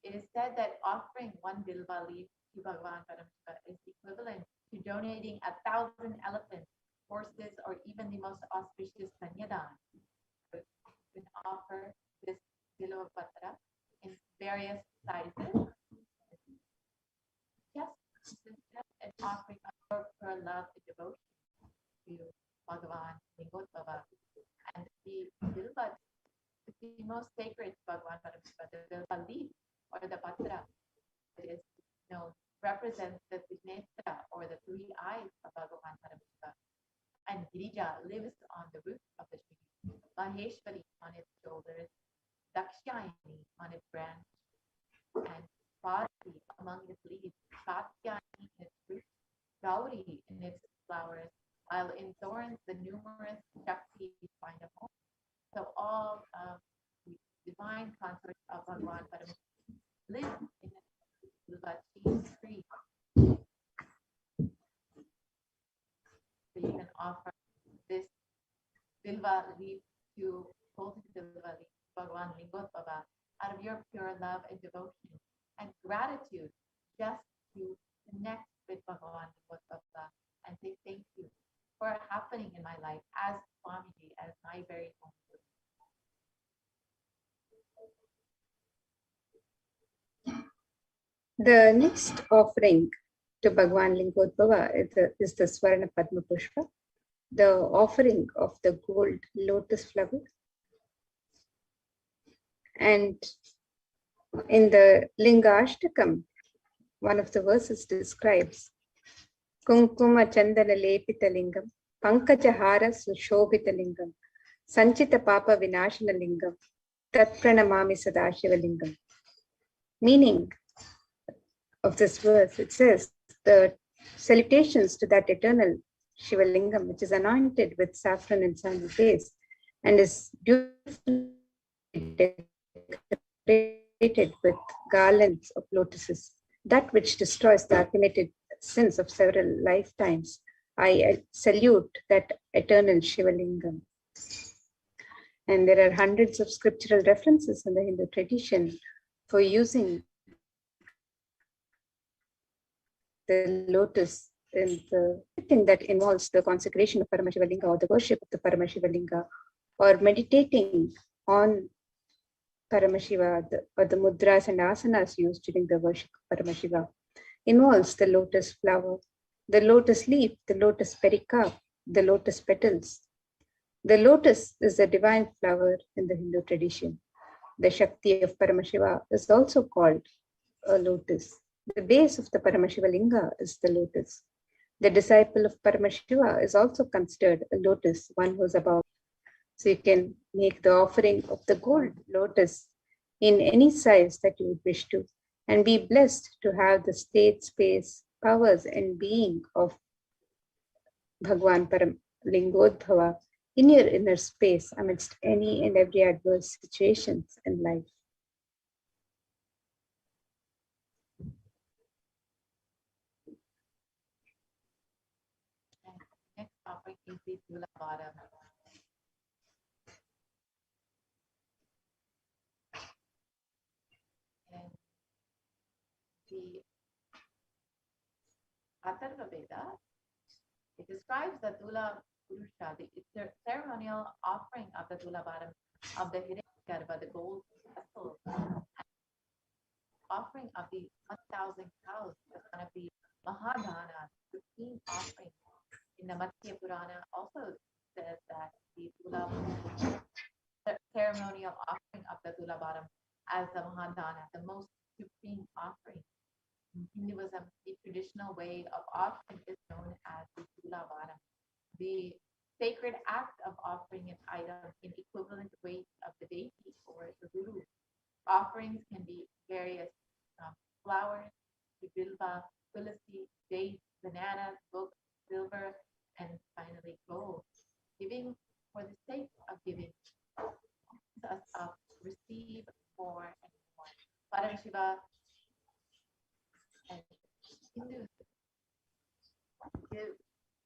it is said that offering one Bilva leaf to Bhagavan Paramashiva is equivalent to donating 1,000 elephants, horses, or even the most auspicious Kanyadan. You can offer this Bilva Patra in various sizes. Just an offering of pure love and devotion to Bhagavan Lingodbhava. And the Bilva is the most sacred to Bhagavan Paramashiva. The Bilva leaf or the Patra is represents the Vignetra or the three eyes of Bhagavan Paramashiva. And Girija lives on the roof of the tree, Maheshwari on its shoulders, Dakshayani on its branch, and Parvati among its leaves, Katyayani in its roots, Gauri in its flowers, while in thorns the numerous Shaktis find a home. So all of the divine consorts of Bhagavan Paramashiva live in the Bilva tree. So you can offer this Bilva leaf to hold the Bilva leaf to Bhagavan Lingodbhava out of your pure love and devotion and gratitude, just to connect with Bhagavan Lingodbhava and say thank you for happening in my life as Swamiji, as my very own. The next offering to Bhagavan Lingodbhava is the Swarna Padma Pushpa, the offering of the gold lotus flower. And in the Linga Ashtakam, one of the verses describes Kunkuma Chandana Lepita Lingam, Pankaja Hara Sushobhita Lingam, Sanchita Papa Vinashana Lingam, Tat Pranamami Sadashiva Lingam. Meaning of this verse, it says the salutations to that eternal Shiva Lingam, which is anointed with saffron and sandal paste and is beautifully decorated with garlands of lotuses. That which destroys the accumulated sins of several lifetimes. I salute that eternal Shivalingam. And there are hundreds of scriptural references in the Hindu tradition for using the lotus in the thing that involves the consecration of Paramashivalinga or the worship of the Paramashivalinga or meditating on Paramashiva or the mudras and asanas used during the worship of Paramashiva involves the lotus flower, the lotus leaf, the lotus pericarp, the lotus petals. The lotus is the divine flower in the Hindu tradition. The Shakti of Paramashiva is also called a lotus. The base of the Paramashiva Linga is the lotus. The disciple of Paramashiva is also considered a lotus, one who is above. So you can make the offering of the gold lotus in any size that you would wish to, and be blessed to have the state, space, powers, and being of Bhagwan Paralingodbhava in your inner space amidst any and every adverse situations in life. Next topic is the Tula Bottom. And the Atharva Veda, it describes the Tula Purusha, the ceremonial offering of the Tula Bottom of the Hiranyagarbha, the gold vessel, offering of the 1,000 cows as one of the Mahadana, the 15 offerings. In the Matsya Purana also says that the Tula ceremonial offering of the Tula Bottom as the Mahadana, the most supreme offering. In Hinduism, the traditional way of offering is known as the Tula Bottom. The sacred act of offering an item in equivalent weight of the deity or the guru. Offerings can be various flowers, bilba, tulsi, dates, bananas, books, silver, and finally gold. Giving for the sake of giving us up, receive more and more. Paramashiva and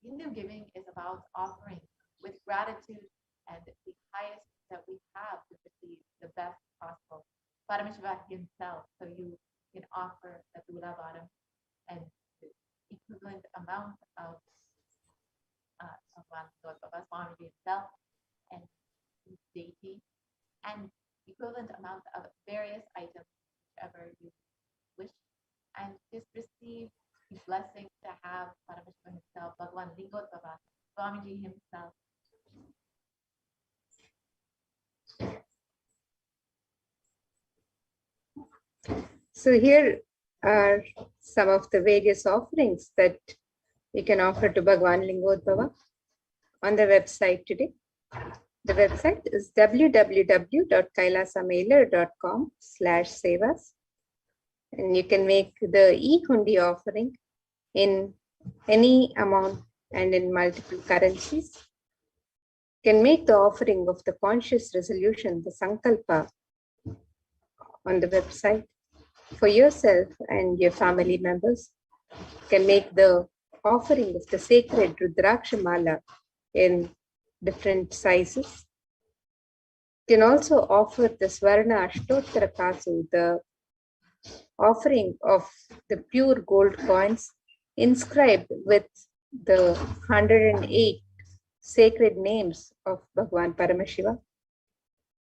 Hindu giving is about offering with gratitude and the highest that we have to receive the best possible. Paramashiva himself, so you can offer the Tula Bottom and the equivalent amount of Swamiji himself and his deity, and equivalent amount of various items, whichever you wish, and just receive the blessing to have Paramashiva himself, Bhagwan Lingodbhava, Swamiji himself. So here are some of the various offerings that you can offer to Bhagwan Lingodbhava on the website today. The website is www.kailasamailer.com/sevas, and you can make the e-hundi offering in any amount and in multiple currencies. You can make the offering of the conscious resolution, the sankalpa, on the website for yourself and your family members. You can make the offering of the sacred Rudraksha Mala in different sizes. You can also offer the Swarna Ashtottara Kasu, the offering of the pure gold coins inscribed with the 108 sacred names of Bhagwan Paramashiva.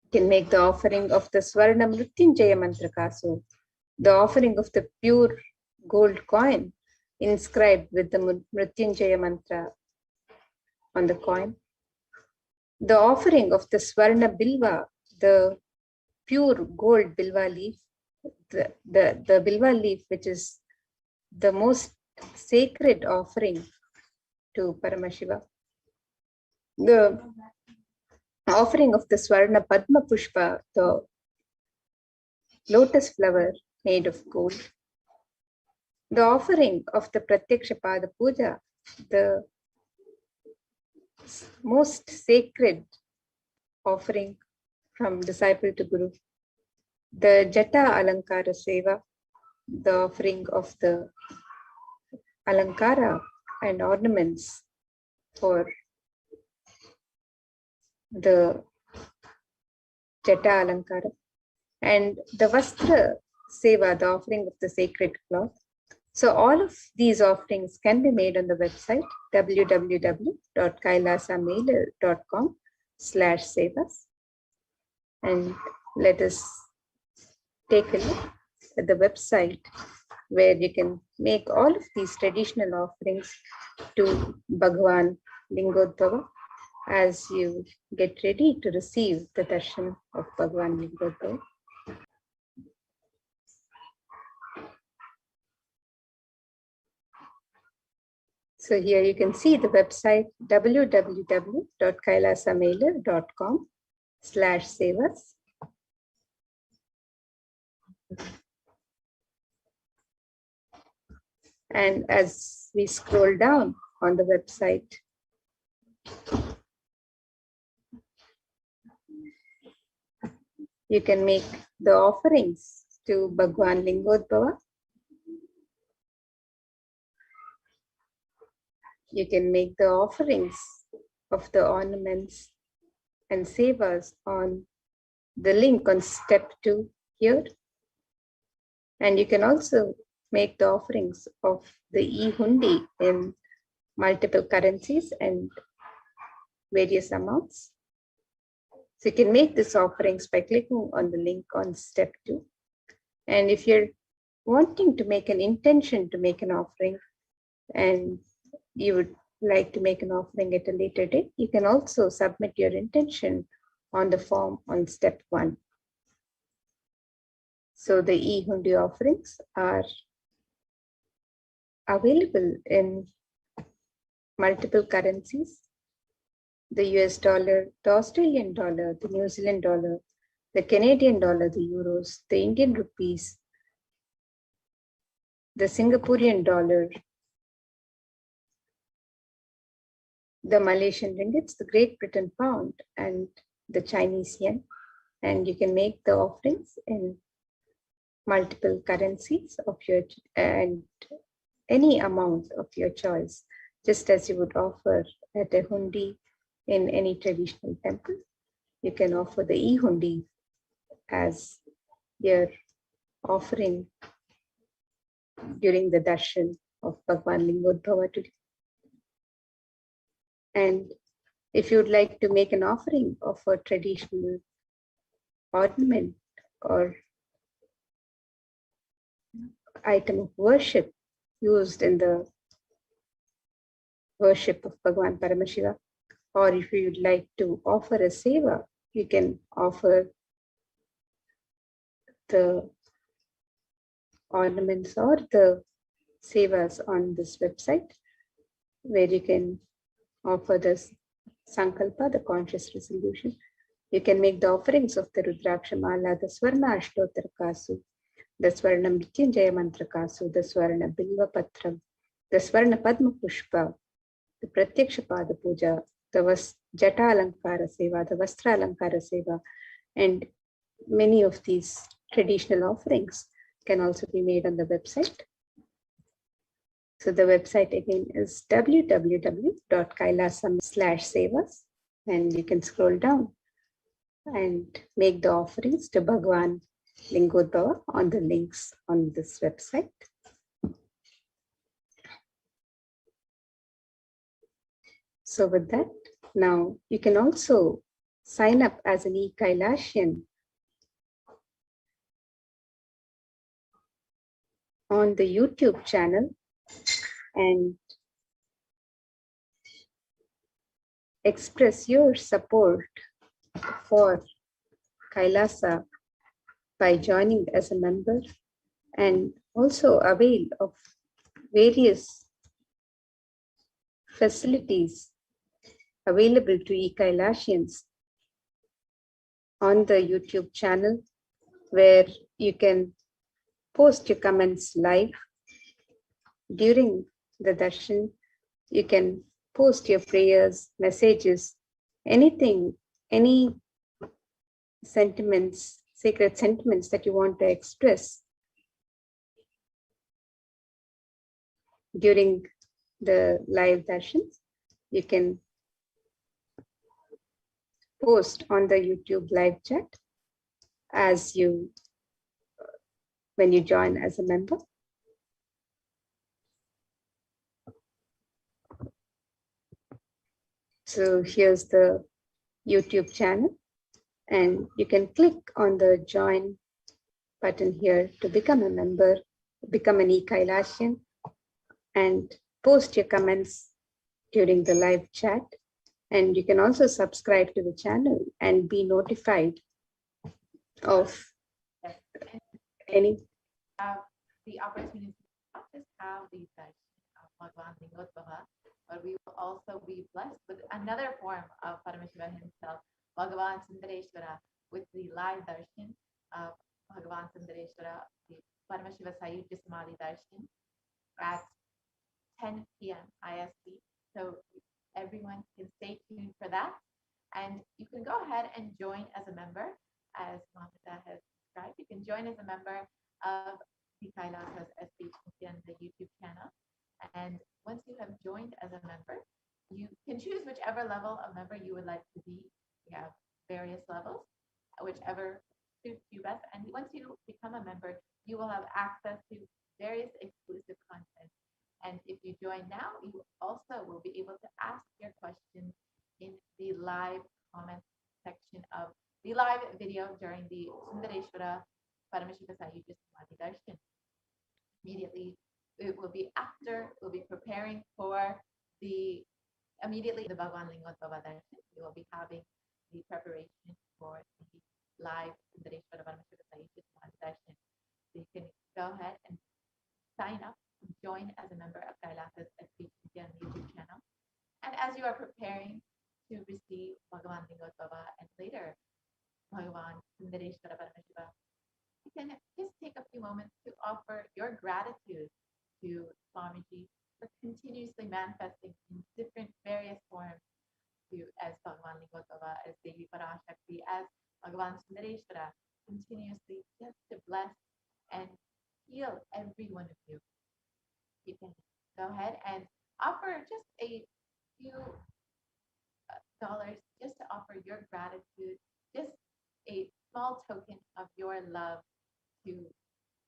You can make the offering of the Swarna Mrityunjaya Mantra Kasu, the offering of the pure gold coin inscribed with the Mrityunjaya Mantra on the coin. The offering of the Swarna Bilva, the pure gold Bilva leaf, the Bilva leaf, which is the most sacred offering to Paramashiva. The offering of the Swarna Padma Pushpa, the lotus flower made of gold. The offering of the Pratyaksha Pada Puja, the most sacred offering from disciple to guru. the Jata Alankara Seva, the offering of the Alankara and ornaments for the Jata Alankara, and the Vastra Seva, the offering of the sacred cloth. So all of these offerings can be made on the website www.kailasamailer.com/sevas. And let us take a look at the website where you can make all of these traditional offerings to Bhagavan Lingodbhava as you get ready to receive the darshan of Bhagavan Lingodbhava. So here you can see the website www.kailasamailer.com/sevas. And as we scroll down on the website, you can make the offerings to Bhagwan Lingodbhava. You can make the offerings of the ornaments and sevas on the link on step 2 here. And you can also make the offerings of the e-hundi in multiple currencies and various amounts. So you can make these offerings by clicking on the link on step 2. And if you're wanting to make an intention to make an offering and you would like to make an offering at a later date, you can also submit your intention on the form on step 1. So the e-hundi offerings are available in multiple currencies: the US dollar, the Australian dollar, the New Zealand dollar, the Canadian dollar, the euros, the Indian rupees, the Singaporean dollar, the Malaysian ringgits, the Great Britain pound, and the Chinese yen. And you can make the offerings in multiple currencies of your and any amount of your choice, just as you would offer at a hundi in any traditional temple. You can offer the e-hundi as your offering during the darshan of Bhagavan Lingodbhava today. And if you would like to make an offering of a traditional ornament or item of worship used in the worship of Bhagavan Paramashiva, or if you would like to offer a seva, you can offer the ornaments or the sevas on this website, where you can offer the sankalpa, the conscious resolution. You can make the offerings of the Rudraksha Mala, the Swarna Ashtottara Kasu, the Swarna Mrityunjaya Mantra Kasu, the Swarna Bilva Patram, the Swarna Padma Pushpa, the Pratyaksha Pada Puja, the Jata Alankara Seva, the Vastra Alankara Seva, and many of these traditional offerings can also be made on the website. So the website again is www.kailasam/sevas, and you can scroll down and make the offerings to Bhagavan Lingodbhava on the links on this website. So with that, now you can also sign up as an e-Kailashian on the YouTube channel and express your support for Kailasa by joining as a member, and also avail of various facilities available to e-Kailashians on the YouTube channel, where you can post your comments live during the darshan. You can post your prayers, messages, anything, any sentiments, sacred sentiments that you want to express during the live darshans, you can post on the YouTube live chat as you when you join as a member. So here's the YouTube channel, and you can click on the join button here to become a member, become an e-Kailashian, and post your comments during the live chat. And you can also subscribe to the channel and be notified of any. Have the opportunity to not just have the session of Bhagavan Lingotvara, but we will also be blessed with another form of Paramashiva himself, Bhagavan Sundareshwara, with the live darshan of Bhagavan Sundareshwara, the Paramashiva Sayujya Samadhi darshan at 10 p.m. IST. So everyone can stay tuned for that. And you can go ahead and join as a member, as Mamita has described. You can join as a member of the Kailasas HDH Nithyananda YouTube channel. And once you have joined as a member, you can choose whichever level of member you would like to be. We have various levels, whichever suits you best. And once you become a member, you will have access to various exclusive content. And if you join now, you also will be able to ask your questions in the live comment section of the live video during the Sundareshwara Paramashiva Sayujya Samadhi Darshan. Immediately, it will be after, we'll be preparing for immediately the Bhagavan Lingotvara Darshan. We will be having the preparation for the live Sundareshwara Paramashiva Sayujya Samadhi Darshan. So you can go ahead and sign up, join as a member of Kailasas HDH Nithyananda YouTube channel. And as you are preparing to receive Bhagavan Lingotvara and later Bhagavan Sundareshwara Paramashiva, you can just take a few moments to offer your gratitude to Swamiji for continuously manifesting in different various forms as Bhagavan Lingotvara, as Devi Parashakti, as Bhagavan Sundareshwara, continuously just to bless and heal every one of you. You can go ahead and offer just a few dollars just to offer your gratitude, just a small token of your love, to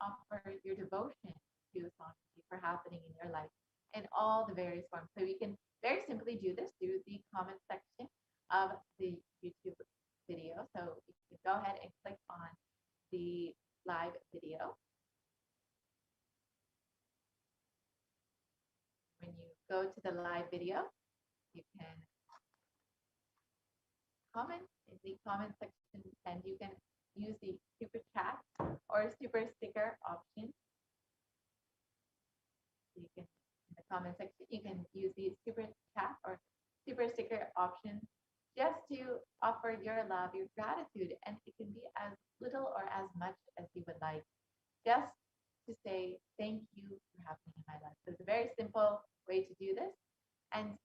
offer your devotion to Swamiji for happening in your life in all the various forms. So you can very simply do this through the comment section of the YouTube video. So you can go ahead and click on the live video. When you go to the live video, you can comment in the comment section, and you can use the super chat or super sticker option. You can, in the comment section, you can use the super chat or super sticker option just to offer your love, your gratitude, and it can be as little or as much as you would like, just to say thank you for happening in my life. So it's a very simple way to do this. And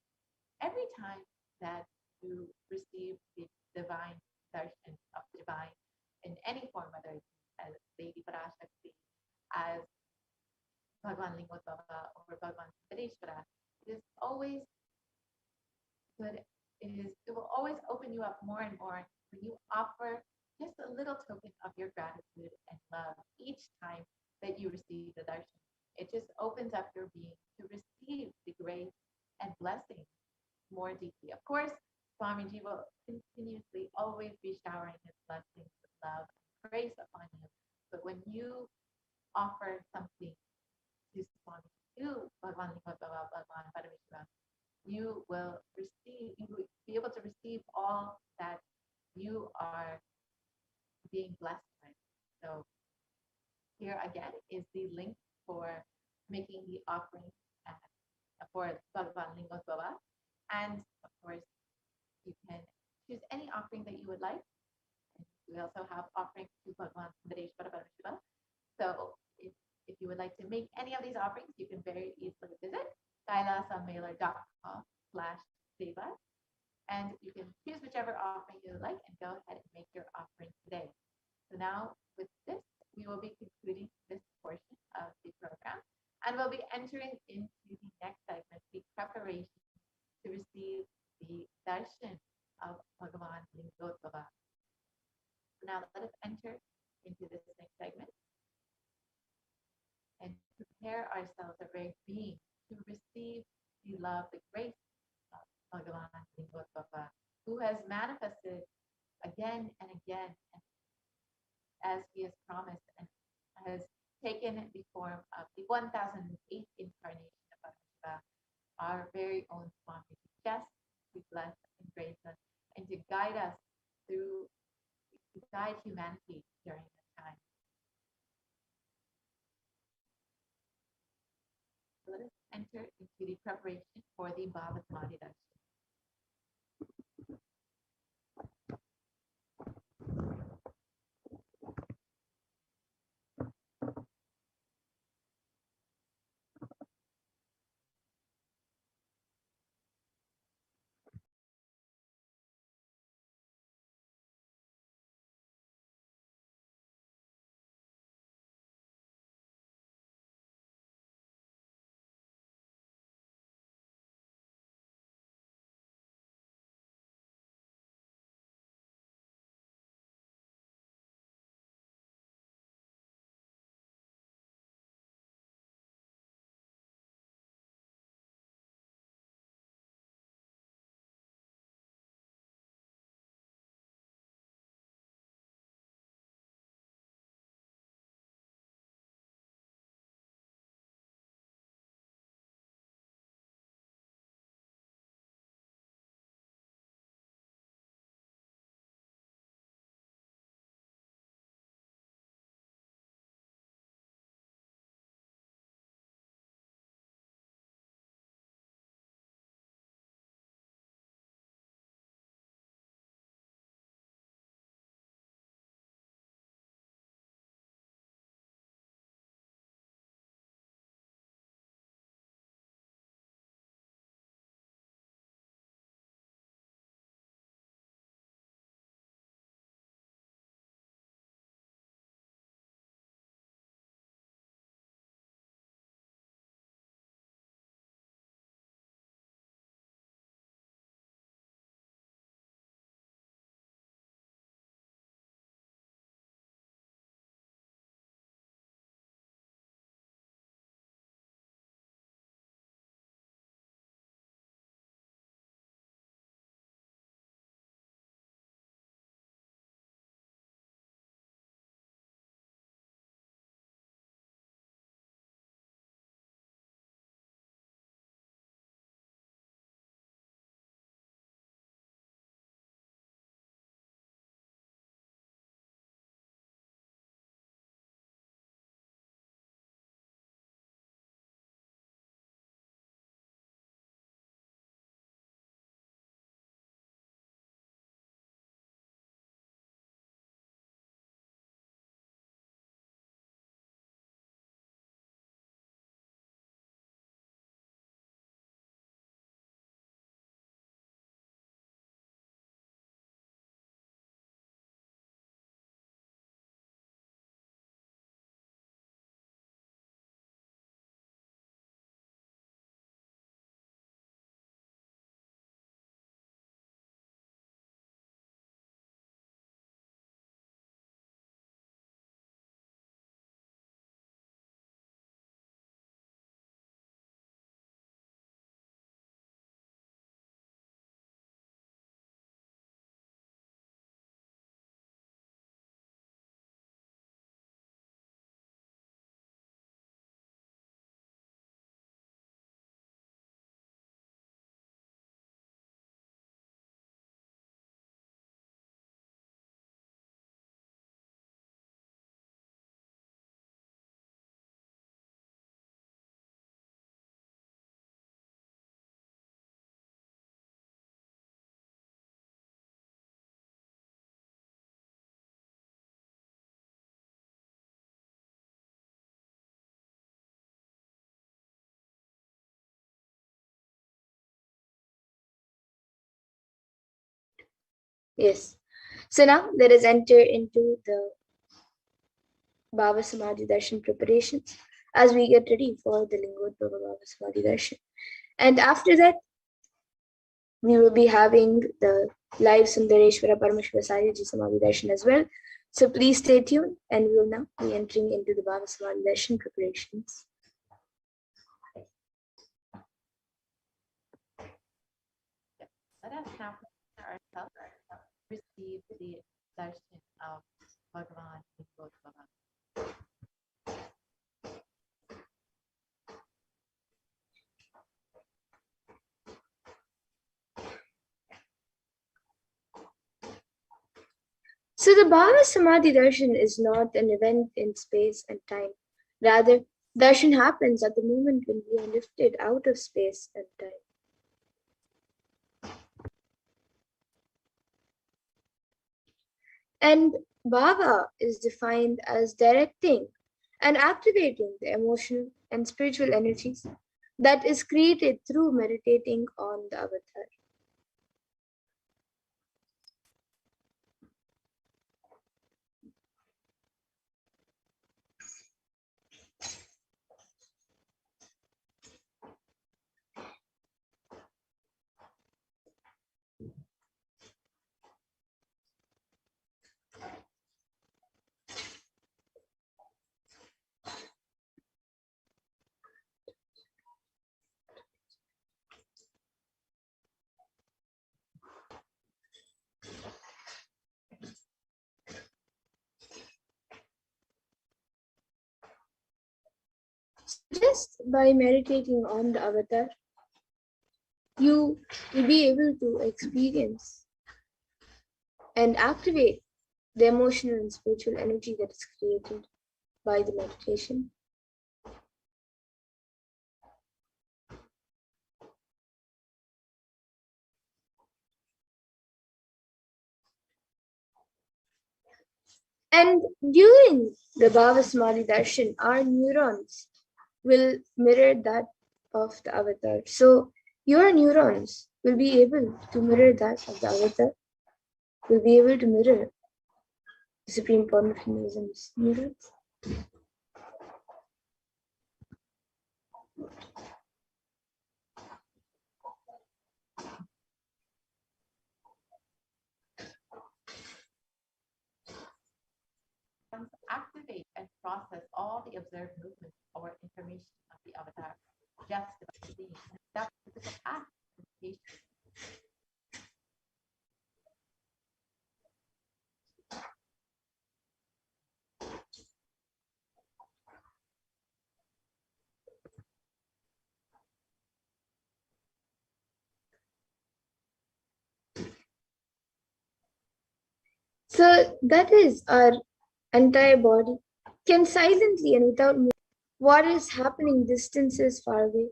every time that you receive the divine darshan of divine in any form, whether it's as Devi Parashakti, as Bhagavan Lingotvara, or Bhagavan Sundareshwara, it is always good. It will always open you up more and more when you offer just a little token of your gratitude and love each time that you receive the darshan. It just opens up your being to receive the grace and blessing more deeply. Of course, Swamiji will continuously always be showering his blessings with love and grace upon you. But when you offer something to Swamiji, to Bhagavan Lingotvara, Bhagavan Paramashivoham, you will be able to receive all that you are being blessed with. So here again is the link for making the offering for Bhagavan Lingotvara. And of course, you can choose any offering that you would like. And we also have offerings to Bhagavan Sundareshwara Paramashiva. So if you would like to make any of these offerings, you can very easily visit kailasamailer.com/seva, and you can choose whichever offering you would like and go ahead and make your offering today. So now with this, we will be concluding this portion of the program, and we'll be entering into the next segment, the preparation to receive the darshan of Bhagavan Lingottava. Now let us enter into this next segment and prepare ourselves, our very being, to receive the love, the grace of Bhagavan Lingottava, who has manifested again and again, as he has promised, and has taken the form of the 1008th incarnation of Parashakti, our very own Swami, just to bless and grace us and to guide us through, to guide humanity during this time. So let us enter into the preparation for the Bhava Samadhi Darshan. Yes. So now let us enter into the Bhava Samadhi Darshan preparations as we get ready for the Lingodbhava Bhava Samadhi Darshan. And after that, we will be having the live Sundareshwara Paramashiva Sayaji Samadhi Darshan as well. So please stay tuned, and we will now be entering into the Bhava Samadhi Darshan preparations. Let us now prepare ourselves to receive the darshan of Bhagavan Lingodbhava. So the Bhava Samadhi Darshan is not an event in space and time. Rather, darshan happens at the moment when we are lifted out of space and time. And bhava is defined as directing and activating the emotional and spiritual energies that is created through meditating on the avatar. Just by meditating on the avatar, you will be able to experience and activate the emotional and spiritual energy that is created by the meditation. And during the Bhava Samadhi Darshan, our neurons will mirror that of the avatar. So your neurons will be able to mirror that of the avatar, will be able to mirror the Supreme Pontification's neurons. Activate and process all the observed movements or information of the avatar just by seeing. That's the physical act of meditation. So that is our entire body can silently and without moving what is happening distances far away,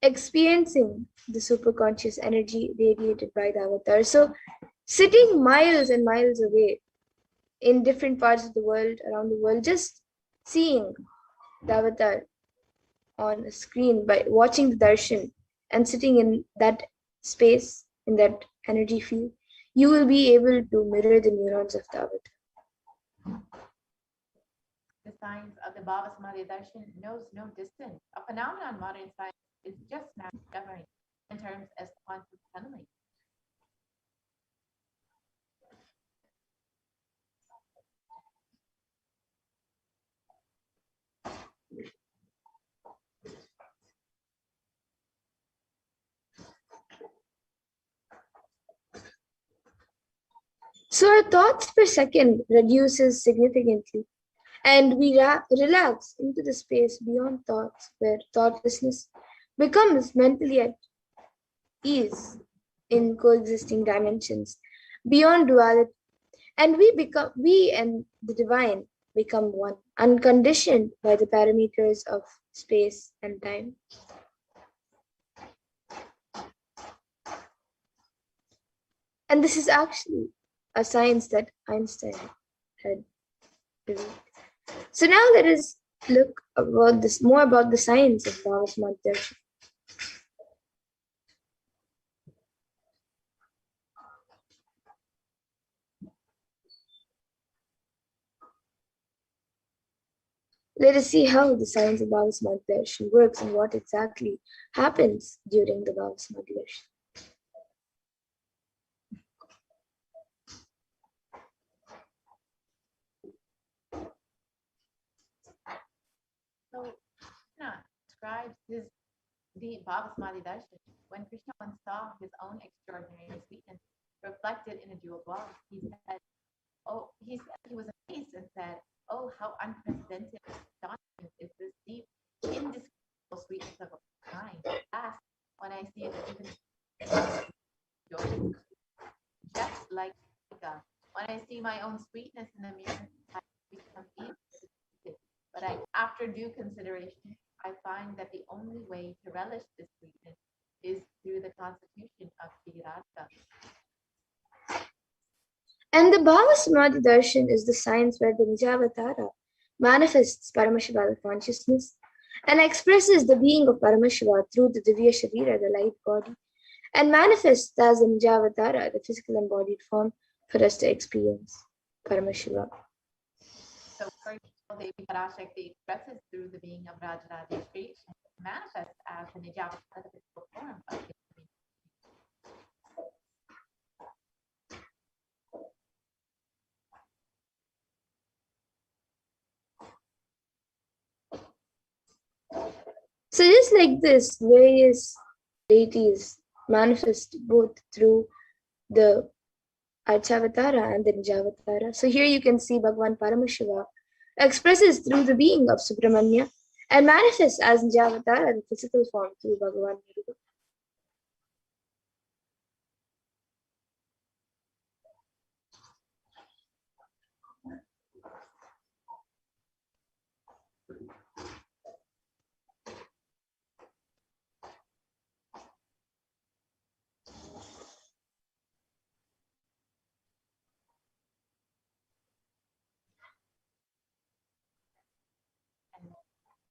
experiencing the superconscious energy radiated by the avatar. So sitting miles and miles away in different parts of the world, around the world, just seeing the avatar on a screen by watching the darshan and sitting in that space, in that energy field, you will be able to mirror the neurons of the avatar. The science of the Bhava Samadhi Darshan knows no distance. A phenomenon modern science is just now discovering in terms as quantum tunneling. So our thoughts per second reduces significantly, and we relax into the space beyond thoughts, where thoughtlessness becomes mentally at ease in coexisting dimensions beyond duality, and we and the divine become one, unconditioned by the parameters of space and time. And this is actually a science that Einstein had revealed. So now let us look about this more about the science of Bhava Samadhi Darshan. let us see how the science of Bhava Samadhi Darshan works and what exactly happens during the Bhava Samadhi Darshan. So Krishna describes his the Bhava Samadhi Darshan. When Krishna once saw his own extraordinary sweetness reflected in a jeweled well, he said, he was amazed and said, "Oh, how unprecedented and astonishing is this deep, indescribable sweetness of a kind. Alas, when I see it even just like when I see my own sweetness in the mirror, I become easily. But after due consideration, I find that the only way to relish this sweetness is through the constitution of Tirata." And the Bhava Samadhi Darshan is the science where the Nijavatara manifests Paramashiva consciousness and expresses the being of Paramashiva through the Divya Sharira, the light body, and manifests as the Nijavatara, the physical embodied form, for us to experience Paramashiva. So, for example, Devi Parashakti expresses through the being of Rajarajeshri and manifests as the Nijavatara, the physical form of the So just like this, various deities manifest both through the Archavatara and the Nijavatara. So here you can see Bhagavan Paramashiva expresses through the being of Subramanya and manifests as Nijavatara in physical form through Bhagavan Muruga.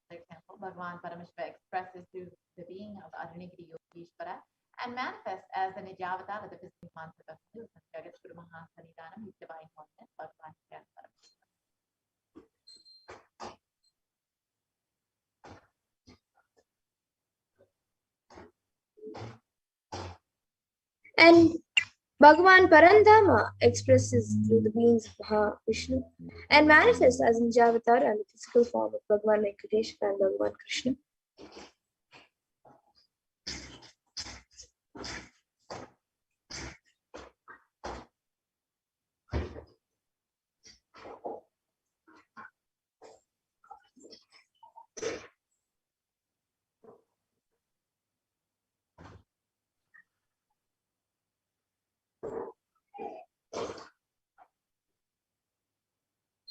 For example, Bhagavan Paramashiva expresses through the being of Adhanigiri Yogeshwara and manifests as the Nijavatara, the physical concept of Hills and Jagat Guru Mahasanidanam, his divine oneness, Bhagavan Paramashiva. And Bhagavan Parandama expresses through the beings of Mahavishnu and manifests as Nijavatara and the physical form of Bhagavan Venkateshwara and Bhagavan Krishna.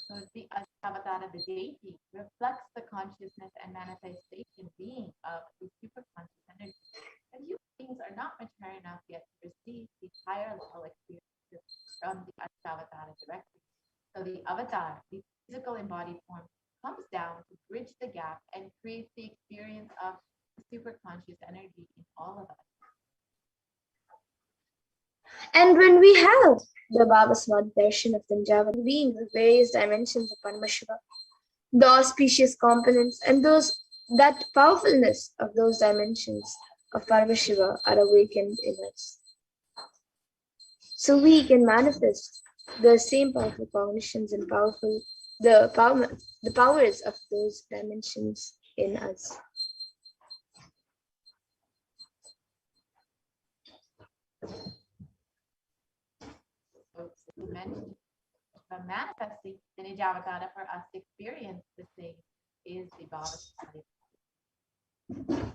So the Ashavatara, the deity, reflects the consciousness and manifestation being of the superconscious energy. And human beings are not mature enough yet to receive the higher level experiences from the Ashavatara directly. So the avatar, the physical embodied form, comes down to bridge the gap and create the experience of the superconscious energy in all of us. And when we have the Bhava Samadhi Darshan of the Nijavatara being the various dimensions of Paramashiva, the auspicious components and that powerfulness of those dimensions of Paramashiva are awakened in us. So we can manifest the same powerful cognitions and the powers of those dimensions in us. So mentioned, manifesting the Nijavatara for us to experience the same is the Bhava Samadhi.